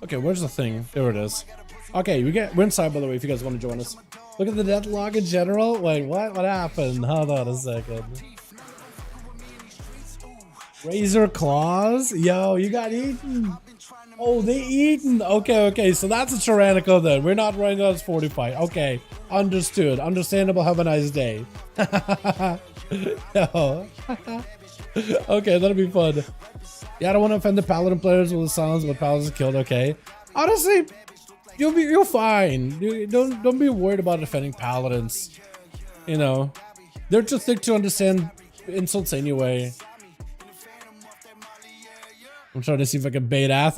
Okay, where's the thing? There it is. Okay, we're inside, by the way, if you guys want to join us. Look at the deadlock in general. Wait, what happened? Hold on a second. Razor claws? Yo, you got eaten. Oh, they eaten. Okay, so that's a tyrannical then. We're not running out as fortified. Okay, understood. Understandable. Have a nice day. Yo. Okay, that'll be fun. Yeah, I don't want to offend the paladin players with the silence, but paladins are killed. Okay, honestly, you're fine. Don't be worried about defending paladins. You know, they're too thick to understand insults anyway. I'm trying to see if I can bait Ath.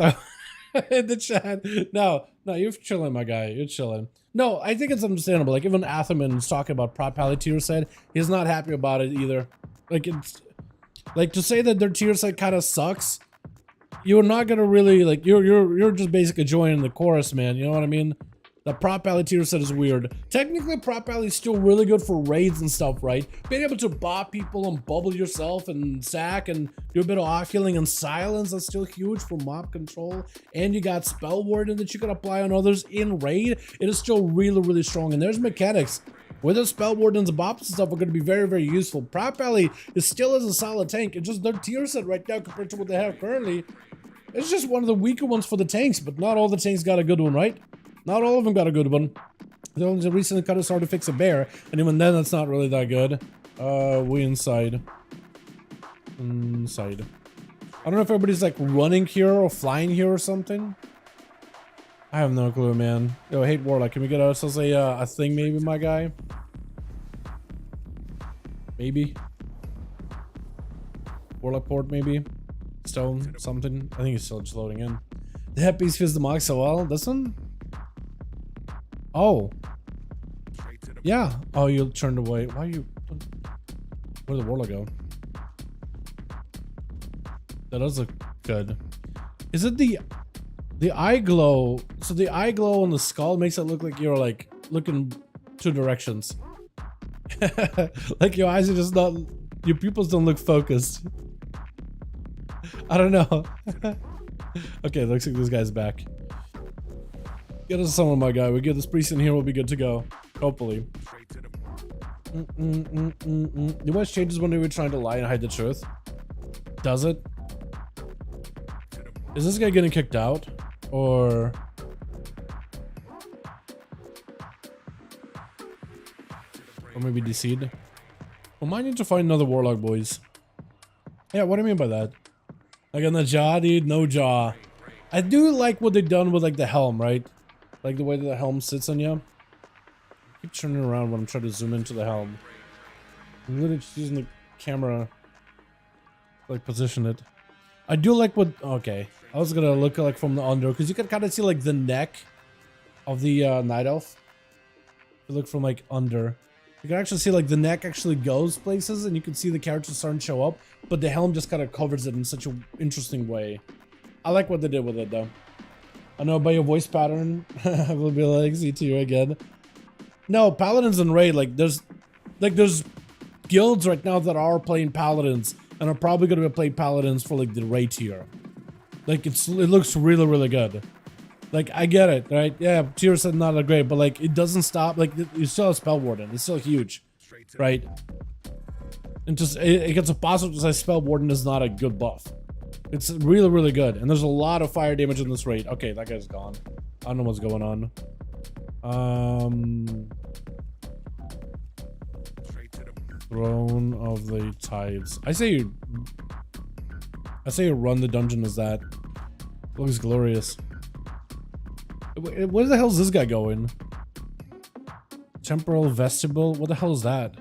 in the chat. No, you're chilling, my guy. You're chilling. No, I think it's understandable. Like even Atherman's talking about prop pally tier set. He's not happy about it either. Like it's like to say that their tier set kind of sucks. You're not gonna really like you're just basically joining the chorus, man. You know what I mean? The prop pally tier set is weird. Technically, prop pally is still really good for raids and stuff, right? Being able to bop people and bubble yourself and sack and do a bit of off healing and silence, that's still huge for mob control. And you got spell warden that you can apply on others in raid. It is still really, really strong. And there's mechanics where the spell wardens and bops and stuff are going to be very, very useful. Prop pally is still as a solid tank. It's just their tier set right now compared to what they have currently. It's just one of the weaker ones for the tanks, but not all the tanks got a good one, right? Not all of them got a good one. They only recently cut us hard to fix a bear, and even then, that's not really that good. We inside. Inside. I don't know if everybody's like running here or flying here or something. I have no clue, man. Yo, hate Warlock. Can we get ourselves a thing, maybe, my guy? Maybe. Warlock port, maybe. Stone, something. I think it's still just loading in. The Happy Fizz the Mox so well. This one? Oh. Yeah. Oh, you turned away. Why are you... Where'd the Warlock go? That does look good. Is it the eye glow? So the eye glow on the skull makes it look like you're like looking two directions. Like your eyes are just not... Your pupils don't look focused. I don't know. Okay, looks like this guy's back. Get us someone, my guy. We get this priest in here, we'll be good to go. Hopefully. You watch changes when they were trying to lie and hide the truth? Does it? Is this guy getting kicked out? Or... maybe DC'd? We might need to find another Warlock, boys. Yeah, what do you mean by that? Like on the jaw, dude? No jaw. I do like what they've done with like the helm, right? Like the way that the helm sits on you. I keep turning around when I'm trying to zoom into the helm. I'm literally just using the camera to like position it. I do like what... Okay. I was gonna look like from the under because you can kind of see like the neck of the Night Elf. If you look from like under. You can actually see like the neck actually goes places and you can see the characters starting to show up, but the helm just kind of covers it in such an interesting way. I like what they did with it though. I know by your voice pattern, I will be like CTU again. No, Paladins and Raid, like there's guilds right now that are playing Paladins and are probably going to be playing Paladins for like the Raid tier. Like it looks really, really good. Like, I get it, right? Yeah, tier set not that great, but like, it doesn't stop. Like, you still have Spell Warden. It's still huge, right? And just, it gets a positive to say Spell Warden is not a good buff. It's really, really good. And there's a lot of fire damage in this raid. Okay, that guy's gone. I don't know what's going on. Throne of the Tides. I say you run the dungeon as that. Looks glorious. Where the hell is this guy going? Temporal vestibule? What the hell is that?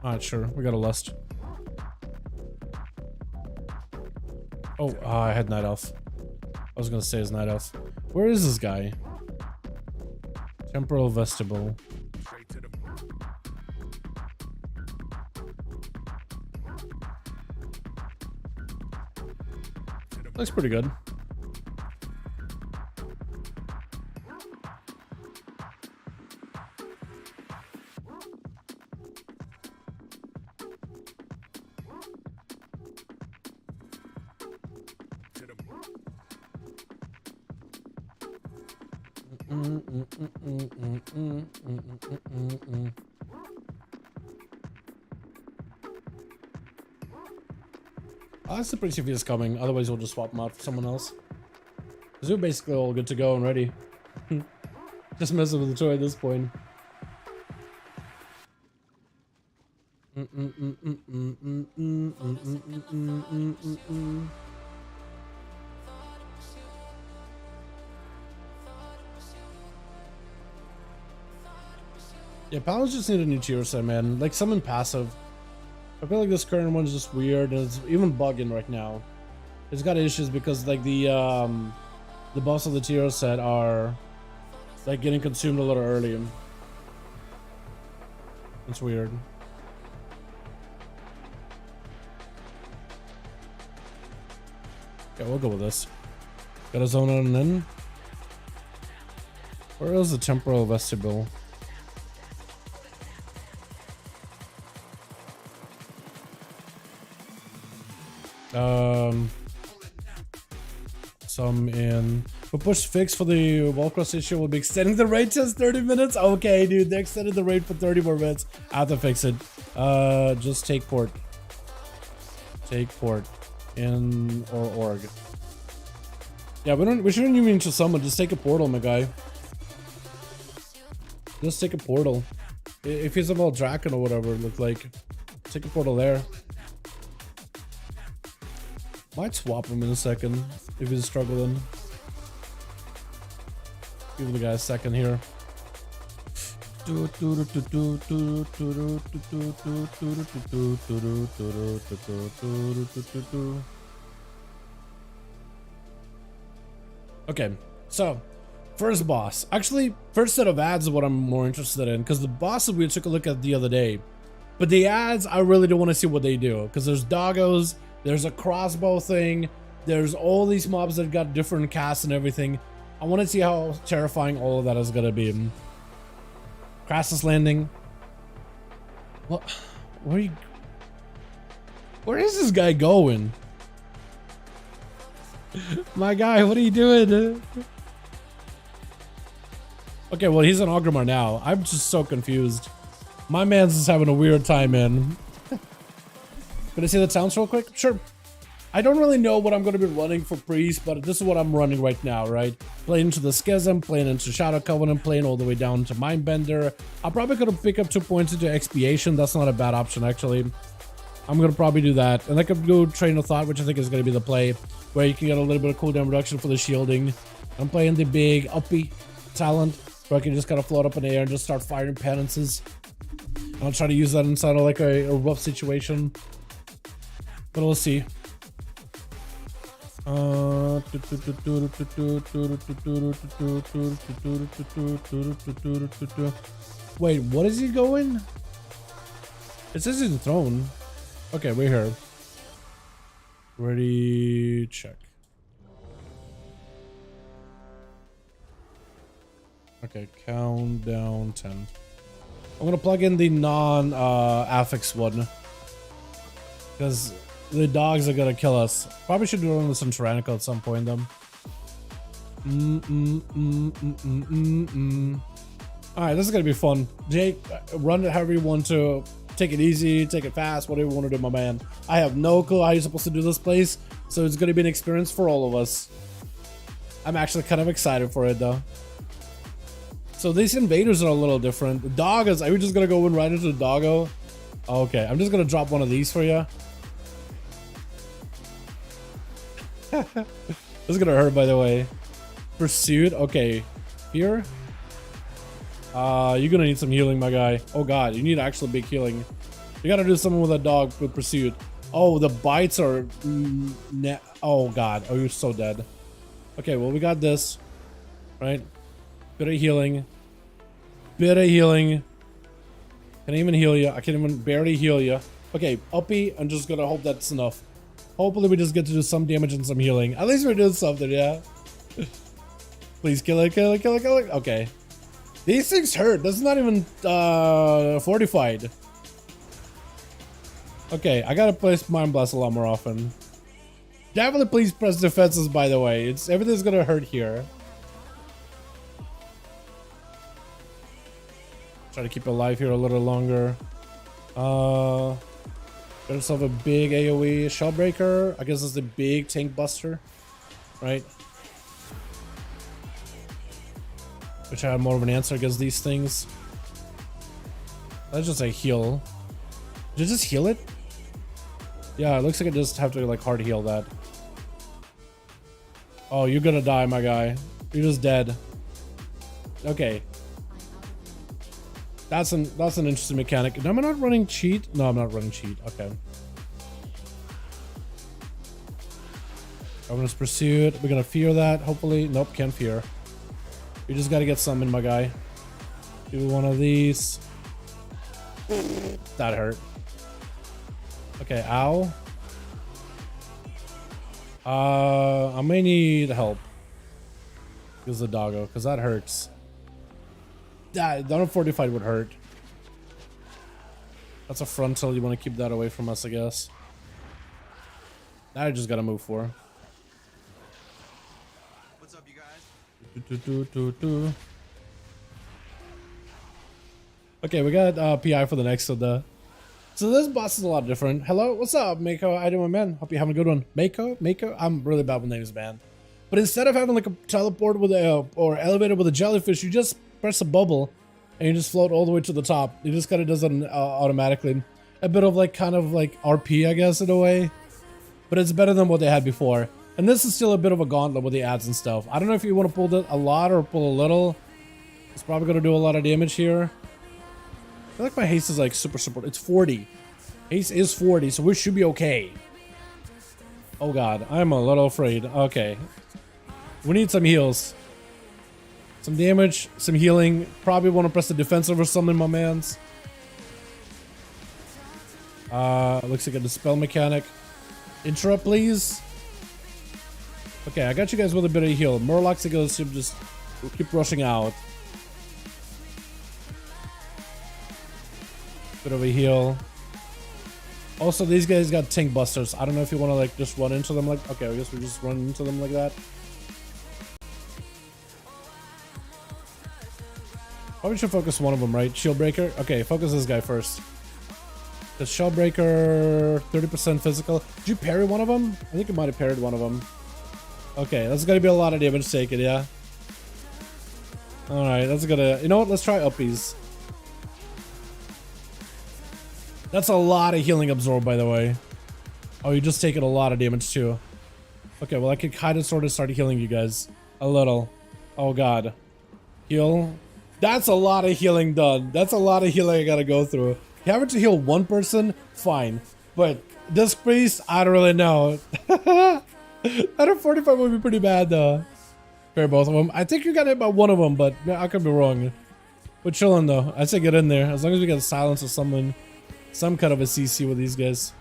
Alright, sure. We got a lust. Oh, I had Night Elf. I was gonna say his Night Elf. Where is this guy? Temporal vestibule. Looks pretty good. I'll see if he's coming, otherwise we'll just swap him out for someone else. Because we're basically all good to go and ready. Just messing with the toy at this point. Yeah, Paladins just need a new tier set, man. Like something passive. I feel like this current one's just weird and it's even bugging right now. It's got issues because like the boss of the tier set are like getting consumed a little early. It's weird. Yeah, we'll go with this. Got a zone on in. Where is the temporal vestibule? Some in. We push fix for the Warcraft issue. We'll be extending the raid test 30 minutes. Okay, dude, they extended the raid for 30 more minutes. I have to fix it. Just take port. Take port. In or org. Yeah, we shouldn't even need to summon. Just take a portal, my guy. Just take a portal. If he's about Draken or whatever it looked like, take a portal there. Might swap him in a second if he's struggling. Give the guy a second here. Okay, so first boss. Actually, first set of ads is what I'm more interested in, because the bosses we took a look at the other day. But the ads, I really don't want to see what they do, because there's doggos, there's a crossbow thing, there's all these mobs that got different casts and everything. I want to see how terrifying all of that is going to be. Crassus landing. What? Where is this guy going? My guy, what are you doing? Okay, well, he's an Ogrimmar now. I'm just so confused. My man's just having a weird time, man. Gonna see the towns real quick? Sure. I don't really know what I'm going to be running for Priest, but this is what I'm running right now, right? Playing into the Schism, playing into Shadow Covenant, playing all the way down to Mindbender. I'm probably going to pick up 2 points into Expiation. That's not a bad option, actually. I'm going to probably do that. And I could go Train of Thought, which I think is going to be the play, where you can get a little bit of cooldown reduction for the shielding. I'm playing the big uppy talent, where I can just kind of float up in the air and just start firing penances. I'll try to use that inside of like a rough situation. But we'll see. Wait, what is he going? It says he's thrown. Okay, we're here. Ready, check. Okay, countdown 10. I'm gonna plug in the non-affix one, because the dogs are gonna kill us. Probably should do it with some Tyrannical at some point, though. Alright, this is gonna be fun. Jake, run it however you want to. Take it easy, take it fast, whatever you want to do, my man. I have no clue how you're supposed to do this place, so it's gonna be an experience for all of us. I'm actually kind of excited for it, though. So these invaders are a little different. The doggos, are we just gonna go in right into the doggo? Okay, I'm just gonna drop one of these for you. This is gonna hurt, by the way. Pursuit, okay. Here. You're gonna need some healing, my guy. Oh god, you need actual big healing. You gotta do something with a dog with Pursuit. Oh, the bites are... oh god, oh, you're so dead. Okay, well, we got this. Right? Bit of healing. Bit of healing. Can I even heal you? I can even barely heal you. Okay, uppy. I'm just gonna hope that's enough. Hopefully we just get to do some damage and some healing. At least we're doing something, yeah? Please kill it, kill it, kill it, kill it. Okay. These things hurt. That's not even fortified. Okay, I gotta place Mind Blast a lot more often. Definitely please press defenses, by the way. Everything's gonna hurt here. Try to keep it alive here a little longer. Get yourself a big AoE Shellbreaker. I guess it's the big tank buster, right? Which I have more of an answer against these things. Let's just say heal. Did it just heal it? Yeah, it looks like I just have to like hard heal that. Oh, you're gonna die, my guy. You're just dead. Okay. That's an interesting mechanic. Am I not running cheat? No, I'm not running cheat. Okay. Governance pursuit. We're gonna fear that, hopefully. Nope, can't fear. We just gotta get some in, my guy. Do one of these. That hurt. Okay, ow. I may need help. Use the doggo, because that hurts. Yeah, the unfortified would hurt. That's a frontal. You want to keep that away from us, I guess. That I just gotta move for. What's up, you guys? Okay, we got PI for the next of the. So this boss is a lot different. Hello, what's up, Mako? I do my man. Hope you're having a good one. Mako? I'm really bad with names, man. But instead of having like a teleport with a or elevator with a jellyfish, you just press a bubble and you just float all the way to the top. It just kind of does it automatically. A bit of like kind of like RP, I guess, in a way. But it's better than what they had before. And this is still a bit of a gauntlet with the ads and stuff. I don't know if you want to pull a lot or pull a little. It's probably going to do a lot of damage here. I feel like my haste is like super. It's 40. Haste is 40, so we should be okay. Oh god, I'm a little afraid. Okay. We need some heals. Some damage, some healing. Probably want to press the defensive or something, my mans. Looks like a dispel mechanic. Interrupt, please. Okay, I got you guys with a bit of heal. Murlocs are going to just keep rushing out. Bit of a heal. Also, these guys got tank busters. I don't know if you want to like just run into them like. Okay, I guess we just run into them like that. Probably should focus one of them, right? Shield breaker. Okay, focus this guy first. The shield breaker, 30% physical. Did you parry one of them? I think you might have parried one of them. Okay, that's gonna be a lot of damage taken, yeah. All right, that's gonna. You know what? Let's try uppies. That's a lot of healing absorbed, by the way. Oh, you're just taking a lot of damage too. Okay, well I could kind of sort of start healing you guys a little. Oh god, heal. That's a lot of healing done. That's a lot of healing I gotta go through. Having to heal one person, fine. But this priest, I don't really know. Out of 45 would be pretty bad though. Fair both of them. I think you got hit by one of them, but I could be wrong. We're chilling though. I say get in there. As long as we get silence or something. Some kind of a CC with these guys.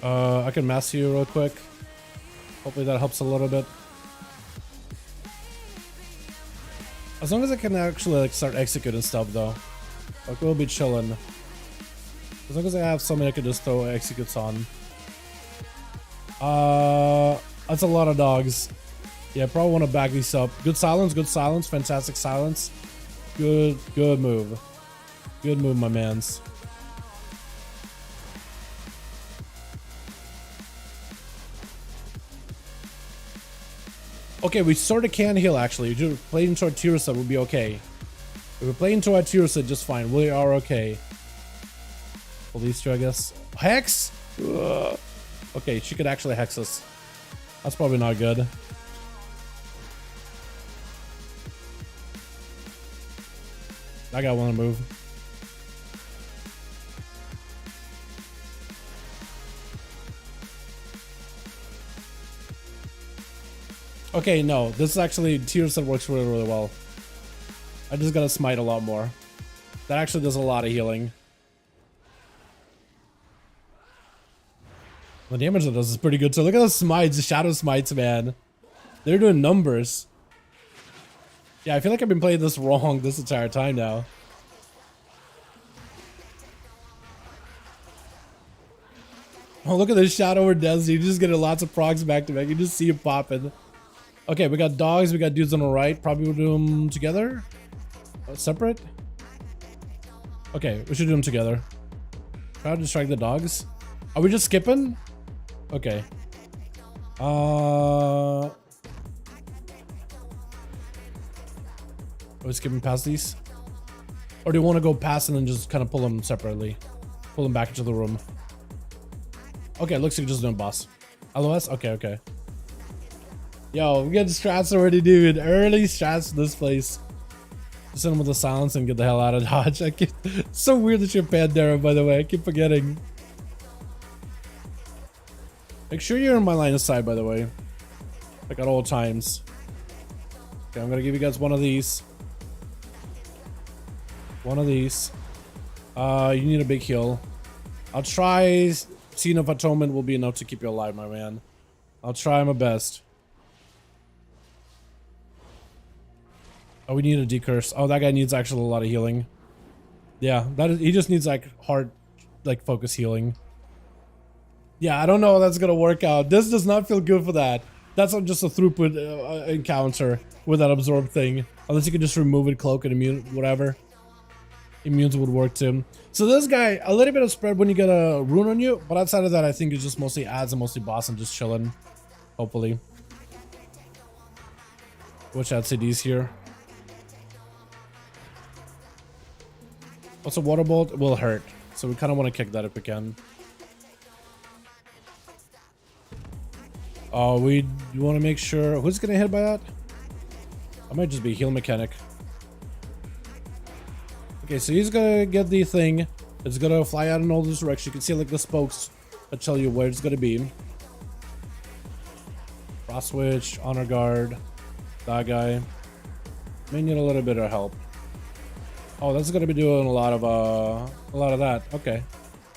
I can mass you real quick. Hopefully that helps a little bit. As long as I can actually like start executing stuff though. Like we'll be chilling. As long as I have something I can just throw executes on. That's a lot of dogs. Yeah, probably want to back these up. Good silence, fantastic silence. Good move. Good move, my mans. Okay, we sort of can heal actually. If we play into our tier set, we'll be okay. If we play into our tier set, just fine. We are okay. Well, these two, I guess. Hex? Ugh. Okay, she could actually hex us. That's probably not good. I got one to move. Okay, no, this is actually tier set works really, really well. I just gotta smite a lot more. That actually does a lot of healing. The damage that does is pretty good. So look at the smites, the shadow smites, man. They're doing numbers. Yeah, I feel like I've been playing this wrong this entire time now. Oh, look at this shadow or Des. You just get lots of procs back to back. You just see it popping. Okay, we got dogs. We got dudes on the right. Probably we'll do them together. Separate. Okay, we should do them together. Try to distract the dogs. Are we just skipping? Okay. Are we skipping past these? Or do you want to go past and then just kind of pull them separately? Pull them back into the room. Okay, looks like you're just doing boss. LOS? Okay. Yo, we get strats already, dude. Early strats in this place. Just hit him with the silence and get the hell out of Dodge. It's so weird that you're Pandera, by the way. I keep forgetting. Make sure you're in my line of sight, by the way. Like at all times. Okay, I'm gonna give you guys one of these. One of these. You need a big heal. I'll try. Scene of Atonement will be enough to keep you alive, my man. I'll try my best. Oh, we need a decurse. Oh, that guy needs actually a lot of healing. Yeah, he just needs like hard, like focus healing. Yeah, I don't know how that's gonna work out. This does not feel good for that. That's not just a throughput encounter with that absorb thing. Unless you can just remove it, cloak and immune, whatever. Immunes would work too. So this guy, a little bit of spread when you get a rune on you, but outside of that, I think it's just mostly ads and mostly boss and just chilling. Hopefully. Which ad CDs here. Also, water bolt will hurt, so we kind of want to kick that if we can. Oh, we want to make sure who's gonna hit by that. I might just be heal mechanic. Okay, so he's gonna get the thing. It's gonna fly out in all this direction. You can see like the spokes that tell you where it's gonna be. Frost switch, honor guard, that guy. May need a little bit of help. Oh, that's gonna be doing a lot of that. Okay,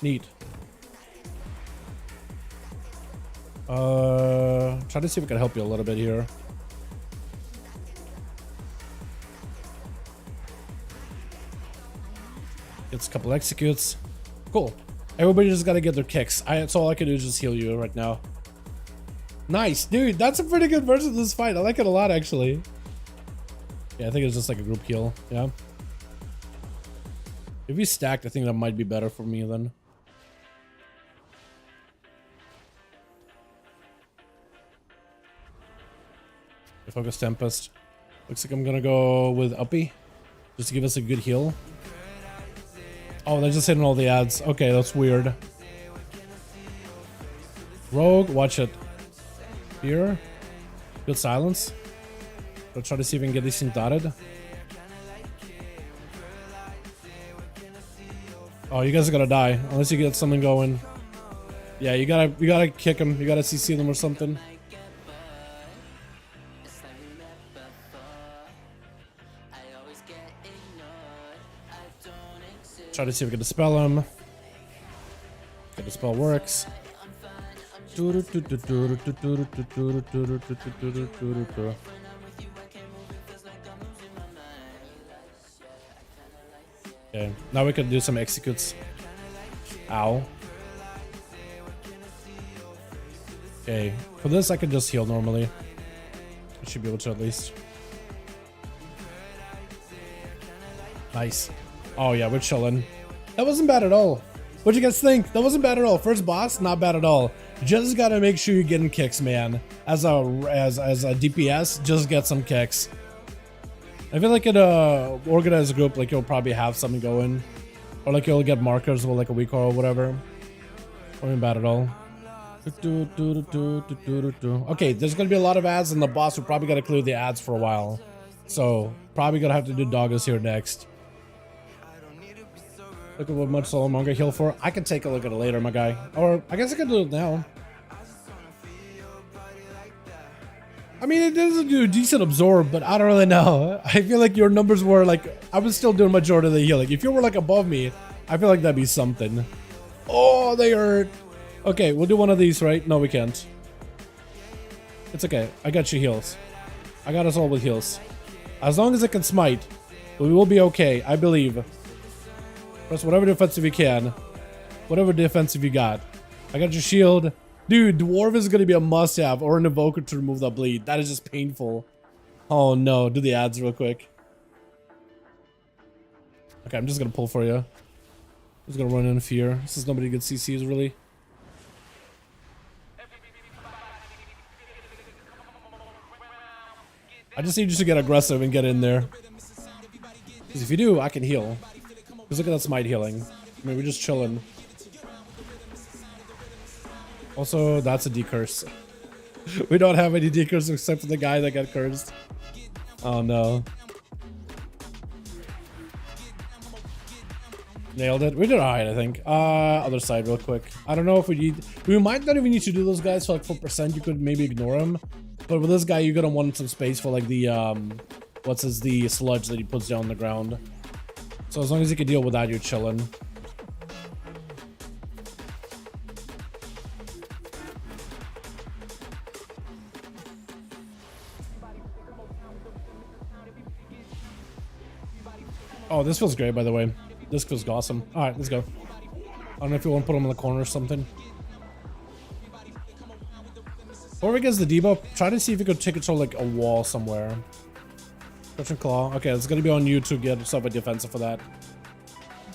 neat. Try to see if I can help you a little bit here. Gets a couple executes. Cool. Everybody just gotta get their kicks. That's all I can do is just heal you right now. Nice, dude. That's a pretty good version of this fight. I like it a lot, actually. Yeah, I think it's just like a group heal. Yeah. If he's stacked, I think that might be better for me then. Focus Tempest. Looks like I'm gonna go with Uppy. Just to give us a good heal. Oh, they're just hitting all the ads. Okay, that's weird. Rogue, watch it. Here. Good silence. I'll try to see if we can get this thing dotted. Oh, you guys are gonna die unless you get something going. Yeah, you gotta kick them. You gotta CC them or something. Try to see if we can dispel him. Okay, the spell works. Okay, now we can do some executes. Ow. Okay, for this I can just heal normally. I should be able to at least. Nice. Oh yeah, we're chilling. That wasn't bad at all. What'd you guys think? That wasn't bad at all. First boss, not bad at all. Just gotta make sure you're getting kicks, man. As a DPS, just get some kicks. I feel like in a organized group, like you'll probably have something going, or like you'll get markers with like a week or whatever. Wasn't bad at all. Okay, there's gonna be a lot of ads, and the boss will probably gotta clear the ads for a while. So probably gonna have to do doggers here next. Look at what much soul I'm gonna heal for. I can take a look at it later, my guy. Or I guess I can do it now. I mean, it doesn't do a decent absorb, but I don't really know. I feel like your numbers were like, I was still doing majority of the healing. If you were like above me, I feel like that'd be something. Oh, they hurt. Okay, we'll do one of these, right? No, we can't. It's okay. I got you heals. I got us all with heals. As long as it can smite, we will be okay, I believe. Press whatever defensive you can. Whatever defensive you got. I got your shield. Dude, Dwarf is going to be a must-have, or an Evoker to remove that bleed. That is just painful. Oh no, do the ads real quick. Okay, I'm just going to pull for you. I'm just going to run in fear. Since nobody gets CCs, really. I just need you to get aggressive and get in there. Because if you do, I can heal. Because look at that smite healing. I mean, we're just chilling. Also, that's a decurse. We don't have any decurse except for the guy that got cursed. Oh no. Nailed it. We did alright, I think. Other side real quick. I don't know if we might not even need to do those guys for like 4%. You could maybe ignore them. But with this guy, you're gonna want some space for like the, the sludge that he puts down on the ground. So as long as you can deal with that, you're chilling. Oh, this feels great, by the way. This feels awesome. All right, let's go. I don't know if you want to put him in the corner or something. Before we get the debuff, try to see if you could take control like a wall somewhere. Touch and claw. Okay, it's gonna be on you to get yourself a defensive for that.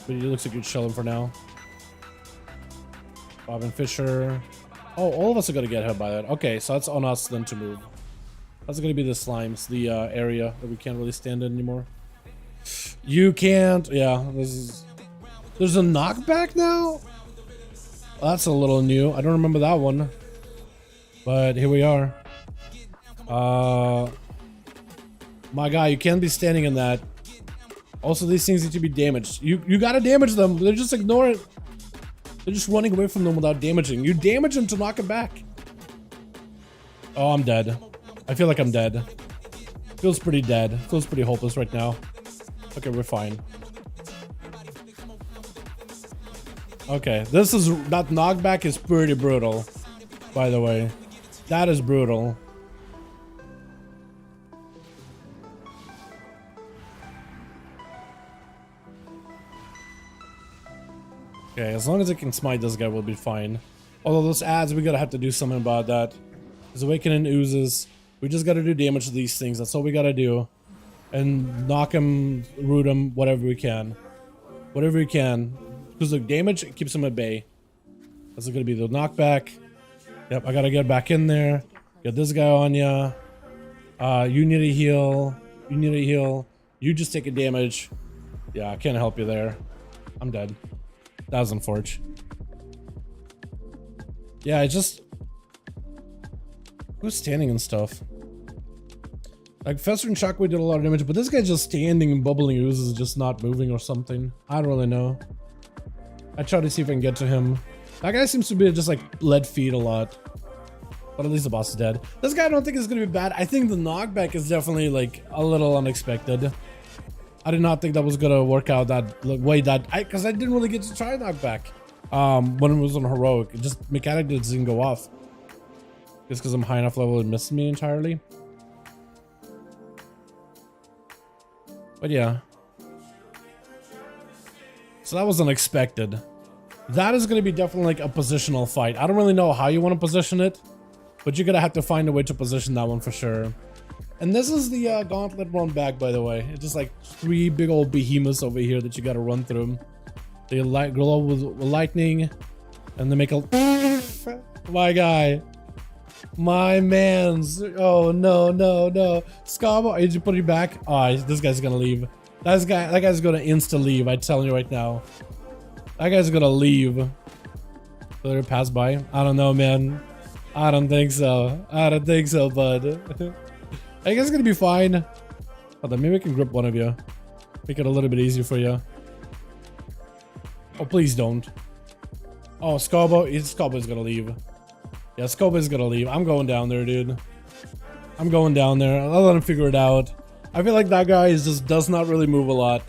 But it looks like you're chilling for now. Bob and Fisher. Oh, all of us are gonna get hit by that. Okay, so that's on us then to move. That's gonna be the slimes, the area that we can't really stand in anymore. You can't. Yeah, this is. There's a knockback now? Well, that's a little new. I don't remember that one. But here we are. My guy, you can't be standing in that. Also, these things need to be damaged. You gotta damage them. They just ignore it. They're just running away from them without damaging. You damage them to knock it back. Oh, I'm dead. I feel like I'm dead. Feels pretty dead. Feels pretty hopeless right now. Okay, we're fine. Okay, that knockback is pretty brutal, by the way. That is brutal. Okay, as long as it can smite this guy, we'll be fine. Although those ads, we gotta have to do something about that. His awakening oozes. We just gotta do damage to these things. That's all we gotta do. And knock him, root him, whatever we can. Whatever we can. Because the damage, it keeps him at bay. That's gonna be the knockback. Yep, I gotta get back in there. Get this guy on ya. You need a heal. You need a heal. You just take a damage. Yeah, I can't help you there. I'm dead. That was unfortunate. Yeah, I just... Who's standing and stuff? Like, Fester and Shockwave did a lot of damage, but this guy just standing and bubbling oozes, just not moving or something. I don't really know. I try to see if I can get to him. That guy seems to be just like lead feet a lot. But at least the boss is dead. This guy I don't think is going to be bad. I think the knockback is definitely like a little unexpected. I did not think that was going to work out that way because I didn't really get to try knockback when it was on heroic. It just mechanically didn't go off. Just because I'm high enough level, it missed me entirely. But yeah. So that was unexpected. That is going to be definitely like a positional fight. I don't really know how you want to position it, but you're going to have to find a way to position that one for sure. And this is the gauntlet run back, by the way. It's just like 3 big old behemoths over here that you got to run through. They glow with lightning, and they make a... My guy. My man's. Oh, no, no, no. Scabo, did you put it back? Oh, this guy's going to leave. That guy's going to insta-leave, I'm telling you right now. That guy's going to leave. Let her pass by? I don't know, man. I don't think so. I don't think so, bud. I guess it's going to be fine. Hold on, maybe I can grip one of you. Make it a little bit easier for you. Oh, please don't. Oh, Scobo's going to leave. Yeah, Scobo's going to leave. I'm going down there, dude. I'm going down there. I'll let him figure it out. I feel like that guy just does not really move a lot.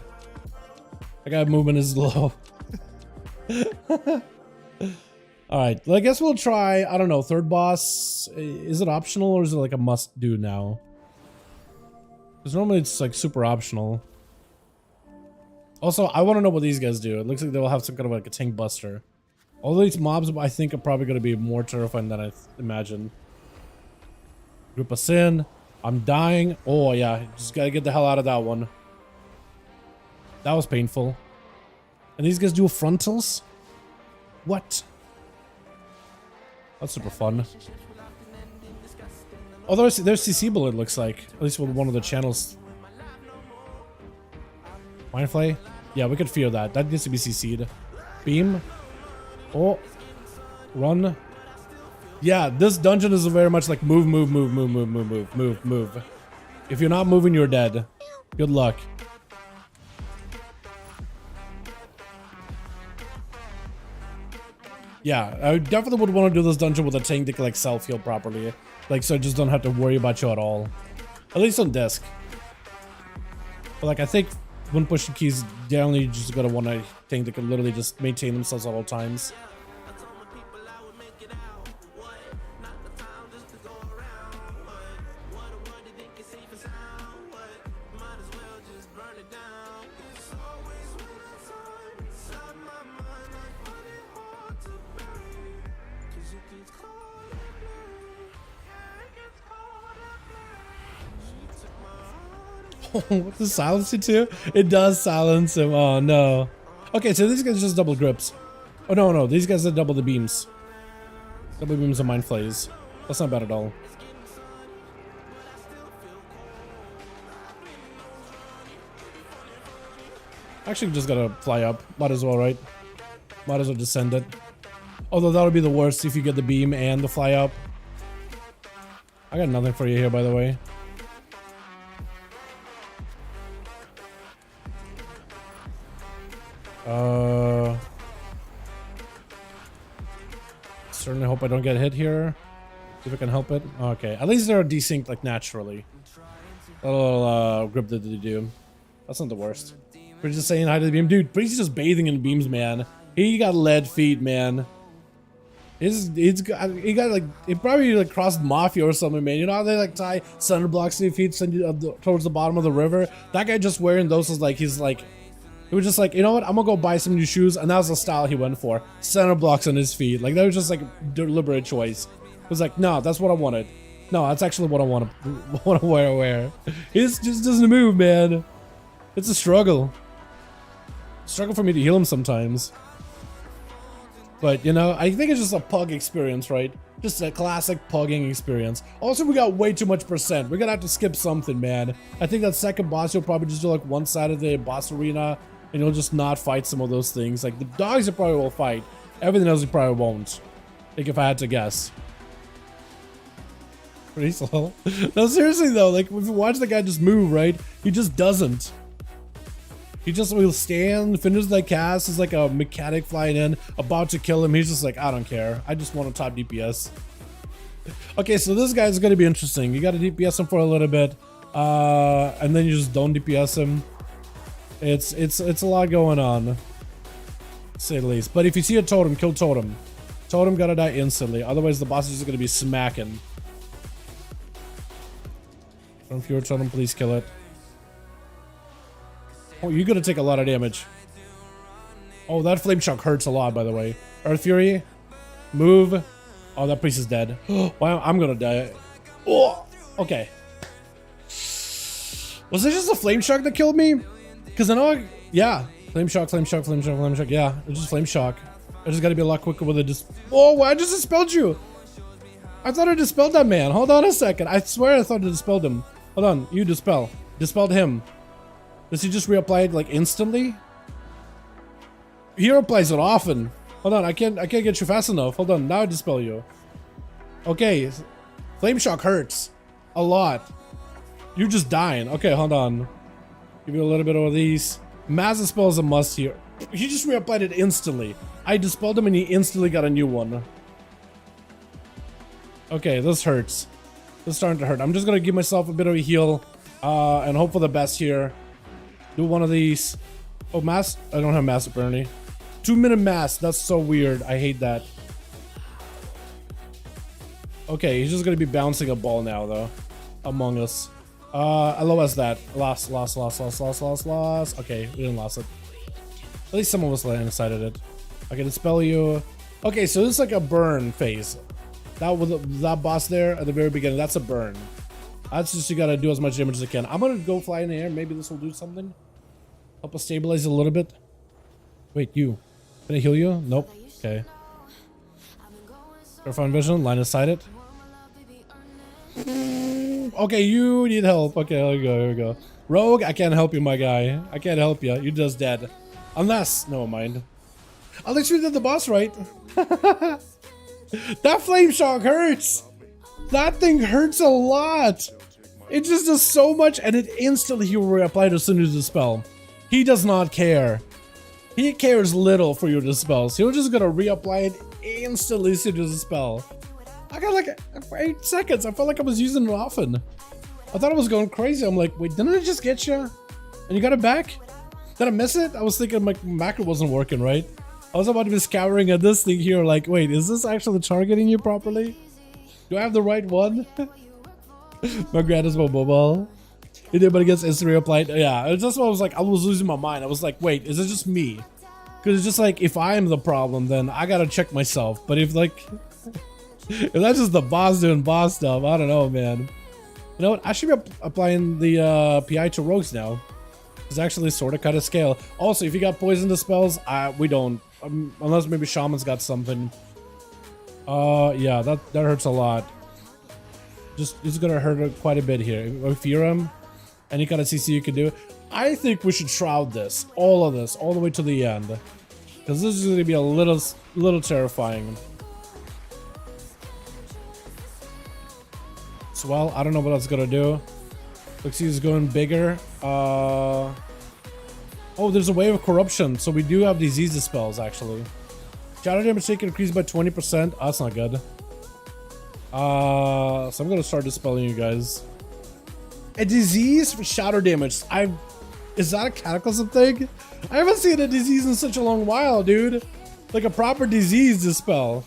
That guy movement is low. Alright, well, I guess we'll try, I don't know, third boss. Is it optional or is it like a must do now? Because normally it's like super optional. Also, I want to know what these guys do. It looks like they'll have some kind of like a tank buster. All these mobs I think are probably going to be more terrifying than I imagined. Group us in. I'm dying. Oh yeah, just gotta get the hell out of that one. That was painful. And these guys do frontals? What? That's super fun. Oh, there's CC-able, it looks like. At least with one of the channels. Mindflay? Yeah, we could feel that. That needs to be CC'd. Beam. Oh. Run. Yeah, this dungeon is very much like move. If you're not moving, you're dead. Good luck. Yeah, I definitely would want to do this dungeon with a tank that can like self-heal properly. Like, so I just don't have to worry about you at all. At least on disc. But like, I think when pushing keys, generally you just gotta want a tank that can literally just maintain themselves at all times. What does silence you too? It does silence him. Oh no. Okay, so these guys just double grips. Oh no, these guys are double the beams. Double beams and mind flays. That's not bad at all. Actually, just gotta fly up. Might as well, right? Might as well descend it. Although that would be the worst if you get the beam and the fly up. I got nothing for you here, by the way. Certainly hope I don't get hit here. See if I can help it. Okay, at least they're desynced like naturally. A little grip that they do. That's not the worst. We're just saying hi to the beam, dude. But he's just bathing in beams, man. He got lead feet, man. He got like, he probably like crossed mafia or something, man. You know how they like tie center blocks to your feet, send you towards the bottom of the river? That guy just wearing those was like, he's like, he was just like, you know what? I'm gonna go buy some new shoes, and that was the style he went for. Center blocks on his feet. Like that was just like a deliberate choice. It was like, no, that's what I wanted. No, that's actually what I want to wear. He just doesn't move, man. It's a struggle. Struggle for me to heal him sometimes. But you know, I think it's just a pug experience, right? Just a classic pugging experience. Also, we got way too much percent. We're gonna have to skip something, man. I think that second boss, you'll probably just do like one side of the boss arena, and you'll just not fight some of those things. Like the dogs you probably will fight. Everything else you probably won't. Like if I had to guess. Pretty slow. No, seriously though, like if you watch the guy just move, right? He just doesn't. He just will stand, finish the cast, is like a mechanic flying in, about to kill him. He's just like, I don't care. I just want a top DPS. Okay, so this guy's gonna be interesting. You gotta DPS him for a little bit, and then you just don't DPS him. It's a lot going on, to say the least. But if you see a totem, kill totem. Totem gotta die instantly. Otherwise, the boss is just gonna be smacking. From your totem, please kill it. Oh, you're gonna take a lot of damage. Oh, that flame shock hurts a lot, by the way. Earth Fury, move. Oh, that priest is dead. Wow, I'm gonna die. Oh, okay. Was it just a flame shock that killed me? Because I know, yeah, flame shock. Yeah, it's just flame shock. I just gotta be a lot quicker with it. Oh, I just dispelled you. I thought I dispelled that man. Hold on a second. I swear I thought I dispelled him. Hold on, you dispel. Dispelled him. Does he just reapply it like instantly? He reapplies it often. Hold on, I can't get you fast enough. Hold on, now I dispel you. Okay, flame shock hurts a lot. You're just dying. Okay, hold on. Give you a little bit of these. Mass dispel is a must here. He just reapplied it instantly. I dispelled him and he instantly got a new one. Okay, this hurts. This is starting to hurt. I'm just gonna give myself a bit of a heal, and hope for the best here. Do one of these. Oh, mass. I don't have mass apparently. 2-minute mass. That's so weird. I hate that. Okay, he's just gonna be bouncing a ball now, though. Among Us. I lost that. Lost. Okay, we didn't lose it. At least some of us decided it. I can dispel you. Okay, so this is like a burn phase. That boss there at the very beginning, that's a burn. That's just, you gotta do as much damage as you can. I'm gonna go fly in the air. Maybe this will do something. Help us stabilize a little bit. Wait, you. Can I heal you? Nope. Okay. Profound vision. Line of sight it. Okay, you need help. Okay, here we go. Rogue, I can't help you, my guy. I can't help you. You're just dead. Unless, never mind. At least we did the boss right. That flame shock hurts. That thing hurts a lot. It just does so much, and it instantly will reapply as soon as you dispel. He does not care. He cares little for your dispels. He'll just gonna reapply it instantly as soon as a spell. I got like for 8 seconds. I felt like I was using it often. I thought I was going crazy. I'm like, wait, didn't it just get you? And you got it back? Did I miss it? I was thinking my macro wasn't working, right? I was about to be scouring at this thing here like, wait, is this actually targeting you properly? Do I have the right one? My grandma's mobile. Anybody gets instant reapplied? Yeah, it's just what I was like, I was losing my mind. I was like, wait, is it just me? Because it's just like, if I am the problem, then I gotta check myself. But if like, if that's just the boss doing boss stuff, I don't know, man. You know what? I should be applying the PI to rogues now. It's actually sort of kind of scale. Also, if you got poison to spells, we don't. Unless maybe Shaman's got something. Yeah, that hurts a lot. It's gonna hurt quite a bit here. If you're him, any kind of CC you can do. I think we should shroud this, all of this, all the way to the end, because this is gonna be a little terrifying. So, well, I don't know what that's gonna do. Looks like he's going bigger. Oh, there's a wave of corruption, so we do have disease spells actually. Shadow damage taken increased by 20%. Oh, that's not good. So I'm gonna start dispelling you guys. A disease for shadow damage. Is that a cataclysm thing? I haven't seen a disease in such a long while, dude. Like a proper disease dispel.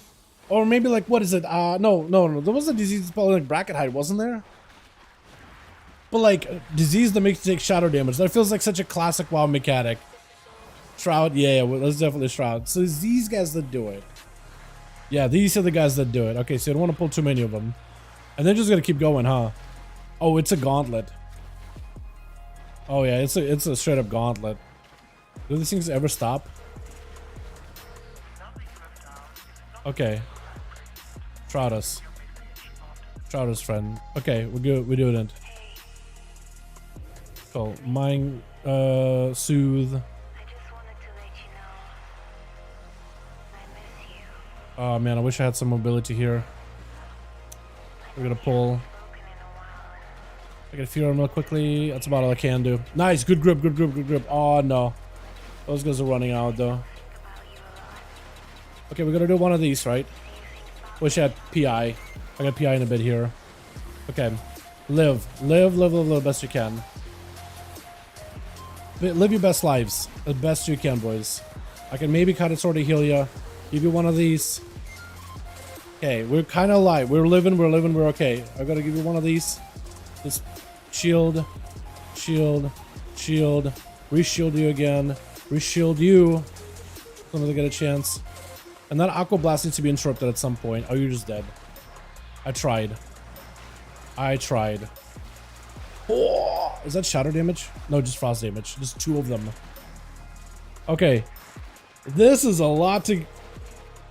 Or maybe like, what is it? No. There was a disease spell like bracket height, wasn't there? But like disease that makes you take shadow damage. That feels like such a classic WoW mechanic. Shroud, yeah, well, that's definitely Shroud. So it's these guys that do it. Yeah, these are the guys that do it. Okay, so you don't want to pull too many of them. And they're just gonna keep going, huh? Oh, it's a gauntlet. Oh yeah, it's a straight up gauntlet. Do these things ever stop? Okay. Shroud us. Shroud us, friend. Okay, we're good. We're doing it. So, mind, soothe. Oh man, I wish I had some mobility here. We're gonna pull. I gotta fear him real quickly. That's about all I can do. Nice, good grip, good grip, good grip. Oh no. Those guys are running out though. Okay, we're gonna do one of these, right? Wish I had PI. I got PI in a bit here. Okay. Live best you can. Live your best lives. The best you can, boys. I can maybe kind of sort of heal you. Give you one of these. Okay, we're kind of alive. We're living, we're okay. I gotta give you one of these. This shield, shield, shield. Reshield you again. Reshield you. So I get a chance. And that Aqua Blast needs to be interrupted at some point. Oh, you're just dead. I tried. Oh, is that shadow damage? No, just frost damage. Just 2 of them. Okay. This is a lot to...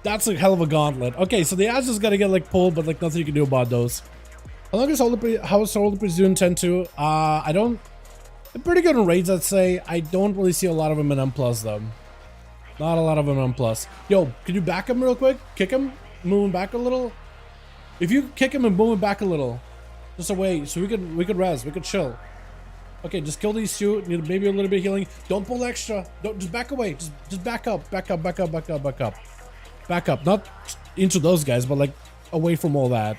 That's a hell of a gauntlet. Okay, so the ads just gotta get like pulled, but like nothing you can do about those. How long is Hold Presume tend to? I don't... They're pretty good in raids, I'd say. I don't really see a lot of them in M+, though. Not a lot of them in M+. Yo, can you back him real quick? Kick him? Move him back a little? If you kick him and move him back a little. Just away, so we could res, we could chill. Okay, just kill these 2. Need maybe a little bit of healing. Don't pull extra. Don't, just back away. Just back up. Back up. Back up. Not into those guys, but like away from all that.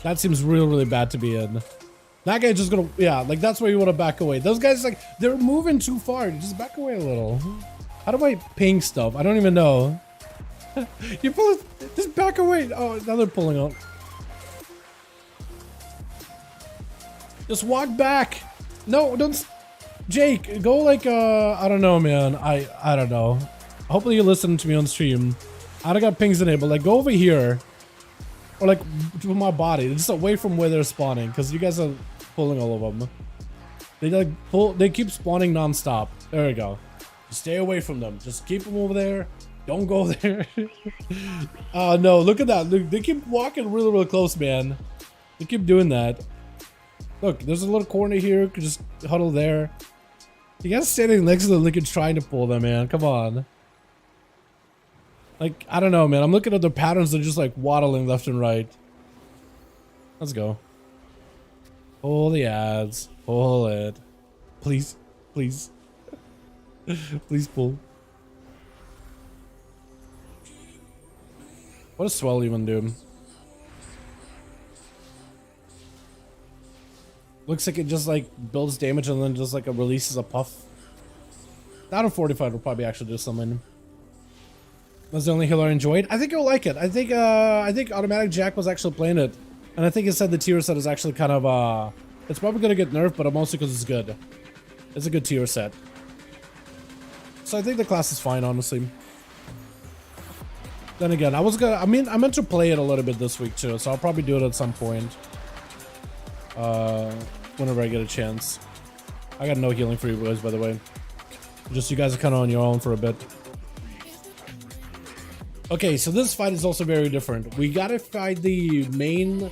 That seems really bad to be in. That guy just gonna, yeah, like that's where you want to back away. Those guys, like, they're moving too far. Just back away a little. How do I ping stuff? I don't even know. You pull it, just back away. Oh, now they're pulling out. Just walk back. No, don't. Jake, go like, I don't know, man. I don't know. Hopefully you listen to me on stream. I don't got pings enabled. Like, go over here. Or like, to my body. Just away from where they're spawning. Because you guys are pulling all of them. They like pull, they keep spawning non-stop. There we go. Just stay away from them. Just keep them over there. Don't go there. No, look at that. Look, they keep walking really close, man. They keep doing that. Look, there's a little corner here. Could just huddle there. You guys standing next to the Lincoln trying to pull them, man. Come on. Like, I don't know, man. I'm looking at the patterns. They're just like waddling left and right. Let's go. Pull the ads. Pull it. Please. Please. Please pull. What does swell even do? Looks like it just like builds damage and then just like it releases a puff. Out of 45 will probably actually do something. That's the only healer I enjoyed. I think you'll like it. I think Automatic Jack was actually playing it. And I think it said the tier set is actually kind of it's probably gonna get nerfed, but mostly because it's good. It's a good tier set. So I think the class is fine, honestly. Then again, I meant to play it a little bit this week too, so I'll probably do it at some point. Whenever I get a chance. I got no healing for you guys, by the way. Just you guys are kind of on your own for a bit. Okay, so this fight is also very different. We gotta fight the main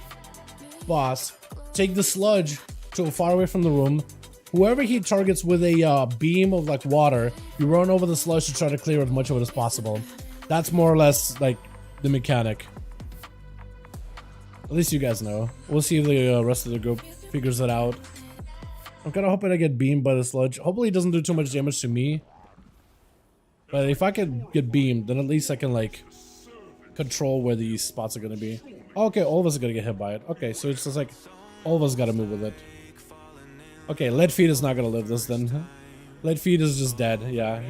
boss, take the sludge to far away from the room. Whoever he targets with a beam of like water, you run over the sludge to try to clear as much of it as possible. That's more or less like the mechanic. At least you guys know. We'll see if the rest of the group figures it out. I'm kind of hoping I get beamed by the sludge. Hopefully it doesn't do too much damage to me. But if I could get beamed, then at least I can like control where these spots are going to be. Okay, all of us are going to get hit by it. Okay, so it's just like all of us got to move with it. Okay, Lead Feet is not going to live this then. Lead Feet is just dead. Yeah.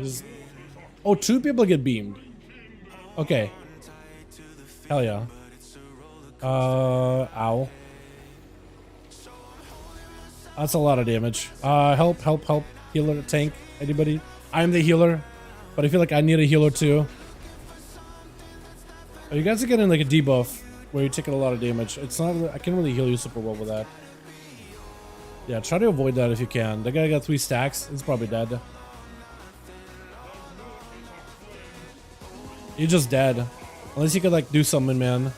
Oh, 2 people get beamed. Okay. Hell yeah. Ow. That's a lot of damage. Help. Healer, tank, anybody? I'm the healer, but I feel like I need a healer too. Oh, you guys are getting like a debuff where you're taking a lot of damage. It's not, I can't really heal you super well with that. Yeah, try to avoid that if you can. That guy got 3 stacks. He's probably dead. You're just dead. Unless you could like do something, man.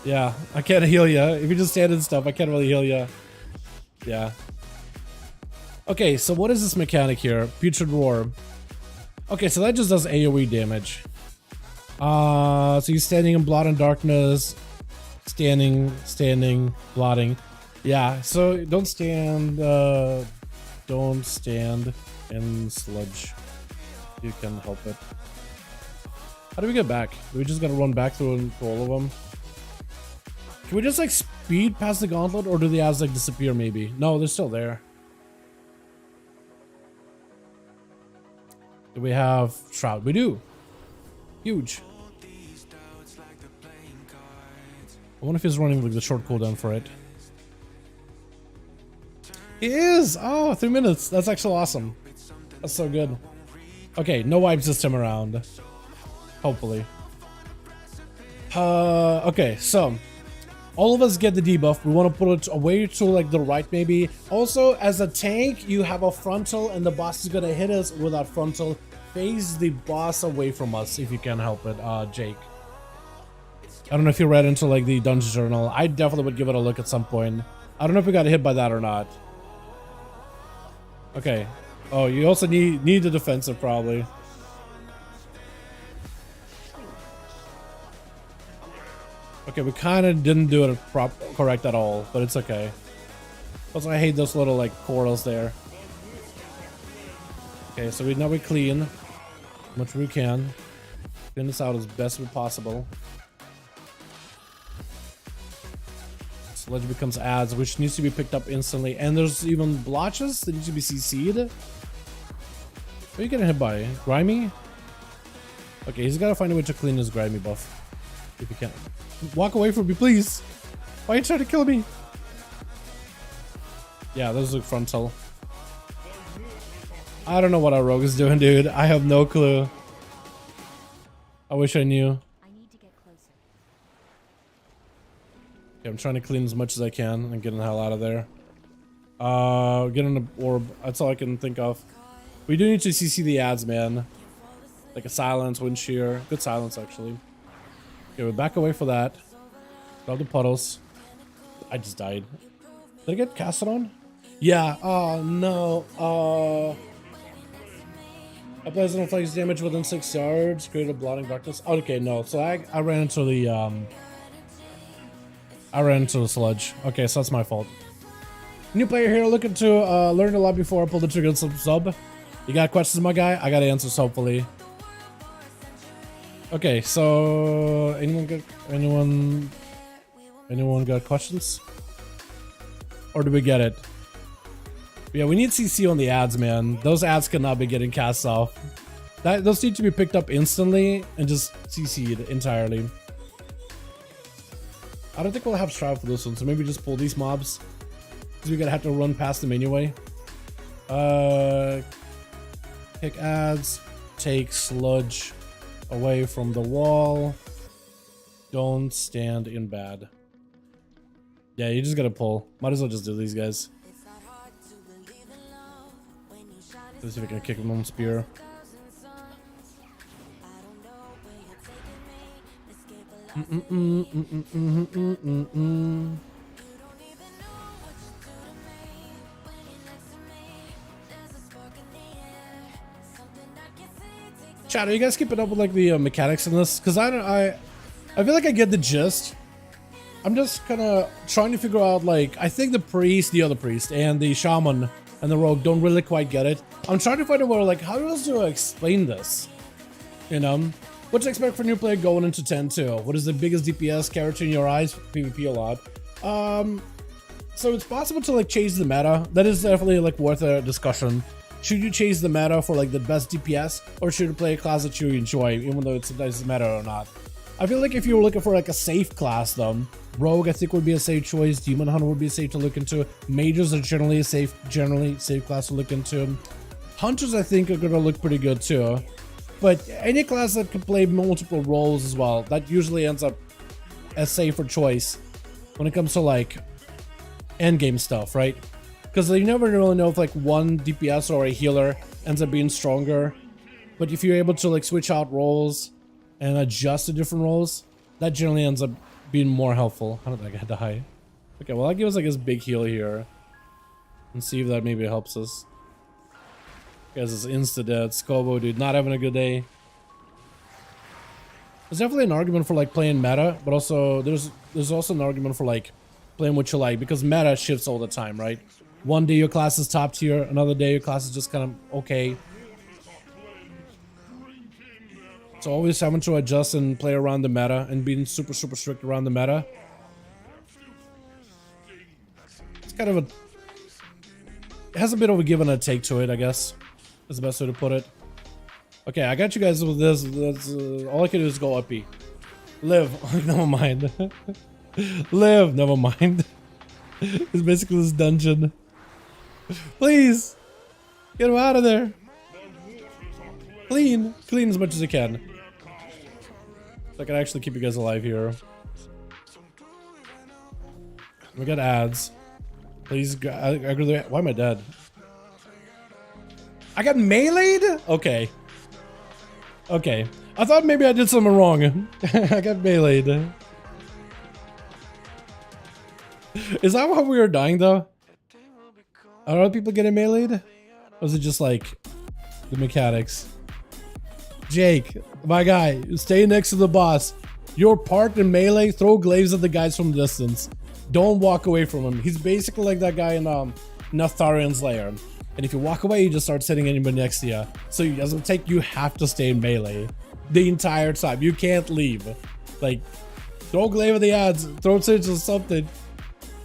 Yeah, I can't heal you. If you just stand and stuff, I can't really heal you. Yeah. Okay, so what is this mechanic here? Putrid Roar. Okay, so that just does AoE damage. So you're standing in blood and darkness. Standing, blotting. Yeah, so don't stand in sludge. You can help it. How do we get back? Do we just gotta run back through all of them? Can we just like speed past the gauntlet, or do the ads like disappear maybe? No, they're still there. Do we have Shroud? We do. Huge. I wonder if he's running like the short cooldown for it. He is! Oh, 3 minutes. That's actually awesome. That's so good. Okay, no wipes this time around. Hopefully. Okay, so all of us get the debuff. We want to put it away to like the right maybe. Also, as a tank, you have a frontal and the boss is going to hit us with that frontal. Face the boss away from us if you can help it, Jake. I don't know if you read into like the dungeon journal. I definitely would give it a look at some point. I don't know if we got hit by that or not. Okay. Oh, you also need the defensive probably. Okay, we kind of didn't do it correct at all, but it's okay. Also, I hate those little like corals there. Okay, so now we clean as much as we can. Clean this out as best as possible. Sludge becomes ads, which needs to be picked up instantly. And there's even blotches that need to be CC'd. What are you getting hit by? Grimy? Okay, he's got to find a way to clean his grimy buff. If he can. Walk away from me, please. Why are you trying to kill me? Yeah, there's a frontal. I don't know what our rogue is doing, dude. I have no clue. I wish I knew. I need to get closer. Okay, I'm trying to clean as much as I can and get the hell out of there. Get in the orb. That's all I can think of. We do need to CC the ads, man. Like a silence, wind shear. Good silence, actually. Okay, we're back away for that. Grab the puddles. I just died. Did I get casted on? Yeah. Oh, no. Applies an inflicts damage within 6 yards. Create a blotting darkness. Okay, no. So I ran into the sludge. Okay, so that's my fault. New player here looking to learn a lot before I pull the trigger and sub. You got questions, my guy? I got answers, hopefully. Okay, so anyone got questions? Or do we get it? Yeah, we need CC on the ads, man. Those ads cannot be getting cast off. Those need to be picked up instantly and just CC'd entirely. I don't think we'll have Shroud for this one, so maybe just pull these mobs. Because we're gonna have to run past them anyway. Pick ads, take sludge away from the wall. Don't stand in bad. Yeah, you just gotta pull. Might as well just do these guys. Let's see if we can kick him on spear. Chat, are you guys keeping up with like the mechanics in this? Because I feel like I get the gist. I'm just kind of trying to figure out, like, I think the other priest, and the shaman and the rogue don't really quite get it. I'm trying to find out where, like, how else do I explain this? You know, what to expect for a new player going into 10-2? What is the biggest DPS character in your eyes? PvP a lot. So it's possible to like chase the meta. That is definitely like worth a discussion. Should you chase the meta for like the best DPS, or should you play a class that you enjoy, even though it doesn't matter or not? I feel like if you were looking for like a safe class though, Rogue I think would be a safe choice. Demon Hunter would be safe to look into. Mages are generally safe class to look into. Hunters I think are gonna look pretty good too. But any class that can play multiple roles as well, that usually ends up a safer choice when it comes to like endgame stuff, right? Because you never really know if like one DPS or a healer ends up being stronger. But if you're able to like switch out roles and adjust to different roles, that generally ends up being more helpful. How did that guy die? Okay, well that gives us like his big heal here. And see if that maybe helps us. Guys, it's insta-dead. Scobo, dude, not having a good day. There's definitely an argument for like playing meta, but also there's also an argument for like playing what you like, because meta shifts all the time, right? One day your class is top tier, another day your class is just kind of okay. So always having to adjust and play around the meta and being super strict around the meta. It's kind of a... It has a bit of a give and a take to it, I guess. Is the best way to put it. Okay, I got you guys with this. All I can do is go uppy. Live. Never mind. Live. Never mind. It's basically this dungeon. Please. Get him out of there. Clean. Clean as much as you can. So I can actually keep you guys alive here. We got ads. Please. Why am I dead? I got meleeed? Okay. Okay. I thought maybe I did something wrong. I got meleeed. Is that why we were dying though? Are other people getting meleeed? Or was it just like the mechanics? Jake, my guy, stay next to the boss. You're parked in melee, throw glaives at the guys from distance. Don't walk away from him. He's basically like that guy in Natharian's lair. And if you walk away, you just start hitting anybody next to you. So it doesn't take, you have to stay in melee the entire time. You can't leave. Like, throw glaive at the ads, throw sage or something.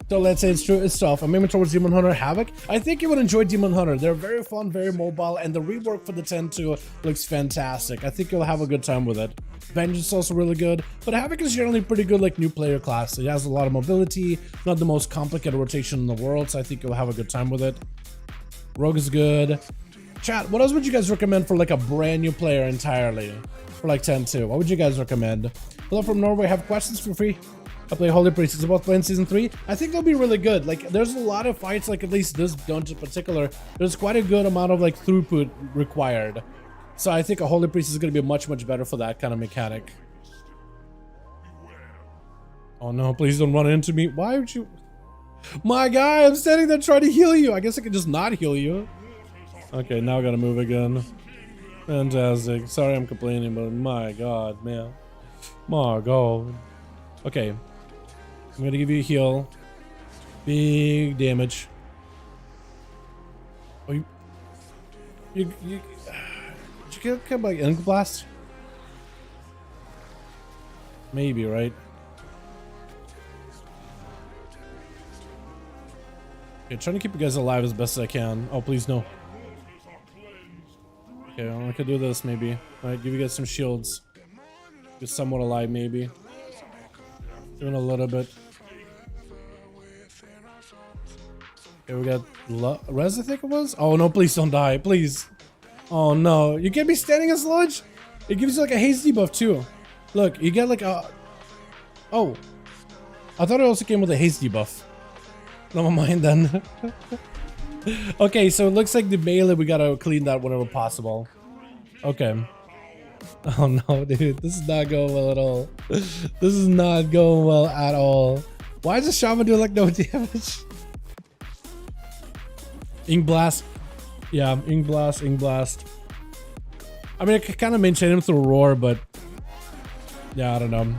So let's say it's true, it's tough. I'm aiming towards Demon Hunter Havoc. I think you would enjoy Demon Hunter. They're very fun, very mobile, and the rework for the 10-2 looks fantastic. I think you'll have a good time with it. Vengeance is also really good, but Havoc is generally pretty good like new player class. It has a lot of mobility, not the most complicated rotation in the world, so I think you'll have a good time with it. Rogue is good. Chat, what else would you guys recommend for like a brand new player entirely? For like 10-2, what would you guys recommend? Hello from Norway, have questions for free? I play Holy Priest. It's about playing Season 3. I think they'll be really good. Like, there's a lot of fights, like at least this dungeon in particular, there's quite a good amount of like throughput required. So I think a Holy Priest is going to be much better for that kind of mechanic. Oh no, please don't run into me. Why would you... My guy, I'm standing there trying to heal you. I guess I can just not heal you. Okay, now I gotta move again. Fantastic. Sorry I'm complaining, but my god, man. My god. Okay. I'm gonna give you a heal. Big damage. Oh, you did you get killed by Ink Blast? Maybe, right? Okay, trying to keep you guys alive as best as I can. Oh, please no. Okay, well, I could do this maybe. Alright, give you guys some shields. Be somewhat alive maybe. Doing a little bit. Okay, we got Res, I think it was? Oh no, please don't die, please. Oh no, you can't be standing as sludge? It gives you like a haste debuff too. Look, you get like a... Oh. I thought it also came with a haste debuff. Never mind then. Okay, so it looks like the melee, we gotta clean that whenever possible. Okay. Oh no, dude, this is not going well at all. This is not going well at all. Why does the shaman do like no damage? Ink Blast. Yeah, Ink Blast, Ink Blast. I mean, I could kind of maintain him through Roar, but yeah, I don't know.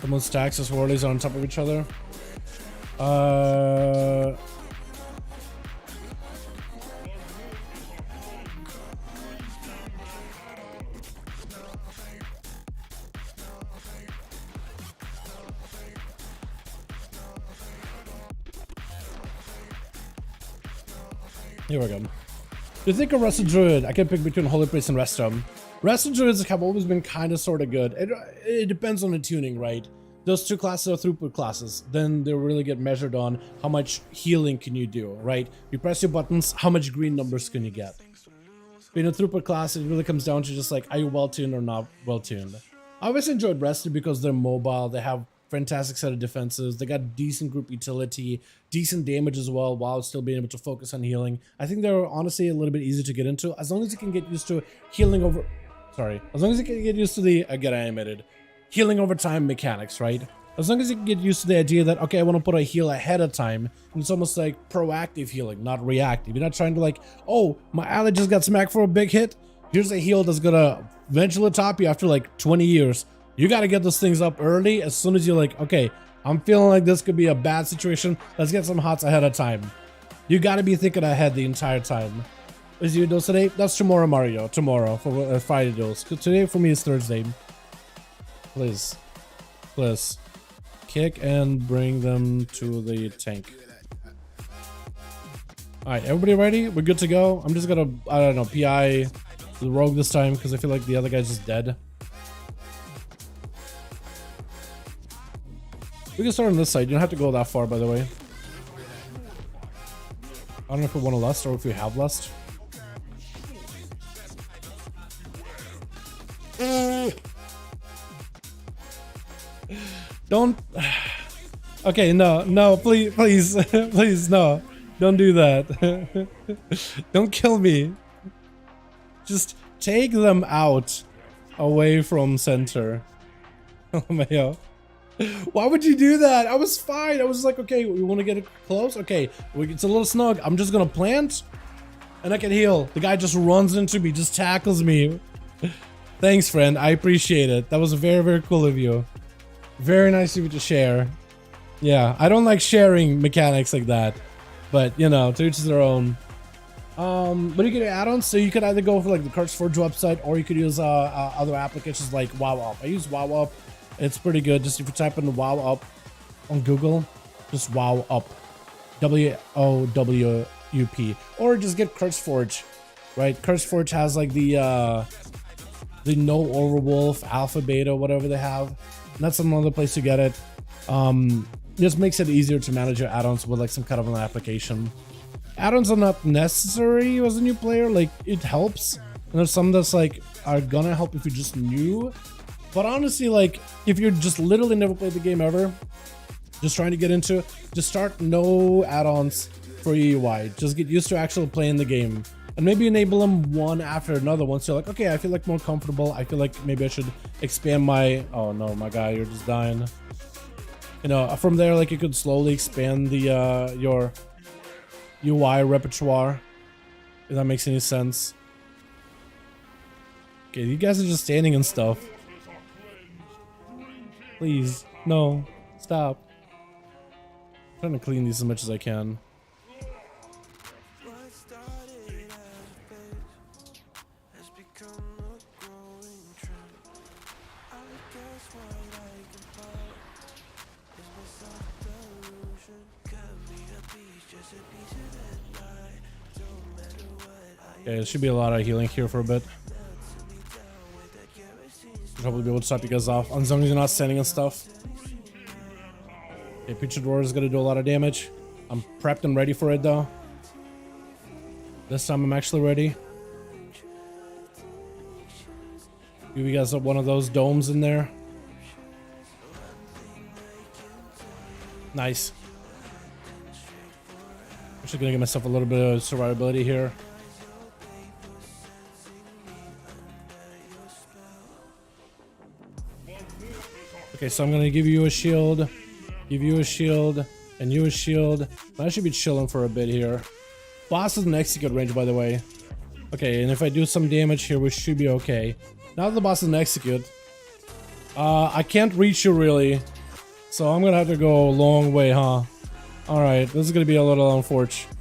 Someone stacks as Warleys on top of each other. Here we go. Do you think a Rusted Druid? I can pick between Holy Priest and Restum. Rusted Druids have always been kind of sort of good. It depends on the tuning, right? Those two classes are throughput classes. Then they really get measured on how much healing can you do, right? You press your buttons, how much green numbers can you get? Being a throughput class, it really comes down to just like, are you well-tuned or not well-tuned? I always enjoyed Rested because they're mobile, they have fantastic set of defenses, they got decent group utility, decent damage as well, while still being able to focus on healing. I think they're honestly a little bit easy to get into, as long as you can get used to healing over... Sorry, as long as you can get used to the, get animated, healing over time mechanics, right? As long as you can get used to the idea that, okay, I want to put a heal ahead of time, and it's almost like proactive healing, not reactive. You're not trying to like, oh, my ally just got smacked for a big hit, here's a heal that's gonna eventually top you after like 20 years. You gotta get those things up early as soon as you're like, okay, I'm feeling like this could be a bad situation, let's get some hots ahead of time. You gotta be thinking ahead the entire time. Is you Duels today? That's tomorrow, Mario. Tomorrow for Friday Duels. Today for me is Thursday. Please. Please. Kick and bring them to the tank. Alright, everybody ready? We're good to go. I'm just gonna, I don't know, PI the rogue this time because I feel like the other guy's just dead. We can start on this side. You don't have to go that far, by the way. I don't know if we want to lust or if we have lust. Don't. Okay, no, please, please, no. Don't do that. Don't kill me. Just take them out away from center. Oh my. Why would you do that? I was fine. I was like, okay, we want to get it close. Okay, it's a little snug. I'm just gonna plant and I can heal. The guy just runs into me, just tackles me. Thanks, friend. I appreciate it. That was very, very cool of you. Very nice of you to share. Yeah, I don't like sharing mechanics like that, but you know, to each their own. But you can add add-ons, so you could either go for like the Curse Forge website, or you could use other applications like WoW Up. I use WoW Up. It's pretty good. Just if you type in WoW Up on Google, just WoW Up, WOWUP, or just get Curse Forge, right? Curse Forge has like the No Overwolf Alpha Beta, whatever they have. And that's another place to get it. Just makes it easier to manage your add-ons with like some kind of an application. Add-ons are not necessary as a new player. Like, it helps, and there's some that's like are gonna help if you're just new. But honestly, like, if you're just literally never played the game ever, just trying to get into, just start no add-ons for your UI. Just get used to actually playing the game, and maybe enable them one after another. Once you're like, okay, I feel like more comfortable, I feel like maybe I should expand my... Oh no, my guy, you're just dying. You know, from there, like, you could slowly expand the your UI repertoire, if that makes any sense. Okay, you guys are just standing and stuff. Please, no, stop. I'm trying to clean these as much as I can. Yeah, there should be a lot of healing here for a bit. Should probably be able to stop you guys off, as long as you're not sending and stuff. Okay, Preacher Dwarf is gonna do a lot of damage. I'm prepped and ready for it though. This time I'm actually ready. Give you guys one of those domes in there. Nice. I'm just gonna give myself a little bit of survivability here. Okay, so I'm gonna give you a shield, and you a shield. I should be chilling for a bit here. Boss is an execute range, by the way. Okay, and if I do some damage here, we should be okay. Now that the boss is an execute, I can't reach you really, so I'm gonna have to go a long way, huh? Alright, this is gonna be a little unfortunate.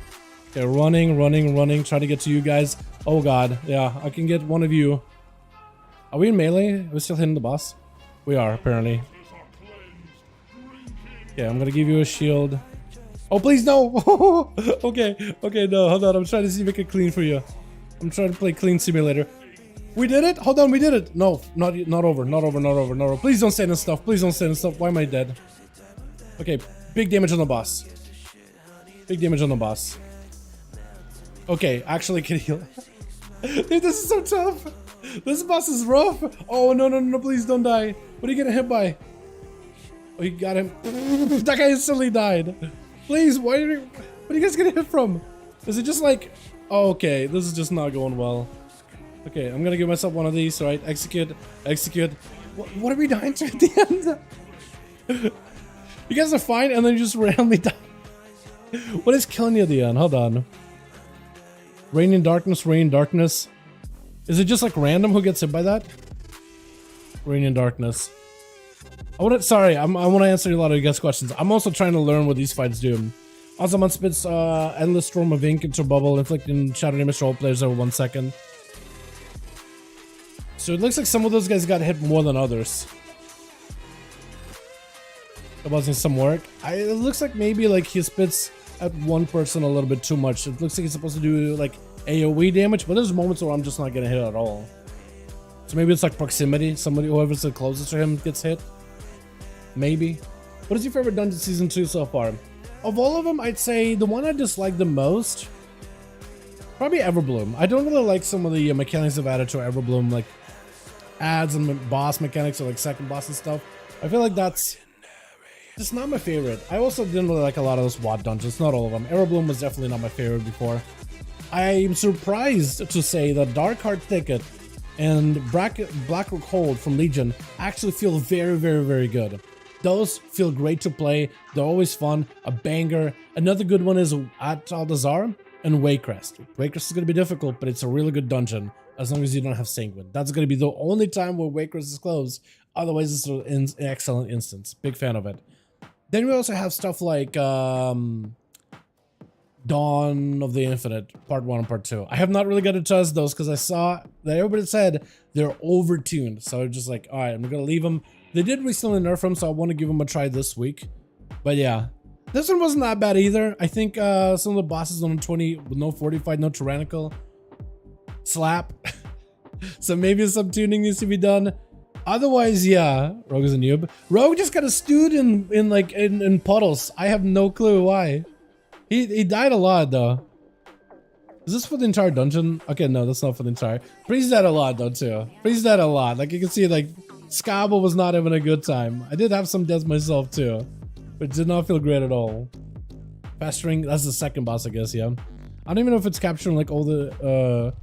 Okay, running, trying to get to you guys. Oh god, yeah, I can get one of you. Are we in melee? Are we still hitting the boss? We are, apparently. Okay, I'm gonna give you a shield. Oh, please, no! Okay, no, hold on, I'm trying to see if I can clean for you. I'm trying to play clean simulator. We did it? Hold on, we did it. No, not over. Please don't send us stuff. Why am I dead? Okay, big damage on the boss. Okay, actually can heal. Dude, this is so tough. This boss is rough. Oh, no, please don't die. What are you getting hit by? Oh, you got him. That guy instantly died. Please, what are you guys getting hit from? Is it just like... Oh, okay, this is just not going well. Okay, I'm gonna give myself one of these, right? Execute. What are we dying to at the end? You guys are fine, and then you just randomly die. What is killing you at the end? Hold on. Rain in darkness. Is it just like random who gets hit by that? Rain in darkness. I want to answer a lot of you guys' questions. I'm also trying to learn what these fights do. Ozaman spits endless storm of ink into a bubble, inflicting shadow damage to all players over 1 second. So it looks like some of those guys got hit more than others. It wasn't some work. It looks like maybe like he spits at one person a little bit too much. It looks like he's supposed to do like AoE damage, but there's moments where I'm just not getting hit at all. So maybe it's like proximity. Whoever's the closest to him gets hit. Maybe. What is your favorite dungeon season 2 so far? Of all of them, I'd say the one I dislike the most, probably Everbloom. I don't really like some of the mechanics they've added to Everbloom, like ads and boss mechanics or like second boss and stuff. I feel like that's just not my favorite. I also didn't really like a lot of those WoW dungeons, not all of them. Everbloom was definitely not my favorite before. I'm surprised to say that Darkheart Thicket and Blackrock Hold from Legion actually feel very, very, very good. Those feel great to play. They're always fun. A banger. Another good one is at Aldazar and Waycrest. Waycrest is going to be difficult, but it's a really good dungeon as long as you don't have Sanguine. That's going to be the only time where Waycrest is closed. Otherwise, it's an excellent instance. Big fan of it. Then we also have stuff like Dawn of the Infinite, Part 1 and Part 2. I have not really got to test those because I saw that everybody said they're overtuned. So I'm just like, all right, I'm going to leave them. They did recently nerf them, so I want to give them a try this week. But yeah, this one wasn't that bad either. I think some of the bosses on 20 with no fortified, no tyrannical slap. So maybe some tuning needs to be done. Otherwise, yeah, Rogue is a noob. Rogue just got stewed in puddles. I have no clue why. He died a lot though. Is this for the entire dungeon? Okay, no, that's not for the entire. Priest died a lot though too. Priest died a lot. Like you can see, like Scabble was not having a good time. I did have some deaths myself too, but it did not feel great at all. Festering, that's the second boss, I guess. Yeah, I don't even know if it's capturing like all the.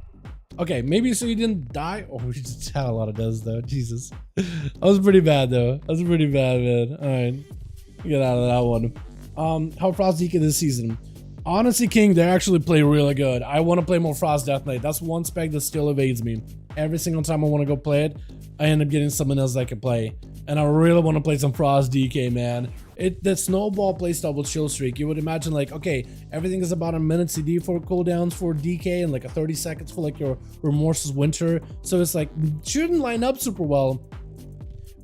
Okay, maybe so you didn't die. Oh, we just had a lot of deaths though. Jesus, that was pretty bad though. That was pretty bad, man. All right, get out of that one. How Frost DK this season? Honestly, King, they actually play really good. I want to play more Frost Death Knight. That's one spec that still evades me. Every single time I want to go play it, I end up getting someone else that I can play. And I really want to play some Frost DK, man. The snowball playstyle with Chill Streak, you would imagine like, okay, everything is about a minute CD for cooldowns for DK and like a 30 seconds for like your Remorseless Winter. So it's like, shouldn't line up super well,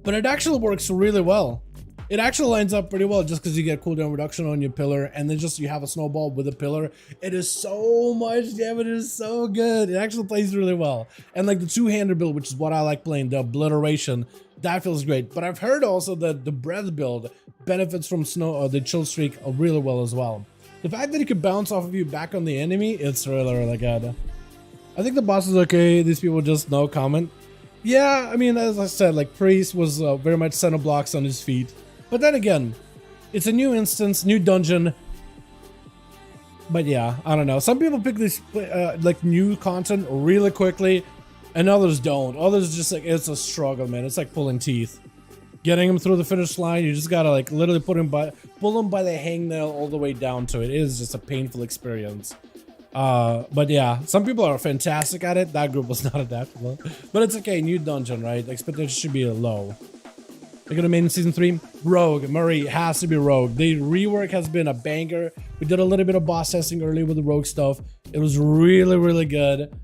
but it actually works really well. It actually lines up pretty well just because you get cooldown reduction on your pillar, and then just you have a snowball with a pillar. It is so much damage. It is so good. It actually plays really well. And like the two-hander build, which is what I like playing, the obliteration, that feels great. But I've heard also that the breath build benefits from the chill streak really well as well. The fact that it could bounce off of you back on the enemy, it's really, really good. I think the boss is okay. These people just no comment. Yeah, I mean, as I said, like Priest was very much center blocks on his feet. But then again, it's a new instance, new dungeon. But yeah, I don't know. Some people pick this like new content really quickly, and others don't. Others just like, it's a struggle, man. It's like pulling teeth. Getting him through the finish line, you just gotta like literally pull him by the hangnail all the way down to it. It is just a painful experience. But yeah, some people are fantastic at it. That group was not adaptable, but it's okay. New dungeon, right? Expectation should be low. They're gonna main in season 3. Rogue Marie has to be Rogue. The rework has been a banger. We did a little bit of boss testing earlier with the Rogue stuff. It was really, really good.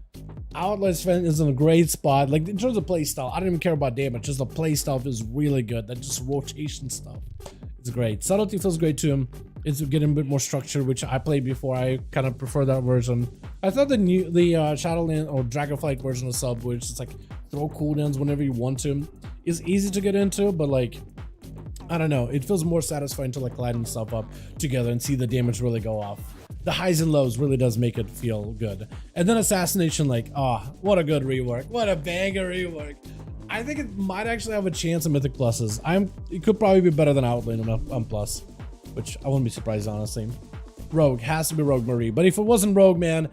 Outlast Fan is in a great spot. Like in terms of play style, I don't even care about damage. Just the play style is really good. That just rotation stuff, it's great. Subtlety feels great to him. It's getting a bit more structure, which I played before. I kind of prefer that version. I thought the Shadowland or Dragonflight version of sub, which is like throw cooldowns whenever you want to, is easy to get into, but like I don't know, it feels more satisfying to like lighten stuff up together and see the damage really go off. The highs and lows really does make it feel good. And then Assassination, like, oh, what a good rework. What a banger rework. I think it might actually have a chance in Mythic Pluses. It could probably be better than Outland on Plus, which I wouldn't be surprised, honestly. Rogue has to be Rogue Marie. But if it wasn't Rogue, man,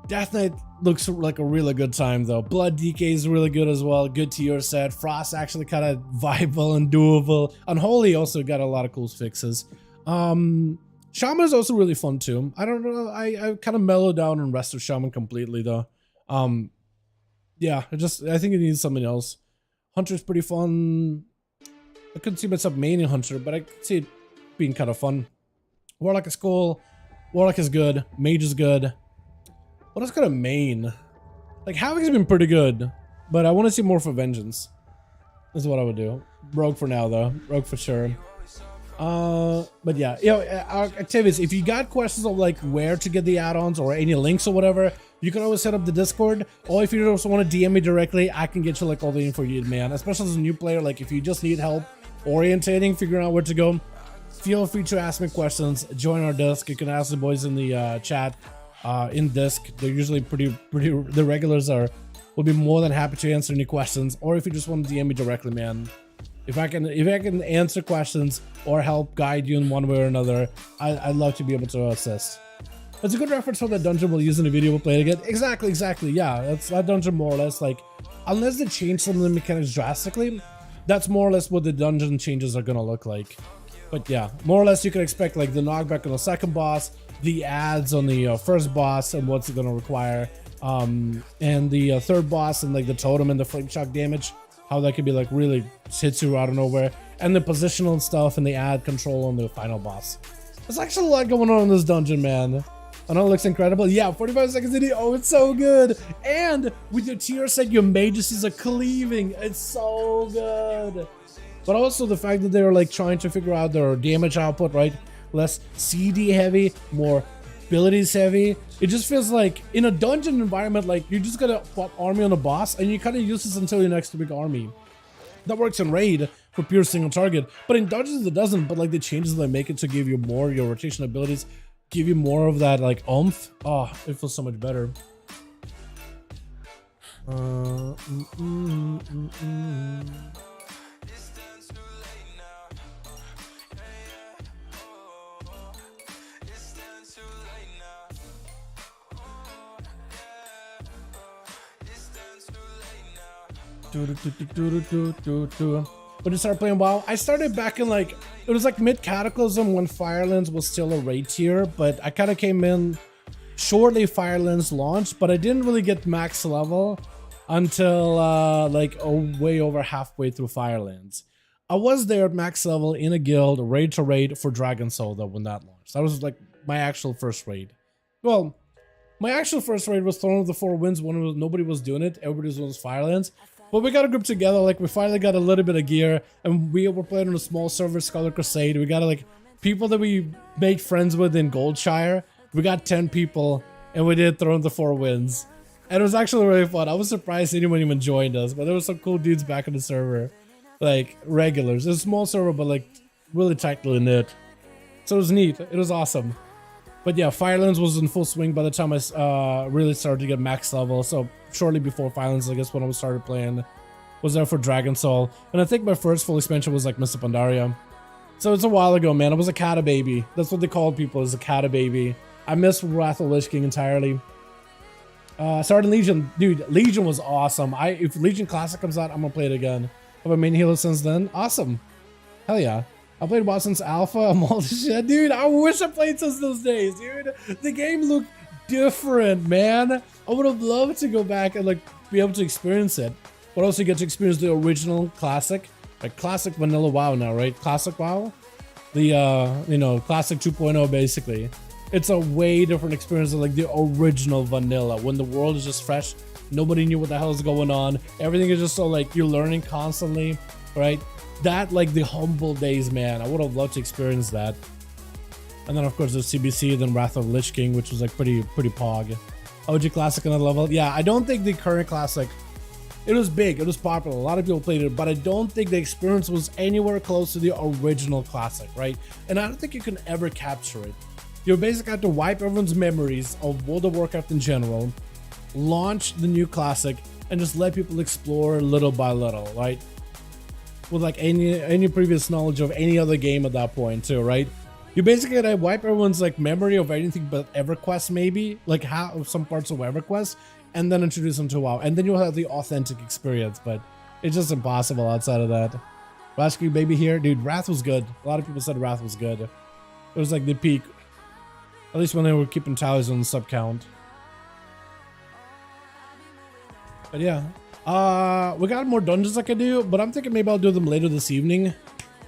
Death Knight looks like a really good time, though. Blood DK is really good as well. Good tier set. Frost actually kind of viable and doable. Unholy also got a lot of cool fixes. Shaman is also really fun too. I don't know. I kind of mellowed down on rest of Shaman completely though. Yeah, I think it needs something else. Hunter's pretty fun. I couldn't see myself maining Hunter, but I could see it being kind of fun. Warlock is cool. Warlock is good. Mage is good. What else could I main? Like Havoc's been pretty good, but I want to see more for Vengeance. This is what I would do. Rogue for now though. Rogue for sure. But yeah, you know, Activities, if you got questions of like where to get the add-ons or any links or whatever, you can always set up the Discord, or if you just want to DM me directly, I can get you like all the info you need, man. Especially as a new player, like if you just need help orientating, figuring out where to go, feel free to ask me questions. Join our Disc. You can ask the boys in the chat in Disc. They're usually pretty the regulars will be more than happy to answer any questions, or if you just want to DM me directly, man. If I can answer questions or help guide you in one way or another, I'd love to be able to assist. It's a good reference for that dungeon we'll use in the video we'll play it again. Exactly. Yeah, that's that dungeon more or less like, unless they change some of the mechanics drastically, that's more or less what the dungeon changes are gonna look like. But yeah, more or less you can expect like the knockback on the second boss, the adds on the first boss and what's it gonna require, and the third boss and like the totem and the flame shock damage. How that could be like really hits you out of nowhere, and the positional stuff and the ad control on the final boss. There's actually a lot going on in this dungeon, man. I know it looks incredible. Yeah, 45 seconds in. Oh, it's so good. And with your tier set, your mages are cleaving. It's so good. But also the fact that they're like trying to figure out their damage output, right? Less CD heavy, more abilities heavy. It just feels like in a dungeon environment, like you just gotta put army on a boss and you kind of use this until your next big army. That works in raid for pure single target, but in dungeons it doesn't. But like the changes they make it to give you more, your rotation abilities give you more of that like oomph. Oh, it feels so much better. When you start playing WoW, I started back in like, it was like mid Cataclysm when Firelands was still a raid tier, but I kind of came in shortly Firelands launched, but I didn't really get max level until way over halfway through Firelands. I was there at max level in a guild, raid to raid for Dragon Soul though when that launched. That was like my actual first raid. Well, my actual first raid was Throne of the Four Winds when nobody was doing it. Everybody was doing Firelands. But we got a group together, like we finally got a little bit of gear, and we were playing on a small server, Scholar Crusade. We got like people that we made friends with in Goldshire. We got 10 people, and we did Throne of the Four Winds. And it was actually really fun. I was surprised anyone even joined us, but there were some cool dudes back in the server. Like, regulars. It's a small server, but like, really tightly knit. So it was neat. It was awesome. But yeah, Firelands was in full swing by the time I really started to get max level. So shortly before Firelands, I guess when I started playing, was there for Dragon Soul. And I think my first full expansion was like Mr. Pandaria. So it's a while ago, man. I was a Kata baby. That's what they called people, is a Kata baby. I missed Wrath of Lich King entirely. Started Legion. Dude, Legion was awesome. If Legion Classic comes out, I'm gonna play it again. I've been main healer since then. Awesome. Hell yeah. I played WoW since Alpha. I'm all this shit. Dude, I wish I played since those days, dude. The game looked different, man. I would have loved to go back and like be able to experience it. But also get to experience the original classic. Like classic vanilla WoW now, right? Classic WoW. The, you know, classic 2.0 basically. It's a way different experience than like the original vanilla. When the world is just fresh. Nobody knew what the hell is going on. Everything is just so like you're learning constantly, right? That like the humble days, man. I would have loved to experience that. And then of course there's CBC, then Wrath of Lich King, which was like pretty pog. OG Classic another level. Yeah, I don't think the current Classic, it was big, it was popular, a lot of people played it, but I don't think the experience was anywhere close to the original Classic, right? And I don't think you can ever capture it. You basically have to wipe everyone's memories of World of Warcraft in general, launch the new Classic, and just let people explore little by little, right? With like any previous knowledge of any other game at that point too, right? You basically gotta wipe everyone's like memory of anything but EverQuest, maybe like how some parts of EverQuest, and then introduce them to WoW, and then you'll have the authentic experience. But it's just impossible outside of that. Rescue Baby here, dude. Wrath was good. A lot of people said Wrath was good. It was like the peak, at least when they were keeping tallies on the sub count. But yeah. We got more dungeons I could do, but I'm thinking maybe I'll do them later this evening.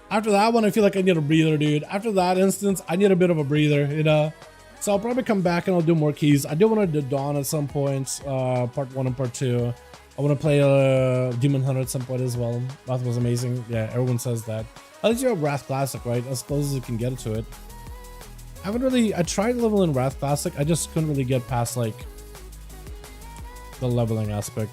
After that one, I feel like I need a breather, dude. After that instance, I need a bit of a breather, you know? So I'll probably come back and I'll do more keys. I do want to do Dawn at some point, part 1 and part 2. I want to play Demon Hunter at some point as well. Wrath was amazing. Yeah, everyone says that. At least you have Wrath Classic, right? As close as you can get to it. I tried leveling Wrath Classic. I just couldn't really get past, like, the leveling aspect.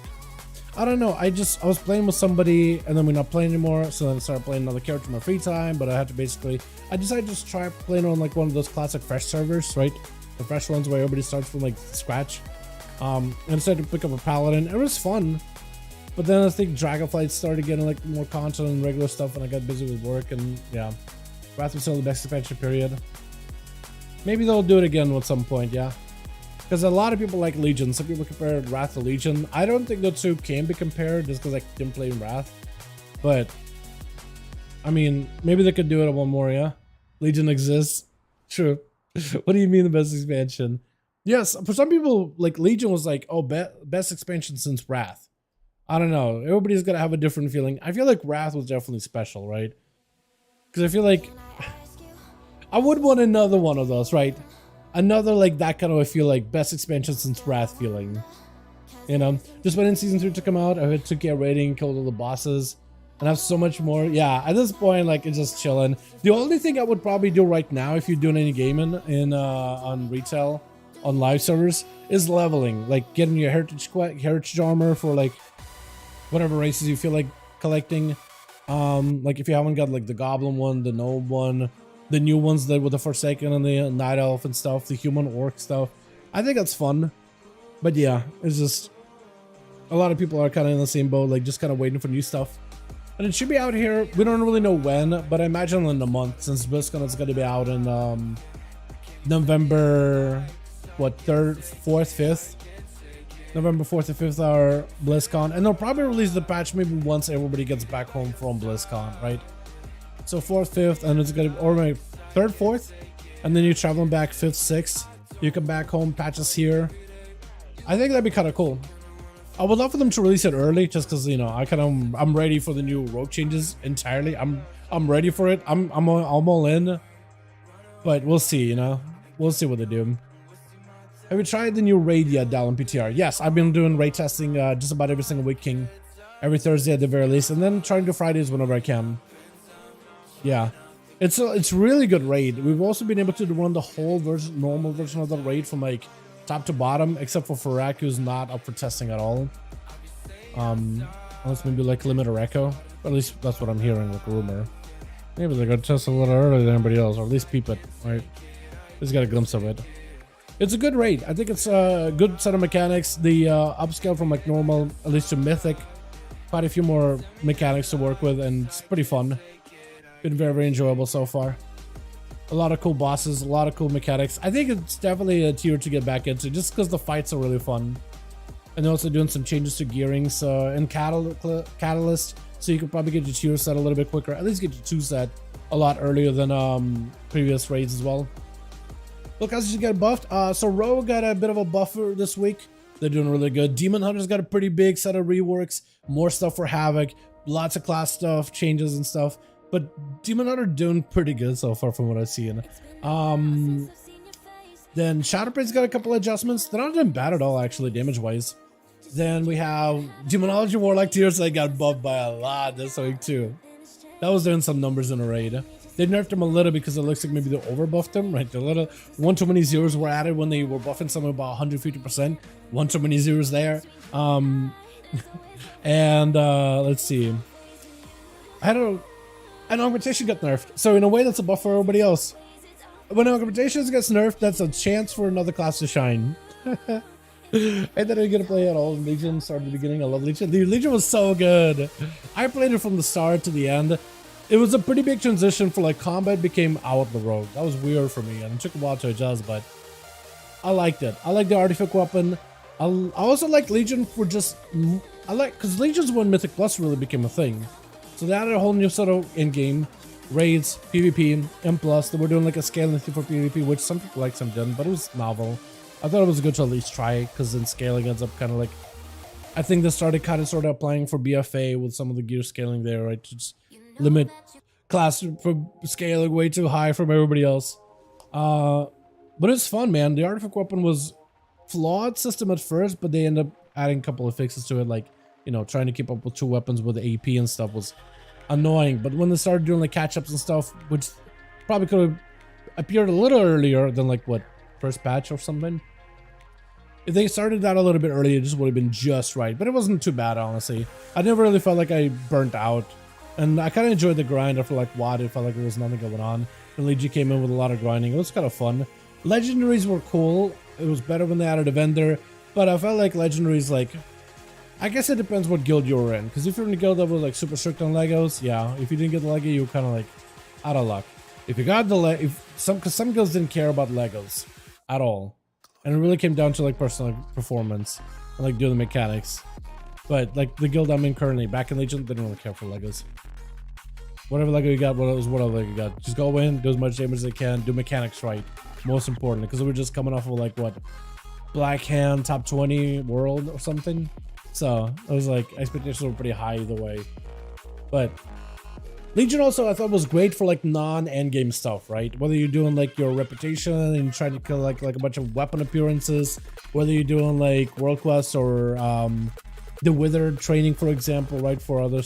I don't know, I was playing with somebody and then we're not playing anymore, so then I started playing another character in my free time, but I decided to just try playing on like one of those classic fresh servers, right? The fresh ones where everybody starts from like scratch. And I decided to pick up a paladin. It was fun, but then I think Dragonflight started getting like more content and regular stuff and I got busy with work, and yeah. Wrath was still the best expansion period. Maybe they'll do it again at some point, yeah. Because a lot of people like Legion. Some people compare Wrath to Legion. I don't think the two can be compared just because I didn't play in Wrath. But, I mean, maybe they could do it one more, yeah? Legion exists. True. What do you mean the best expansion? Yes, for some people, like, Legion was like, oh, best expansion since Wrath. I don't know. Everybody's going to have a different feeling. I feel like Wrath was definitely special, right? Because I feel like I would want another one of those, right? Another like that kind of, I feel like, best expansion since Wrath feeling. You know, just waiting season 3 to come out. I took a rating, killed all the bosses, and I have so much more. Yeah, at this point, like, it's just chilling. The only thing I would probably do right now, if you're doing any gaming on retail, on live servers, is leveling. Like getting your heritage armor for like whatever races you feel like collecting. Like if you haven't got like the goblin one, the gnome one, the new ones that with the Forsaken and the Night Elf and stuff, the human orc stuff. I think that's fun. But yeah, it's just a lot of people are kind of in the same boat, like just kind of waiting for new stuff. And it should be out here. We don't really know when, but I imagine in a month, since BlizzCon is going to be out in November, what, 3rd, 4th, 5th? November 4th and 5th are BlizzCon. And they'll probably release the patch maybe once everybody gets back home from BlizzCon, right? So 4th, 5th, and it's gonna be, or maybe 3rd, 4th, and then you're traveling back 5th, 6th. You come back home, patches here. I think that'd be kind of cool. I would love for them to release it early, just because, you know, I'm ready for the new rogue changes entirely. I'm ready for it. I'm all in. But we'll see, you know, we'll see what they do. Have you tried the new raid yet, Dalaran PTR? Yes, I've been doing raid testing just about every single week, King. every Thursday at the very least, and then trying to do Fridays whenever I can. Yeah, it's really good raid. We've also been able to run the whole normal version of the raid from like top to bottom, except for Farak, who's not up for testing at all. Unless maybe like limit or echo, or at least that's what I'm hearing, like rumor. Maybe they're gonna test a little earlier than anybody else, or at least peep it, right? Just got a glimpse of it. It's a good raid. I think it's a good set of mechanics. The upscale from like normal, at least to Mythic, quite a few more mechanics to work with, and it's pretty fun. Been very, very enjoyable so far. A lot of cool bosses, a lot of cool mechanics. I think it's definitely a tier to get back into, just because the fights are really fun. And they're also doing some changes to gearings and Catalyst, so you could probably get your tier set a little bit quicker. At least get your 2 set a lot earlier than previous raids as well. Look, as you get buffed. So Rogue got a bit of a buffer this week. They're doing really good. Demon Hunter's got a pretty big set of reworks, more stuff for Havoc, lots of class stuff, changes and stuff. But Demon Hunter doing pretty good so far from what I've seen. Then Shatterprade's got a couple adjustments. They're not doing bad at all, actually, damage-wise. Then we have Demonology Warlock tiers that got buffed by a lot this week too. That was doing some numbers in a raid. They nerfed him a little because it looks like maybe they overbuffed him, right? The little one too many zeros were added when they were buffing someone about 150%. One too many zeros there. Let's see. An augmentation got nerfed. So in a way, that's a buff for everybody else. When augmentations gets nerfed, that's a chance for another class to shine. I didn't get to play at all. Legion started at the beginning. I love Legion. The Legion was so good. I played it from the start to the end. It was a pretty big transition for like combat became out the road. That was weird for me, and it took a while to adjust, but I liked it. I like the artifact weapon. I also like Legion for just because Legion's when Mythic Plus really became a thing. So they added a whole new sort of in-game raids, PvP, M+. They were doing like a scaling thing for PvP, which some people like, some didn't, but it was novel. I thought it was good to at least try it, because then scaling ends up kind of like, I think they started kind of sort of applying for BFA with some of the gear scaling there, right? To just limit class for scaling way too high from everybody else. But it's fun, man. The artifact weapon was flawed system at first, but they end up adding a couple of fixes to it, like, you know, trying to keep up with 2 weapons with the AP and stuff was annoying. But when they started doing like catch-ups and stuff, which probably could have appeared a little earlier than like what, first patch or something. If they started that a little bit earlier, it just would have been just right. But it wasn't too bad, honestly. I never really felt like I burnt out. And I kind of enjoyed the grind after like WoD. It felt like there was nothing going on. And Legion came in with a lot of grinding. It was kind of fun. Legendaries were cool. It was better when they added a vendor. But I felt like Legendaries, like, I guess it depends what guild you were in. Because if you're in a guild that was like super strict on Legos, yeah. If you didn't get the Lego, you were kind of like out of luck. If you got the because some guilds didn't care about Legos at all. And it really came down to like personal performance and like doing the mechanics. But like the guild I'm in currently, back in Legion, they didn't really care for Legos. Whatever Lego you got, whatever Lego you got. Just go in, do as much damage as they can, do mechanics right. Most important, because we're just coming off of like what, Black Hand top 20 world or something. So it was like expectations were pretty high either way. But Legion also I thought was great for like non-endgame stuff, right? Whether you're doing like your reputation and trying to kill like a bunch of weapon appearances, whether you're doing like world quests or the Wither training, for example, right, for other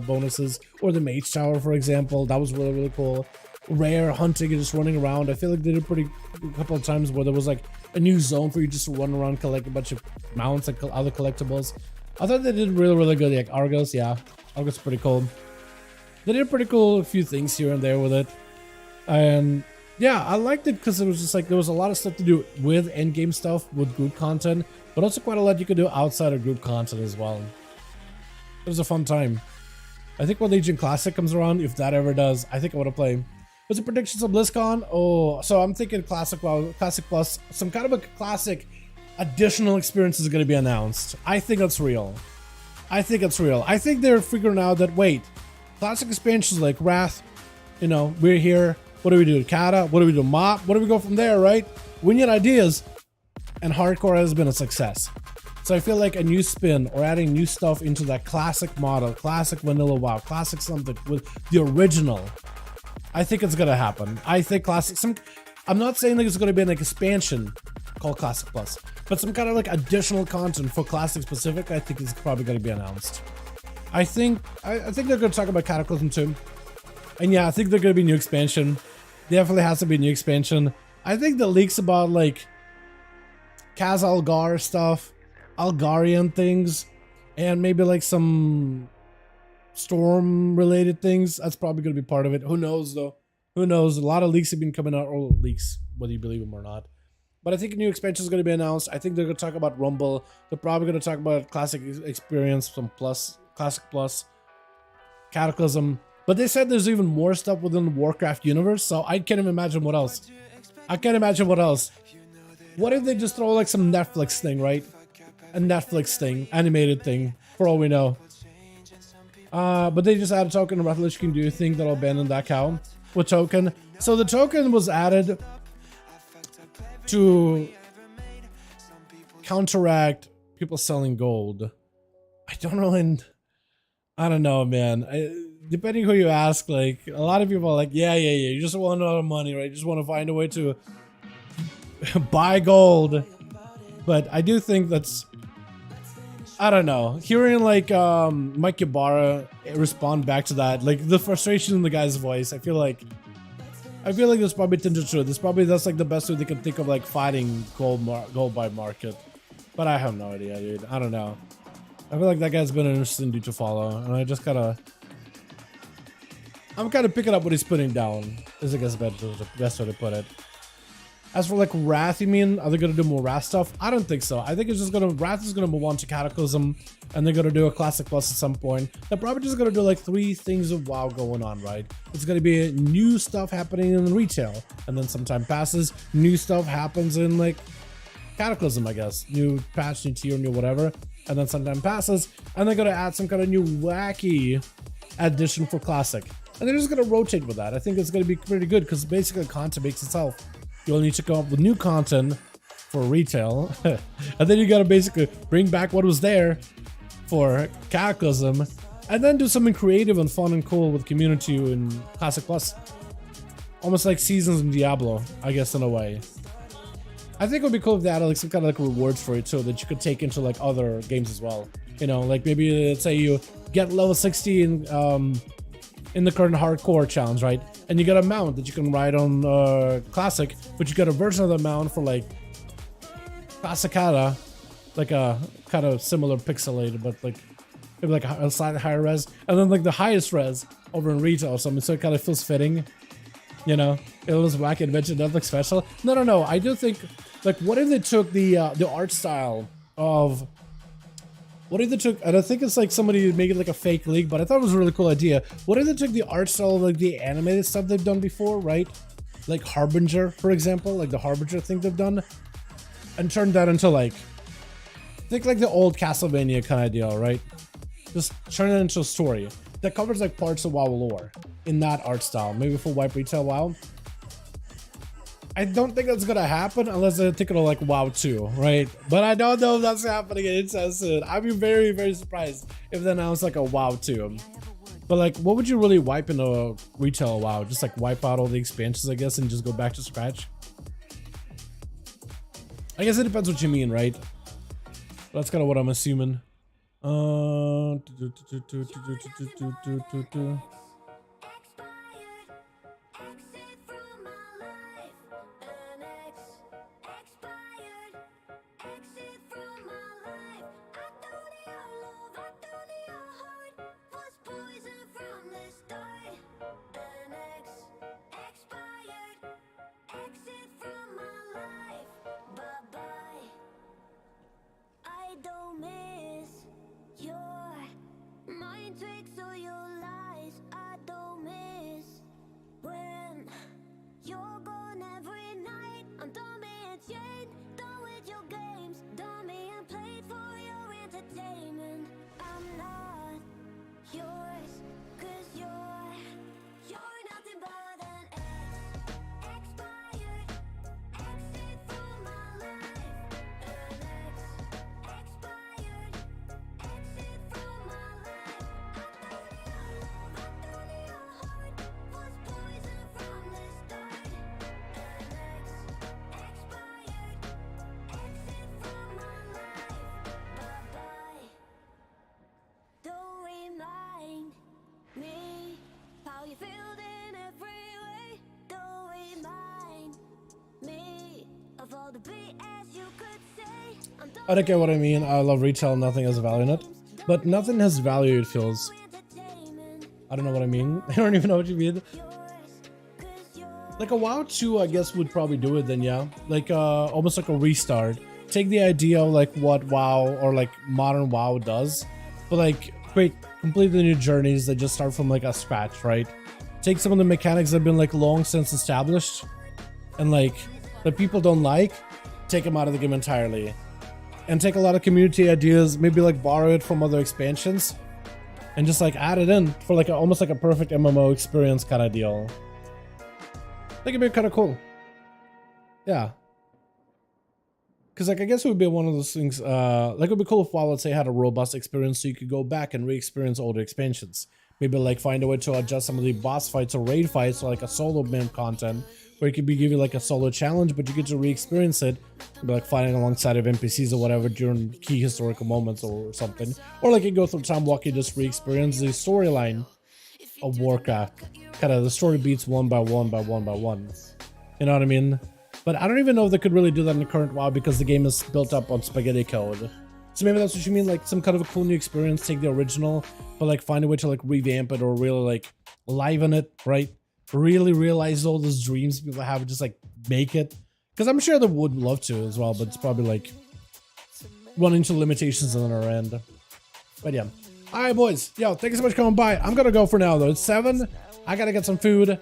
bonuses, or the Mage Tower, for example, that was really, really cool. Rare hunting and just running around. I feel like they did a couple of times where there was like a new zone for you just to run around, collect a bunch of mounts and other collectibles. I thought they did really, really good. Like Argos, yeah, Argos is pretty cool. They did a pretty cool few things here and there with it. And yeah, I liked it because it was just like there was a lot of stuff to do with endgame stuff, with group content, but also quite a lot you could do outside of group content as well. It was a fun time. I think when Legion Classic comes around, if that ever does, I think I want to play. What's the predictions of BlizzCon? Oh, so I'm thinking Classic, well, Classic Plus, some kind of a Classic additional experience is going to be announced. I think that's real. I think it's real. I think they're figuring out that, wait, Classic expansions like Wrath, you know, we're here. What do we do? Kata? What do we do? Mop? What do we go from there, right? We need ideas. And Hardcore has been a success. So I feel like a new spin or adding new stuff into that classic model, classic vanilla WoW, classic something with the original. I think it's gonna happen. I think classic, I'm not saying that it's gonna be an expansion called Classic Plus, but some kind of like additional content for classic specific, I think is probably gonna be announced. I think they're gonna talk about Cataclysm too. And yeah, I think they're gonna be new expansion. Definitely has to be a new expansion. I think the leaks about like Kaz Algar stuff, Algarian things, and maybe like some storm related things, that's probably gonna be part of it. Who knows though? Who knows? A lot of leaks have been coming out, or leaks, whether you believe them or not. But I think a new expansion is going to be announced. I think they're going to talk about Rumble. They're probably going to talk about Classic Experience, some Plus, Classic Plus, Cataclysm. But they said there's even more stuff within the Warcraft universe, so I can't even imagine what else. I can't imagine what else. What if they just throw like some Netflix thing, right? A Netflix thing, animated thing, for all we know. But they just add a token of Revolution can do a thing that'll abandon that cow with token. So the token was added to counteract people selling gold. I don't know, man. Depending who you ask, like a lot of people are like, yeah, you just want a lot of money, right? You just want to find a way to buy gold. But I do think that's, I don't know, hearing like Mike Ybarra respond back to that, like the frustration in the guy's voice, I feel like there's probably tinted truth. That's like the best way they can think of like fighting gold by market. But I have no idea, dude. I don't know. I feel like that guy's been an interesting dude to follow, and I'm kind of picking up what he's putting down. Is I guess the best way to put it. As for like Wrath, you mean? Are they gonna do more Wrath stuff? I don't think so. I think it's just Wrath is gonna move on to Cataclysm, and they're gonna do a Classic Plus at some point. They're probably just gonna do like 3 things of WoW going on, right? It's gonna be new stuff happening in retail, and then some time passes, new stuff happens in like Cataclysm, I guess. New patch, new tier, new whatever, and then some time passes, and they're gonna add some kind of new wacky addition for Classic. And they're just gonna rotate with that. I think it's gonna be pretty good because basically content makes itself. You'll need to come up with new content for retail, and then you gotta basically bring back what was there for Cataclysm, and then do something creative and fun and cool with community and Classic Plus. Almost like Seasons in Diablo, I guess, in a way. I think it would be cool if they added like some kind of like rewards for it too that you could take into like other games as well. You know, like maybe let's say you get level 60 in the current hardcore challenge, right? And you get a mount that you can ride on Classic, but you get a version of the mount for like Classicata, like a kind of similar pixelated, but like maybe like a slightly higher res, and then like the highest res over in retail or something, so it kind of feels fitting. You know, it was wacky adventure Netflix special. No. I do think, like, what if they took the art style of. What if they took, and I think it's like somebody made it like a fake league, but I thought it was a really cool idea. What if they took the art style of like the animated stuff they've done before, right? Like Harbinger, for example, like the Harbinger thing they've done, and turned that into like, think like the old Castlevania kind of deal, right? Just turn it into a story that covers like parts of WoW lore in that art style, maybe for Wipe Retail WoW. I don't think that's gonna happen unless they're thinking of like WoW 2, right? But I don't know if that's happening anytime soon. I'd be very, very surprised if they announce like a WoW 2. But like, what would you really wipe in a retail WoW? Just like wipe out all the expansions, I guess, and just go back to scratch? I guess it depends what you mean, right? That's kind of what I'm assuming. I don't get what I mean. I love retail, nothing has value in it. But nothing has value, it feels. I don't know what I mean. I don't even know what you mean. Like a WoW 2, I guess, would probably do it then, yeah. Like almost like a restart. Take the idea of like what WoW or like modern WoW does, but like create completely new journeys that just start from like a scratch, right? Take some of the mechanics that have been like long since established and like that people don't like, take them out of the game entirely. And take a lot of community ideas, maybe like borrow it from other expansions and just like add it in for like almost like a perfect MMO experience kind of deal. I think it'd be kind of cool. Yeah. Because like I guess it would be one of those things, like it would be cool if WoW, let's say, had a robust experience so you could go back and re-experience older expansions. Maybe like find a way to adjust some of the boss fights or raid fights or like a solo map content where it could be give you like a solo challenge, but you get to re-experience it, be like fighting alongside of NPCs or whatever during key historical moments or something. Or like you go through time walking, just re-experience the storyline of Warcraft. Kind of the story beats one by one by one by one. You know what I mean? But I don't even know if they could really do that in the current WoW because the game is built up on spaghetti code. So maybe that's what you mean, like some kind of a cool new experience, take the original, but like find a way to like revamp it or really like liven it, right? Really realize all those dreams people have, just like make it. Because I'm sure they would love to as well, but it's probably like running into limitations on our end. But yeah. Alright boys, yo, thank you so much for coming by. I'm gonna go for now though. It's 7. I gotta get some food.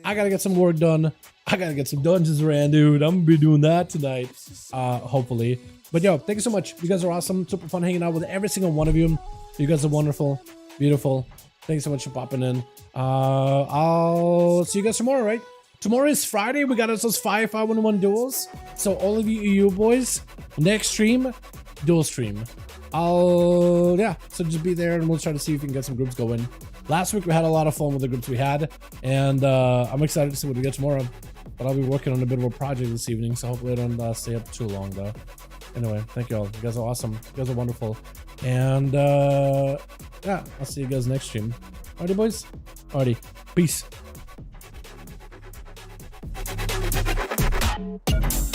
I gotta get some work done. I gotta get some dungeons ran, dude. I'm gonna be doing that tonight. Hopefully. But yo, thank you so much. You guys are awesome. Super fun hanging out with every single one of you. You guys are wonderful. Beautiful. Thanks so much for popping in. I'll see you guys tomorrow, right? Tomorrow is Friday. We got ourselves 5 5-1-1 duels. So all of you EU boys, next stream, duel stream. Yeah, so just be there and we'll try to see if we can get some groups going. Last week we had a lot of fun with the groups we had, and I'm excited to see what we get tomorrow. But I'll be working on a bit of a project this evening, so hopefully I don't stay up too long though. Anyway, thank you all. You guys are awesome. You guys are wonderful. And yeah, I'll see you guys next stream. Alrighty, boys. Alrighty. Peace.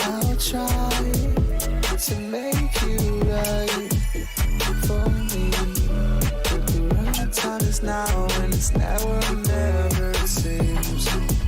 I'll try to make you right for me. But the right time is now, and it's never, never seems.